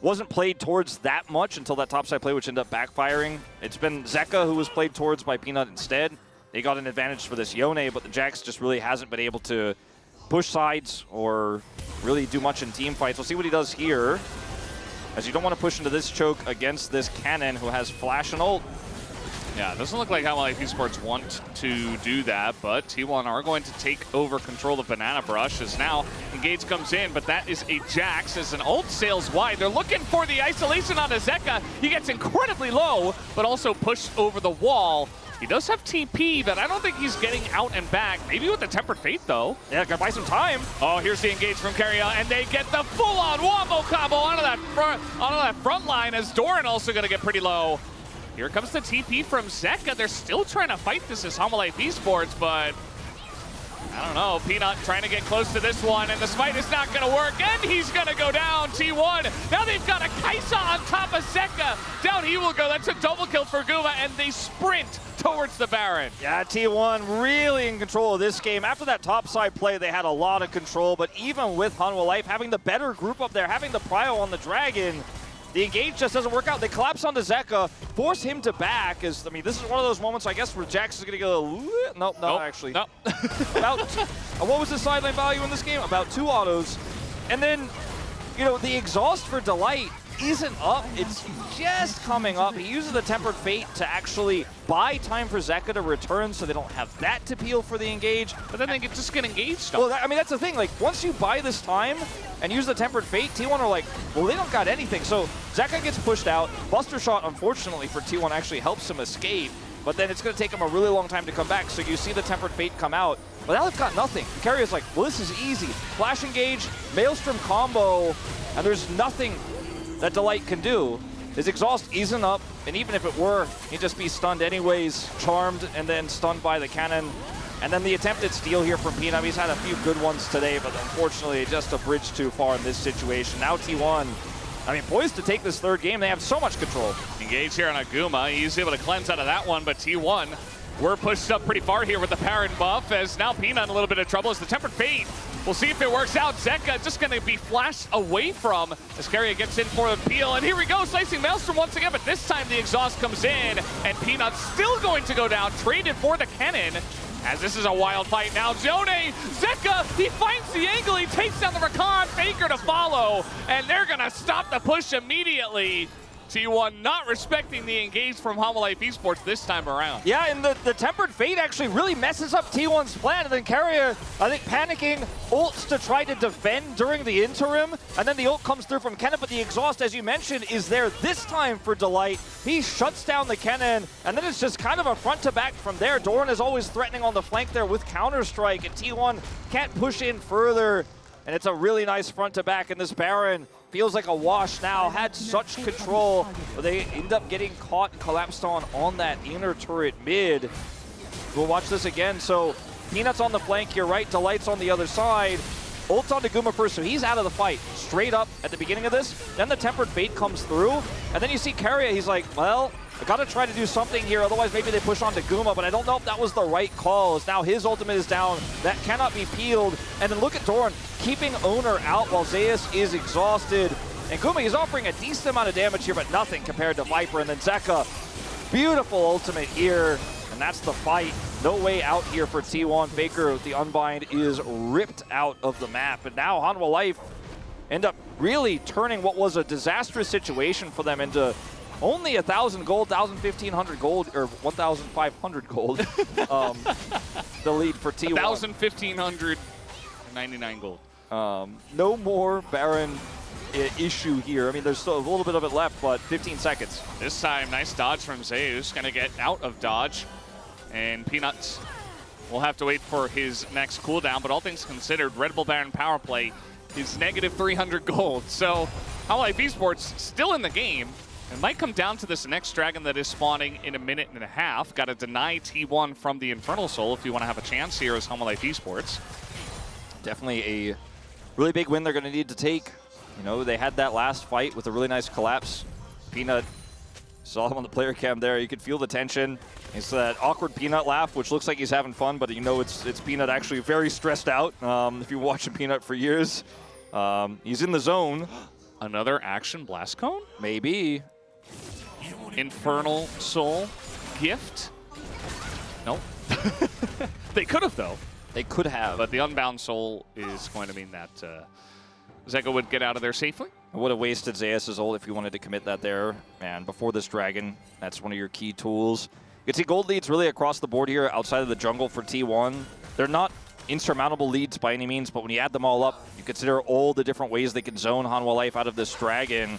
wasn't played towards that much until that topside play, which ended up backfiring. It's been Zeka who was played towards by Peanut instead. They got an advantage for this Yone, but the Jax just really hasn't been able to push sides or really do much in team fights. We'll see what he does here, as you don't want to push into this choke against this cannon who has flash and ult. Yeah, it doesn't look like how Life Esports want to do that, but T1 are going to take over control of Banana Brush as now Engage comes in, but that is a Jax as an ult sails wide. They're looking for the isolation on Zeka. He gets incredibly low, but also pushed over the wall. He does have TP, but I don't think he's getting out and back. Maybe with the Tempered Fate, though. Yeah, gotta buy some time. Oh, here's the engage from Carriel, and they get the full-on wombo combo onto that front line, as Doran also gonna get pretty low. Here comes the TP from Zeka. They're still trying to fight this as Hanwha Life Esports, but I don't know. Peanut trying to get close to this one, and the smite is not going to work, and he's going to go down. T1. Now they've got a Kai'Sa on top of Zeka. Down he will go. That's a double kill for Guma, and they sprint towards the Baron. Yeah, T1 really in control of this game. After that topside play, they had a lot of control, but even with Hanwha Life having the better group up there, having the prio on the Dragon, the engage just doesn't work out. They collapse onto Zeka, force him to back. I mean, this is one of those moments, I guess, where Jax is going to go, nope, actually. Nope. About, what was the side lane value in this game? About 2 autos. And then, you know, the exhaust for Delight isn't up. It's just coming up. He uses the Tempered Fate to actually buy time for Zeka to return so they don't have that to peel for the engage. But then they just get engaged. Well, I mean, that's the thing. Like, once you buy this time and use the Tempered Fate, T1 are like, well, they don't got anything. So Zeka gets pushed out. Buster Shot, unfortunately for T1, actually helps him escape. But then it's going to take him a really long time to come back. So you see the Tempered Fate come out. But now they've got nothing. Carrier's like, well, this is easy. Flash engage, Maelstrom combo, and there's nothing that Delight can do. His exhaust isn't up, and even if it were, he'd just be stunned anyways, charmed, and then stunned by the cannon. And then the attempted steal here from Peanut. He's had a few good ones today, but unfortunately just a bridge too far in this situation. Now T1, I mean, poised to take this third game. They have so much control. Engage here on Aguma. He's able to cleanse out of that one, but T1 We're pushed up pretty far here with the Baron buff, as now Peanut in a little bit of trouble as the Tempered Fate. We'll see if it works out. Zeka just going to be flashed away from as Keria gets in for the peel. And here we go, slicing Maelstrom once again, but this time the exhaust comes in, and Peanut's still going to go down, traded for the cannon. As this is a wild fight now. Zone, Zeka, he finds the angle, he takes down the Rakan, Faker to follow, and they're going to stop the push immediately. T1 not respecting the engage from Homolife Esports this time around. Yeah, and the Tempered Fate actually really messes up T1's plan, and then Keria, I think, panicking, ults to try to defend during the interim, and then the ult comes through from Kennen, but the exhaust, as you mentioned, is there this time for Delight. He shuts down the Kennen, and then it's just kind of a front-to-back from there. Doran is always threatening on the flank there with Counter-Strike, and T1 can't push in further, and it's a really nice front-to-back, and this Baron feels like a wash now, had such control, but they end up getting caught and collapsed on that inner turret mid. We'll watch this again. So Peanut's on the flank here, right? Delight's on the other side. Ult's on to Guma first, so he's out of the fight. Straight up at the beginning of this. Then the Tempered Fate comes through, and then you see Keria, he's like, well, I gotta try to do something here, otherwise maybe they push on to Guma, but I don't know if that was the right call, as now his ultimate is down. That cannot be peeled. And then look at Doran keeping Owner out while Zeus is exhausted. And Guma, he's offering a decent amount of damage here, but nothing compared to Viper. And then Zeka, beautiful ultimate here, and that's the fight. No way out here for T1. Faker with the Unbind is ripped out of the map. And now Hanwha Life end up really turning what was a disastrous situation for them into only 1,000 gold, 1,500 gold, or 1,500 gold. The lead for T1. 1,599 gold. No more Baron issue here. I mean, there's still a little bit of it left, but 15 seconds. This time, nice dodge from Zeus. Going to get out of dodge. And Peanuts will have to wait for his next cooldown. But all things considered, Red Bull Baron power play is negative 300 gold. So Homolife Esports still in the game. It might come down to this next dragon that is spawning in a minute and a half. Got to deny T1 from the Infernal Soul if you want to have a chance here as Homolife Esports. Definitely a really big win they're going to need to take. You know, they had that last fight with a really nice collapse. Peanut, saw him on the player cam there. You could feel the tension. It's that awkward Peanut laugh, which looks like he's having fun, but you know it's Peanut actually very stressed out. If you've watched Peanut for years, he's in the zone. Another action blast cone? Maybe. Infernal Soul gift? Nope. They could have, though. They could have. But the Unbound Soul is going to mean that Zeka would get out of there safely. I would have wasted Zeus' ult if you wanted to commit that there. And before this dragon, that's one of your key tools. You can see gold leads really across the board here outside of the jungle for T1. They're not insurmountable leads by any means, but when you add them all up, you consider all the different ways they can zone Hanwha Life out of this dragon.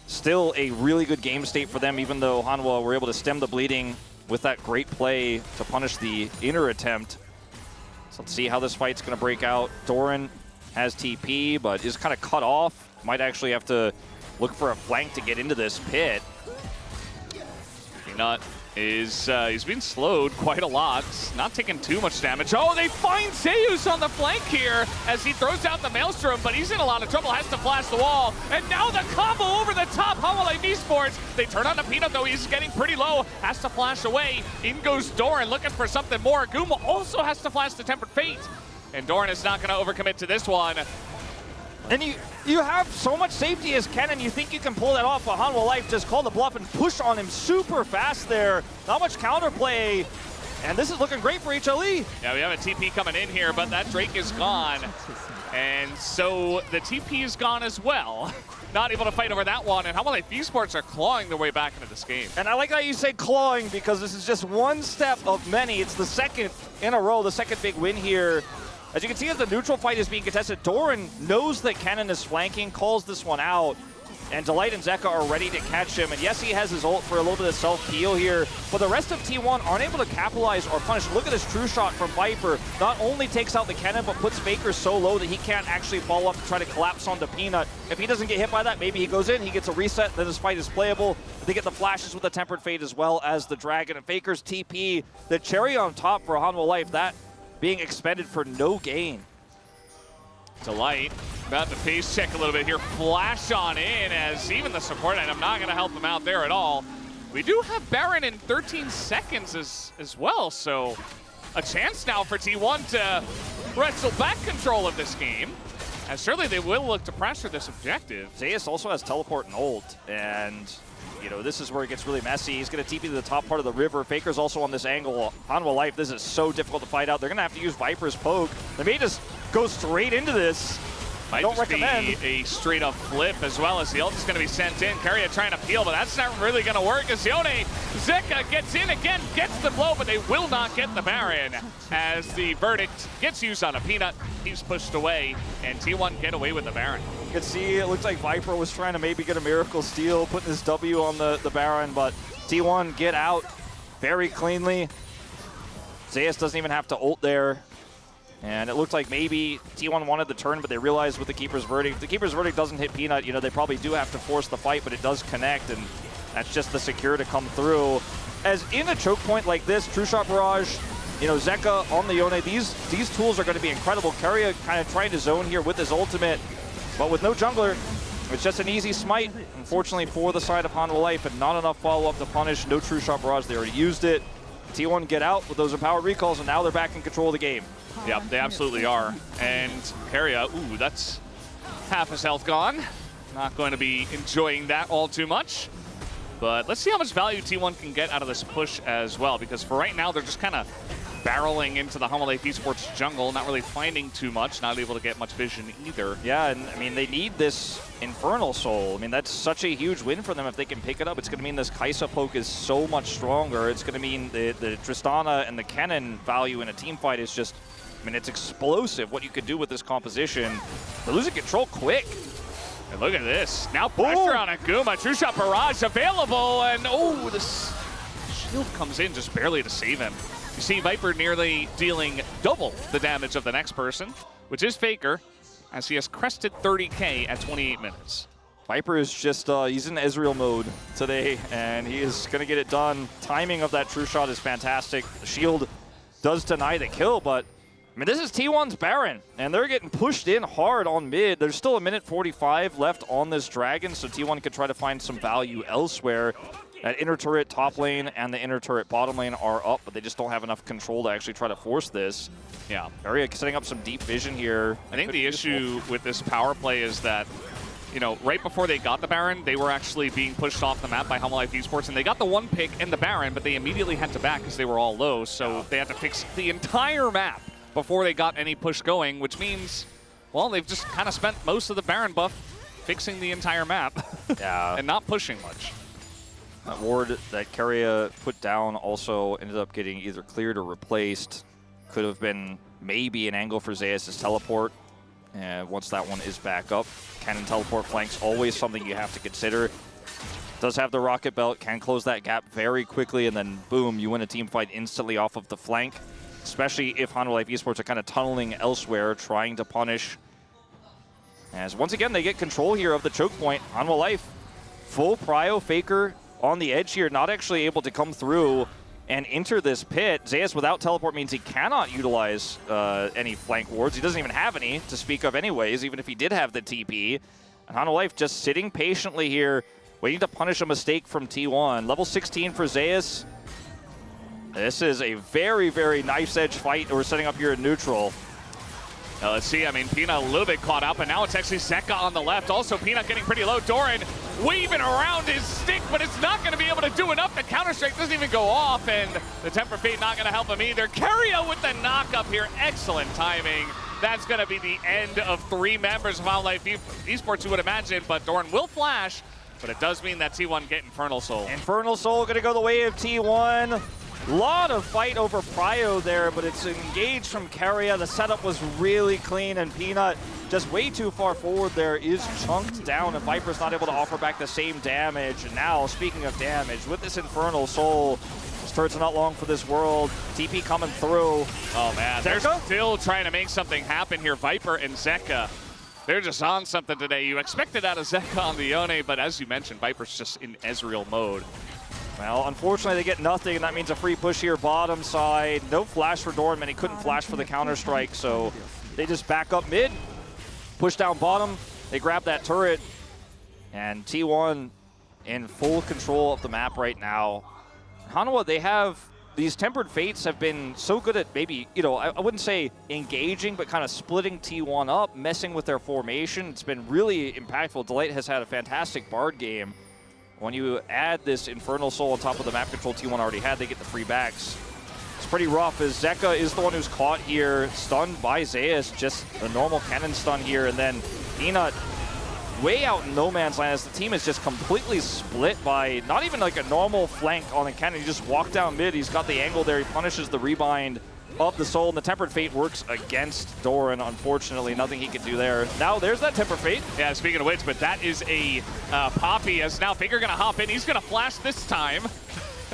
Still a really good game state for them, even though Hanwha were able to stem the bleeding with that great play to punish the inner attempt. So let's see how this fight's going to break out. Doran has TP, but is kind of cut off. Might actually have to look for a flank to get into this pit. Peanut is he's been slowed quite a lot. Not taking too much damage. Oh, they find Zeus on the flank here as he throws out the Maelstrom, but he's in a lot of trouble, has to flash the wall. And now the combo over the top, Homolife Esports. They turn on to Peanut, though. He's getting pretty low, has to flash away. In goes Doran, looking for something more. Guma also has to flash the Tempered Fate. And Doran is not going to overcommit to this one. And you have so much safety as Kennen, you think you can pull that off, but Hanwha Life just call the bluff and push on him super fast there. Not much counterplay, and this is looking great for HLE. Yeah, we have a TP coming in here, but that Drake is gone. And so the TP is gone as well. Not able to fight over that one, and Homolife Esports are clawing their way back into this game. And I like how you say clawing, because this is just one step of many. It's the second in a row, the second big win here. As you can see, as the neutral fight is being contested, Doran knows that Kennen is flanking, calls this one out, and Delight and Zeka are ready to catch him. And yes, he has his ult for a little bit of self-heal here, but the rest of T1 aren't able to capitalize or punish. Look at this true shot from Viper. Not only takes out the Kennen, but puts Faker so low that he can't actually follow up to try to collapse onto Peanut. If he doesn't get hit by that, maybe he goes in, he gets a reset, then his fight is playable. They get the flashes with the Tempered Fate as well as the Dragon. And Faker's TP, the cherry on top for Hanwha Life, that being expended for no gain. Delight about to pace check a little bit here. Flash on in as even the support item not going to help him out there at all. We do have Baron in 13 seconds as well, so a chance now for T1 to wrestle back control of this game. And certainly they will look to pressure this objective. Zeus also has teleport and ult, and you know, this is where it gets really messy. He's going to TP to the top part of the river. Faker's also on this angle. Hanwha Life, this is so difficult to fight out. They're going to have to use Viper's poke. They may just go straight into this. Might don't just recommend. be a straight up flip as well, as the ult is going to be sent in. Keria trying to peel, but that's not really going to work as Yone Zeka gets in again, gets the blow, but they will not get the Baron as the verdict gets used on a Peanut. He's pushed away, and T1 get away with the Baron. You can see it looks like Viper was trying to maybe get a miracle steal, putting his W on the Baron, but T1 get out very cleanly. Zeus doesn't even have to ult there. And it looked like maybe T1 wanted the turn, but they realized with the Keeper's Verdict, if the Keeper's Verdict doesn't hit Peanut, you know, they probably do have to force the fight, but it does connect, and that's just the secure to come through. As in a choke point like this, True Shot Barrage, you know, Zeka on the Yone, these tools are going to be incredible. Keria kind of trying to zone here with his ultimate, but with no jungler, it's just an easy smite, unfortunately, for the side of Hanwha Life, and not enough follow-up to punish. No True Shot Barrage, they already used it. T1 get out with those empowered recalls, and now they're back in control of the game. Yeah, they absolutely are. And Keria, ooh, that's half his health gone. Not going to be enjoying that all too much. But let's see how much value T1 can get out of this push as well, because for right now, they're just kind of barreling into the Hanwha Life Esports jungle, not really finding too much, not able to get much vision either. Yeah, and I mean, they need this Infernal Soul. I mean, that's such a huge win for them if they can pick it up. It's going to mean this Kai'Sa poke is so much stronger. It's going to mean the Tristana and the Kennen value in a team fight is just, I mean, it's explosive what you could do with this composition. They're losing control quick. And look at this. Now pressure on Aguma. True Shot Barrage available, and oh, this shield comes in just barely to save him. You see Viper nearly dealing double the damage of the next person, which is Faker, as he has crested 30K at 28 minutes. Viper is just, he's in Ezreal mode today, and he is going to get it done. Timing of that True Shot is fantastic. The shield does deny the kill, but I mean, this is T1's Baron, and they're getting pushed in hard on mid. There's still 1:45 left on this Dragon, so T1 could try to find some value elsewhere. That inner turret top lane and the inner turret bottom lane are up, but they just don't have enough control to actually try to force this. Yeah. Keria setting up some deep vision here. I think the issue with this power play is that, you know, right before they got the Baron, they were actually being pushed off the map by Hanwha Life Esports, and they got the one pick and the Baron, but they immediately had to back because they were all low, so they had to fix the entire map before they got any push going, which means, well, they've just kind of spent most of the Baron buff fixing the entire map and not pushing much. That ward that Keria put down also ended up getting either cleared or replaced. Could have been maybe an angle for Zeus' teleport. And once that one is back up, cannon teleport flanks, always something you have to consider. Does have the rocket belt, can close that gap very quickly, and then boom, you win a team fight instantly off of the flank. Especially if Hanwha Life Esports are kind of tunneling elsewhere, trying to punish. As once again, they get control here of the choke point. Hanwha Life, full prio Faker on the edge here, not actually able to come through and enter this pit. Zeus without teleport means he cannot utilize any flank wards. He doesn't even have any to speak of anyways, even if he did have the TP. And Hanwha Life just sitting patiently here, waiting to punish a mistake from T1. Level 16 for Zeus. This is a very, very knife's edge fight we're setting up here in neutral. Let's see, I mean, Peanut a little bit caught up, and now it's actually Zeka on the left. Also, Peanut getting pretty low. Doran waving around his stick, but it's not going to be able to do enough. The Counter-Strike doesn't even go off, and the Temper Fate not going to help him either. Keria with the knock-up here. Excellent timing. That's going to be the end of 3 members of Hanwha Life Esports, you would imagine, but Doran will flash, but it does mean that T1 get Infernal Soul. Infernal Soul going to go the way of T1. Lot of fight over prio there, but it's engaged from Keria. The setup was really clean, and Peanut just way too far forward there is chunked down, and Viper's not able to offer back the same damage. And now, speaking of damage, with this Infernal Soul, this turret's not long for this world. TP coming through. Oh man, they're Zeka? still trying to make something happen here. Viper and Zeka, they're just on something today. You expect it out of Zeka on the Yone, but as you mentioned, Viper's just in Ezreal mode. Well, unfortunately, they get nothing, and that means a free push here bottom side. No flash for Dorman. He couldn't flash for the Counter-Strike, so they just back up mid, push down bottom. They grab that turret, and T1 in full control of the map right now. Hanwha, they have these Tempered Fates have been so good at maybe, you know, I wouldn't say engaging, but kind of splitting T1 up, messing with their formation. It's been really impactful. Delight has had a fantastic Bard game. When you add this Infernal Soul on top of the map control T1 already had, they get the free backs. It's pretty rough as Zeka is the one who's caught here, stunned by Zeus, just a normal cannon stun here, and then Peanut way out in no man's land as the team is just completely split by not even like a normal flank on the cannon. He just walked down mid, he's got the angle there, he punishes the rebind of the soul, and the Tempered Fate works against Doran, unfortunately. Nothing he can do there. Now there's that Tempered Fate. Yeah, speaking of which, but that is a Poppy, as now Faker gonna hop in. He's gonna flash this time,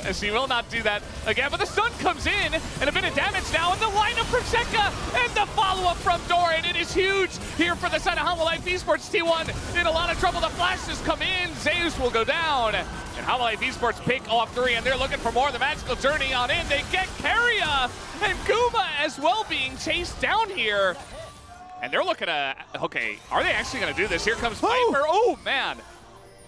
as he will not do that again, but the stun comes in, and a bit of damage now, and the lineup from Zeka, and the follow-up from Doran. It is huge here for the side of Hanwha Life Esports. T1 in a lot of trouble. The flashes come in, Zeus will go down, and Hanwha Life Esports pick off 3, and they're looking for more. The magical journey on in. They get Keria, and Guma as well being chased down here. And they're looking at, okay, are they actually gonna do this? Here comes Viper. Oh man,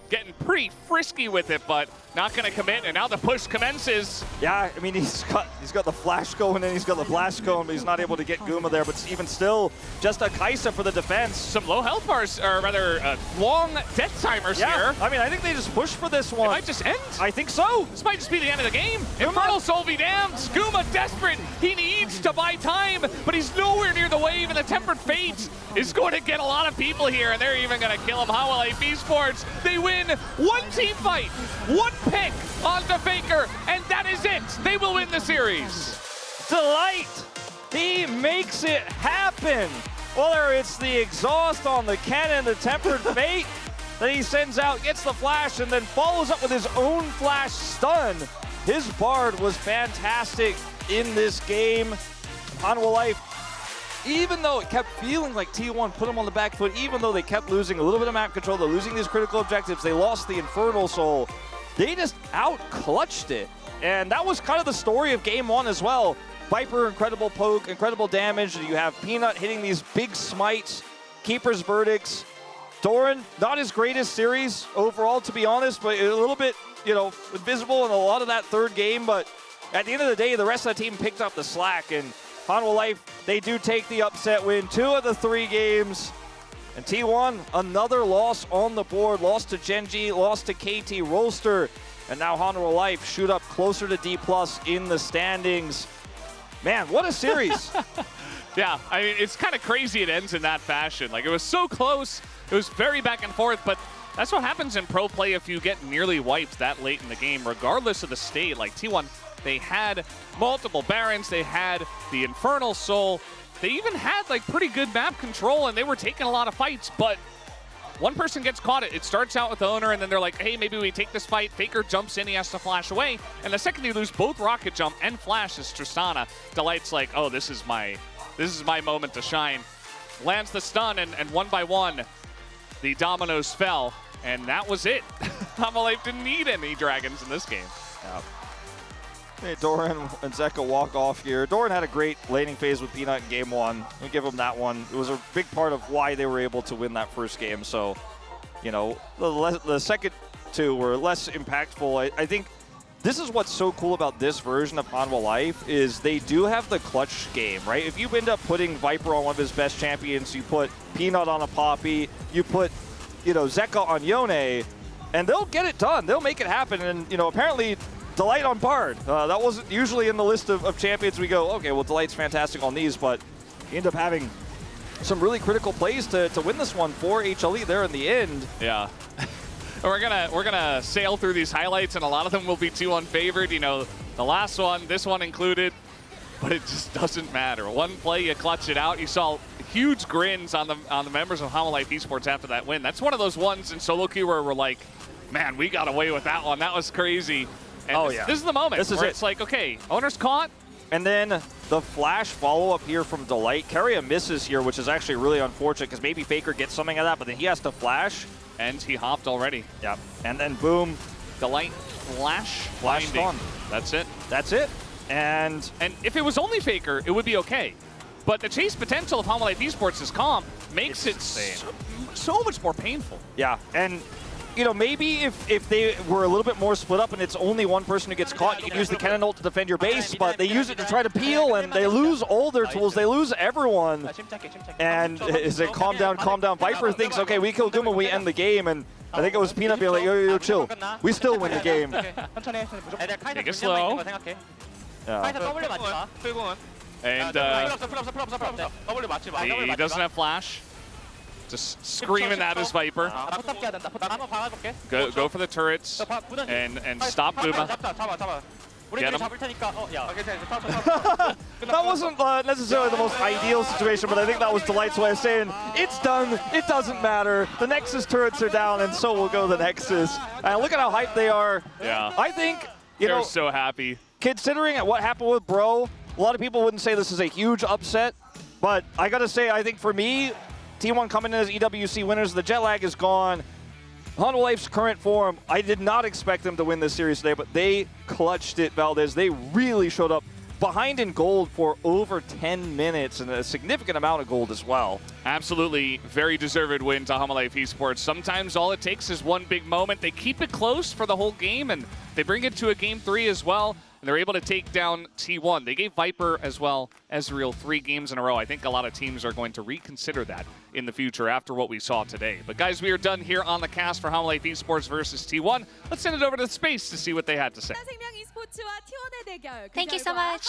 getting pretty frisky with it, but not gonna commit, and now the push commences. Yeah, I mean, he's got the flash going and he's got the blast going, but he's not able to get Guma there. But even still, just a Kaisa for the defense. Some low health bars, or rather, long death timers here. I mean, I think they just push for this one. It might just end. I think so. This might just be the end of the game. Infernal Soul be damned. Guma desperate. He needs to buy time, but he's nowhere near the wave, and the Tempered Fate is going to get a lot of people here, and they're even going to kill him. Hanwha Life Esports, they win one team fight, one pick onto Faker, and that is it. They will win the series. Delight, he makes it happen. Whether it's the exhaust on the cannon, the Tempered Fate that he sends out, gets the flash, and then follows up with his own flash stun. His Bard was fantastic in this game. Hanwha Life, even though it kept feeling like T1 put him on the back foot, even though they kept losing a little bit of map control, they're losing these critical objectives, they lost the Infernal Soul, they just out-clutched it. And that was kind of the story of game 1 as well. Viper, incredible poke, incredible damage. You have Peanut hitting these big smites, Keeper's verdicts. Doran, not his greatest series overall, to be honest, but a little bit, you know, invisible in a lot of that third game. But at the end of the day, the rest of the team picked up the slack. And Hanwha Life, they do take the upset win, 2 of the 3 games. And T1, another loss on the board. Lost to Genji, lost to KT Rolster. And now Hanwha Life shoot up closer to D+ in the standings. Man, what a series. Yeah, I mean, it's kind of crazy it ends in that fashion. Like, it was so close. It was very back and forth, but that's what happens in pro play if you get nearly wiped that late in the game, regardless of the state. Like, T1, they had multiple Barons. They had the Infernal Soul. They even had like pretty good map control, and they were taking a lot of fights, but one person gets caught. It starts out with the owner, and then they're like, hey, maybe we take this fight. Faker jumps in, he has to flash away, and the second you lose both rocket jump and flash is Tristana. Delight's like, oh, this is my moment to shine. Lands the stun, and one by one, the dominoes fell, and that was it. Hanwha Life didn't need any dragons in this game. Yeah. Hey, Doran and Zeka walk off here. Doran had a great laning phase with Peanut in game 1. We'll give him that one. It was a big part of why they were able to win that first game. So, you know, the second 2 were less impactful. I think this is what's so cool about this version of Hanwha Life is they do have the clutch game, right? If you end up putting Viper on one of his best champions, you put Peanut on a Poppy, you put, you know, Zeka on Yone, and they'll get it done. They'll make it happen. And, you know, apparently Delight on Bard. That wasn't usually in the list of champions. We go, okay, well, Delight's fantastic on these, but you end up having some really critical plays to win this one for HLE there in the end. Yeah. We're gonna sail through these highlights, and a lot of them will be T1 favored. You know, the last one, this one included, but it just doesn't matter. One play, you clutch it out. You saw huge grins on the members of Hanwha Life Esports after that win. That's one of those ones in solo queue where we're like, man, we got away with that one. That was crazy. And this is the moment where it's like, okay, owner's caught. And then the flash follow-up here from Delight. Keria misses here, which is actually really unfortunate because maybe Faker gets something out of that, but then he has to flash. And he hopped already. Yep. And then boom. Delight flash on. That's it. That's it. And if it was only Faker, it would be okay. But the chase potential of Hanwha Life Esports' comp makes it so much more painful. Yeah, and you know, maybe if they were a little bit more split up and it's only one person who gets caught, you can use the cannon ult to defend your base, but they use it to try to peel, and they lose all their tools. They lose everyone. And is it calm down, calm down? Viper thinks, okay, we kill Guma, we end the game, and I think it was Peanut being like, yo, chill. We still win the game. Take it slow. Yeah. And he doesn't have flash. Just screaming at his Viper. Go for the turrets and stop Guma. Get him. That wasn't necessarily the most ideal situation, but I think that was Delight's way of saying, it's done, it doesn't matter. The Nexus turrets are down, and so will go the Nexus. And look at how hyped they are. Yeah. I think, you They're know, so happy. considering what happened with Bro, a lot of people wouldn't say this is a huge upset, but I gotta say, I think for me, T1 coming in as EWC winners, the jet lag is gone. Hanwha current form, I did not expect them to win this series today, but they clutched it, Valdez. They really showed up behind in gold for over 10 minutes and a significant amount of gold as well. Absolutely, very deserved win to Hanwha Esports. Sometimes all it takes is one big moment. They keep it close for the whole game, and they bring it to a game 3 as well. And they're able to take down T1. They gave Viper as well, Ezreal, 3 games in a row. I think a lot of teams are going to reconsider that in the future after what we saw today. But guys, we are done here on the cast for Hanwha Esports versus T1. Let's send it over to Space to see what they had to say. Thank you so much.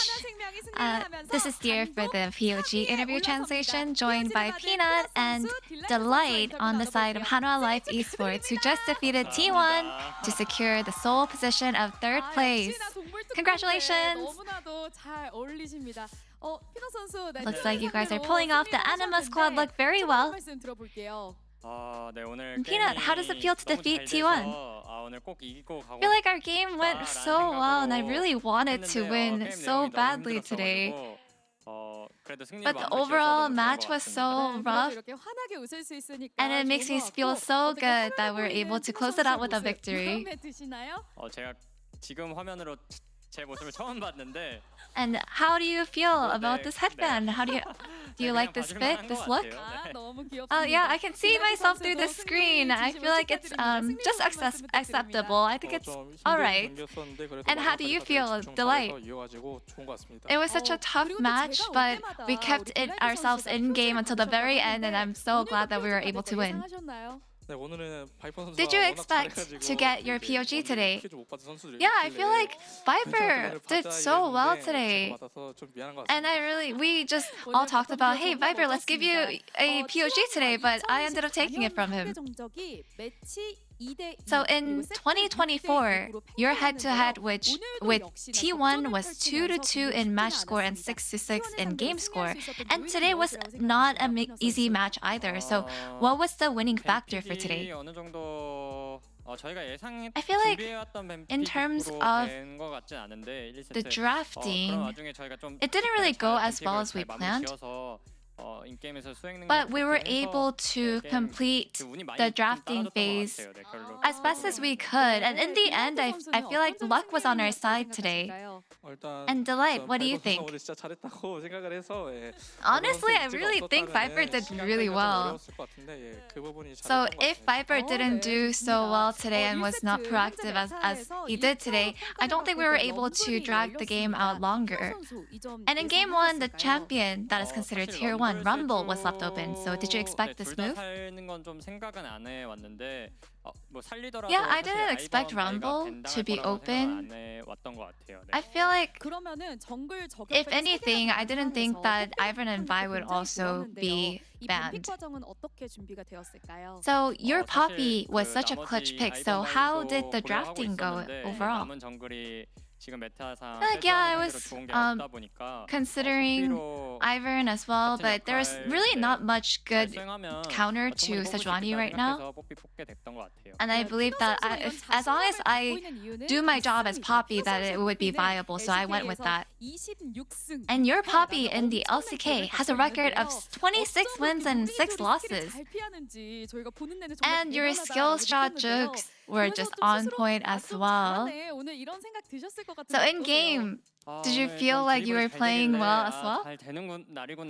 This is Dear for the POG interview translation, joined by Peanut and Delight on the side of Hanwha Esports, who just defeated T1 to secure the sole position of 3rd place. Congratulations! Looks like you guys are pulling off the Anima squad look very well. Peanut, how does it feel to defeat T1? I feel like our game went so well and I really wanted to win so badly today. But the overall match was so rough, and it makes me feel so good that we're able to close it out with a victory. And how do you feel about this headband? Do you like this fit, this look? Yeah, I can see myself through the screen. I feel like it's just acceptable. I think it's all right. And how do you feel, Delight? It was such a tough match, but we kept it ourselves in game until the very end, and I'm so glad that we were able to win. Did you expect to get your POG today? Yeah, I feel like Viper did so well today. And we just all talked about, hey, Viper, let's give you a POG today, but I ended up taking it from him. So in 2024, your head-to-head with T1 was 2-2 in match score and 6-6 in game score. And today was not an easy match either. So what was the winning factor for today? I feel like in terms of the drafting, it didn't really go as well as we planned. But we were able to complete the drafting phase as best as we could. And in the end, I feel like luck was on our side today. And Delight, what do you think? Honestly, I really think Viper did really well. So if Viper didn't do so well today and was not proactive as he did today, I don't think we were able to drag the game out longer. And in game 1, the champion that is considered tier 1, Rumble, was left open. So did you expect this move? Yeah, I didn't expect Rumble to be open. I feel like, if anything, I didn't think that Ivan and Vi would also be banned. So your Poppy was such a clutch pick, so how did the drafting go overall? Like, yeah, I was considering Ivern as well, but there was really not much good counter to Sejuani right now. And I believe that as long as I do my job as Poppy, that it would be viable, so I went with that. And your Poppy in the LCK has a record of 26 wins and 6 losses. And your skill shot jukes were just on point as well. So in game, did you feel like you were playing well as well?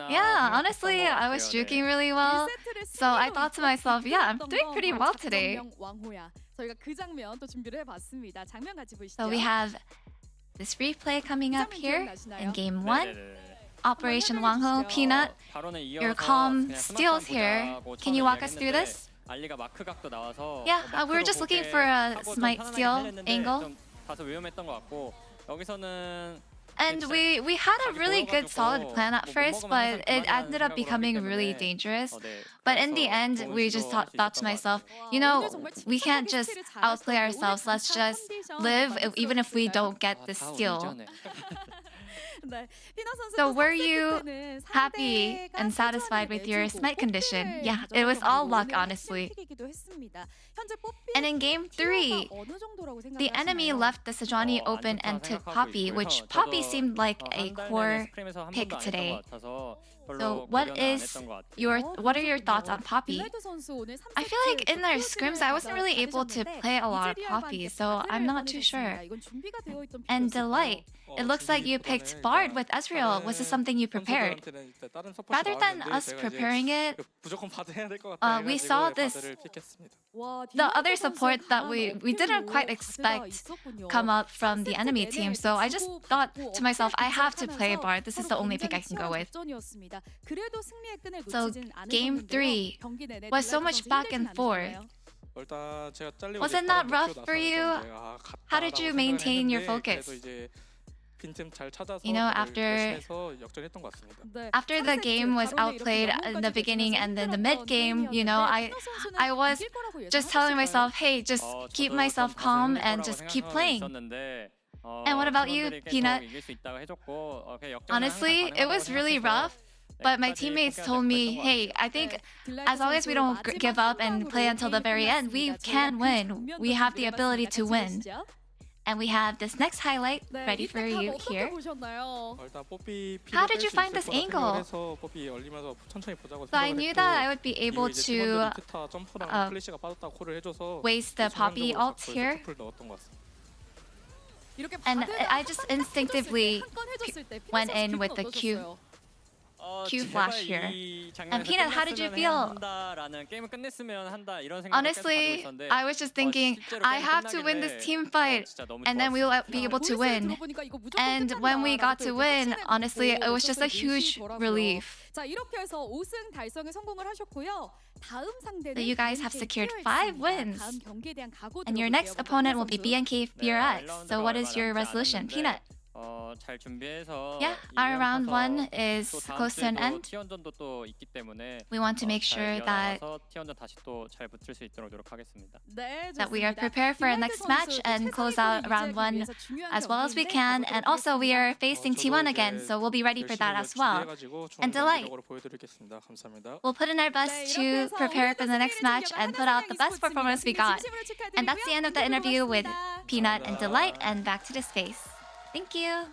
Yeah, honestly, I was juking really well. So I thought to myself, yeah, I'm doing pretty well today. 저희가 그 장면 또 준비를 해봤습니다. 장면 같이 보시죠. So we have this replay coming up here in game 1. Operation Wangho, Peanut, your calm steals here. Can you walk us through this? 알리가 마크 각도 나와서 Yeah, we were just looking for a smite steal angle. 좀 다소 위험했던 것 같고 여기서는 And we had a really good solid plan at first, but it ended up becoming really dangerous. But in the end, we just thought to myself, you know, we can't just outplay ourselves. Let's just live even if we don't get the steal. 네, 피나 선수 So 또 were 삼 you 세트 때는 happy 상대가 and satisfied with your 세주안을 smite condition? 내주고 Yeah, it was all luck, 오늘의 honestly. 햄픽이기도 했습니다. 현재 뽀삐의 And in game 3, 피해가 어느 정도라고 the enemy 생각하시나요? left the Sejuani open and took Poppy, which Poppy seemed like a core pick today. So what are your thoughts on Poppy? 빌라이트 선수 오늘 삼 I feel like in our scrims I wasn't really able to play a lot of Poppy, so I'm not too sure. 이건 준비가 되어 있던 And 픽이었을까요? Delight, it looks like you picked Bard with Ezreal. Was this something you prepared? Rather than us preparing it, we saw this 와, the 딜라이트 other 선수의 support that 강한 we didn't quite 어필로 expect 가드가 있었군요. come up from the enemy 세트 team. 내내 So I just 주고 thought 받고 to myself, I have to 어필을 play 계속하면서 Bard. This is the 서로 only pick I 굉장히 can go 치열한 with. 접전이었습니다. 그래도 승리의 끈을 So 놓치진 않으셨는데요. game 3 경기 내내 was so 딜라이트 much 선수 back 힘들진 and forth. 않으셨나요? Was it not rough for you? How did you maintain your focus? You know, after the game was outplayed in the beginning and then the mid game, you know, I was just telling myself, hey, just keep myself calm and just keep playing. And what about you, Peanut? Honestly, it was really rough. But my teammates told me, hey, I think as long as we don't give up and play until the very end, we can win. We have the ability to win. And we have this next highlight ready for you here. How did you find this angle? So I knew that I would be able to waste the Poppy ult here. And I just instinctively went in with the Q flash here. And Peanut, how did you feel? Honestly, I was just thinking, I have to win this team fight, and then we'll be able to win. And when we got to win, honestly, it was just a huge relief. 자, 이렇게 해서 5승 달성에 성공을 하셨고요. 다음 상대는 So you guys have secured 5 wins. 다음 경기에 대한 각오 And your next opponent will be BNK FearX. So what is your resolution, Peanut? 잘 준비해서 Yeah, our round 1 is close to an end. T1전도 또 있기 때문에 We want to make sure that T1전 다시 또 잘 붙을 수 있도록 노력하겠습니다. 네, that we are 좋습니다. prepared for our 빌라이트 next match 선수 and close out round 1 위해서 중요한 as well as we 경기인데 can. And also we are 가보도록 facing T1 again, so we'll be ready for that as well. And Delight, we'll put in our best to prepare for the next match and put out the best performance we got. And that's the end of the interview with Peanut and Delight, and back to the space. Thank you.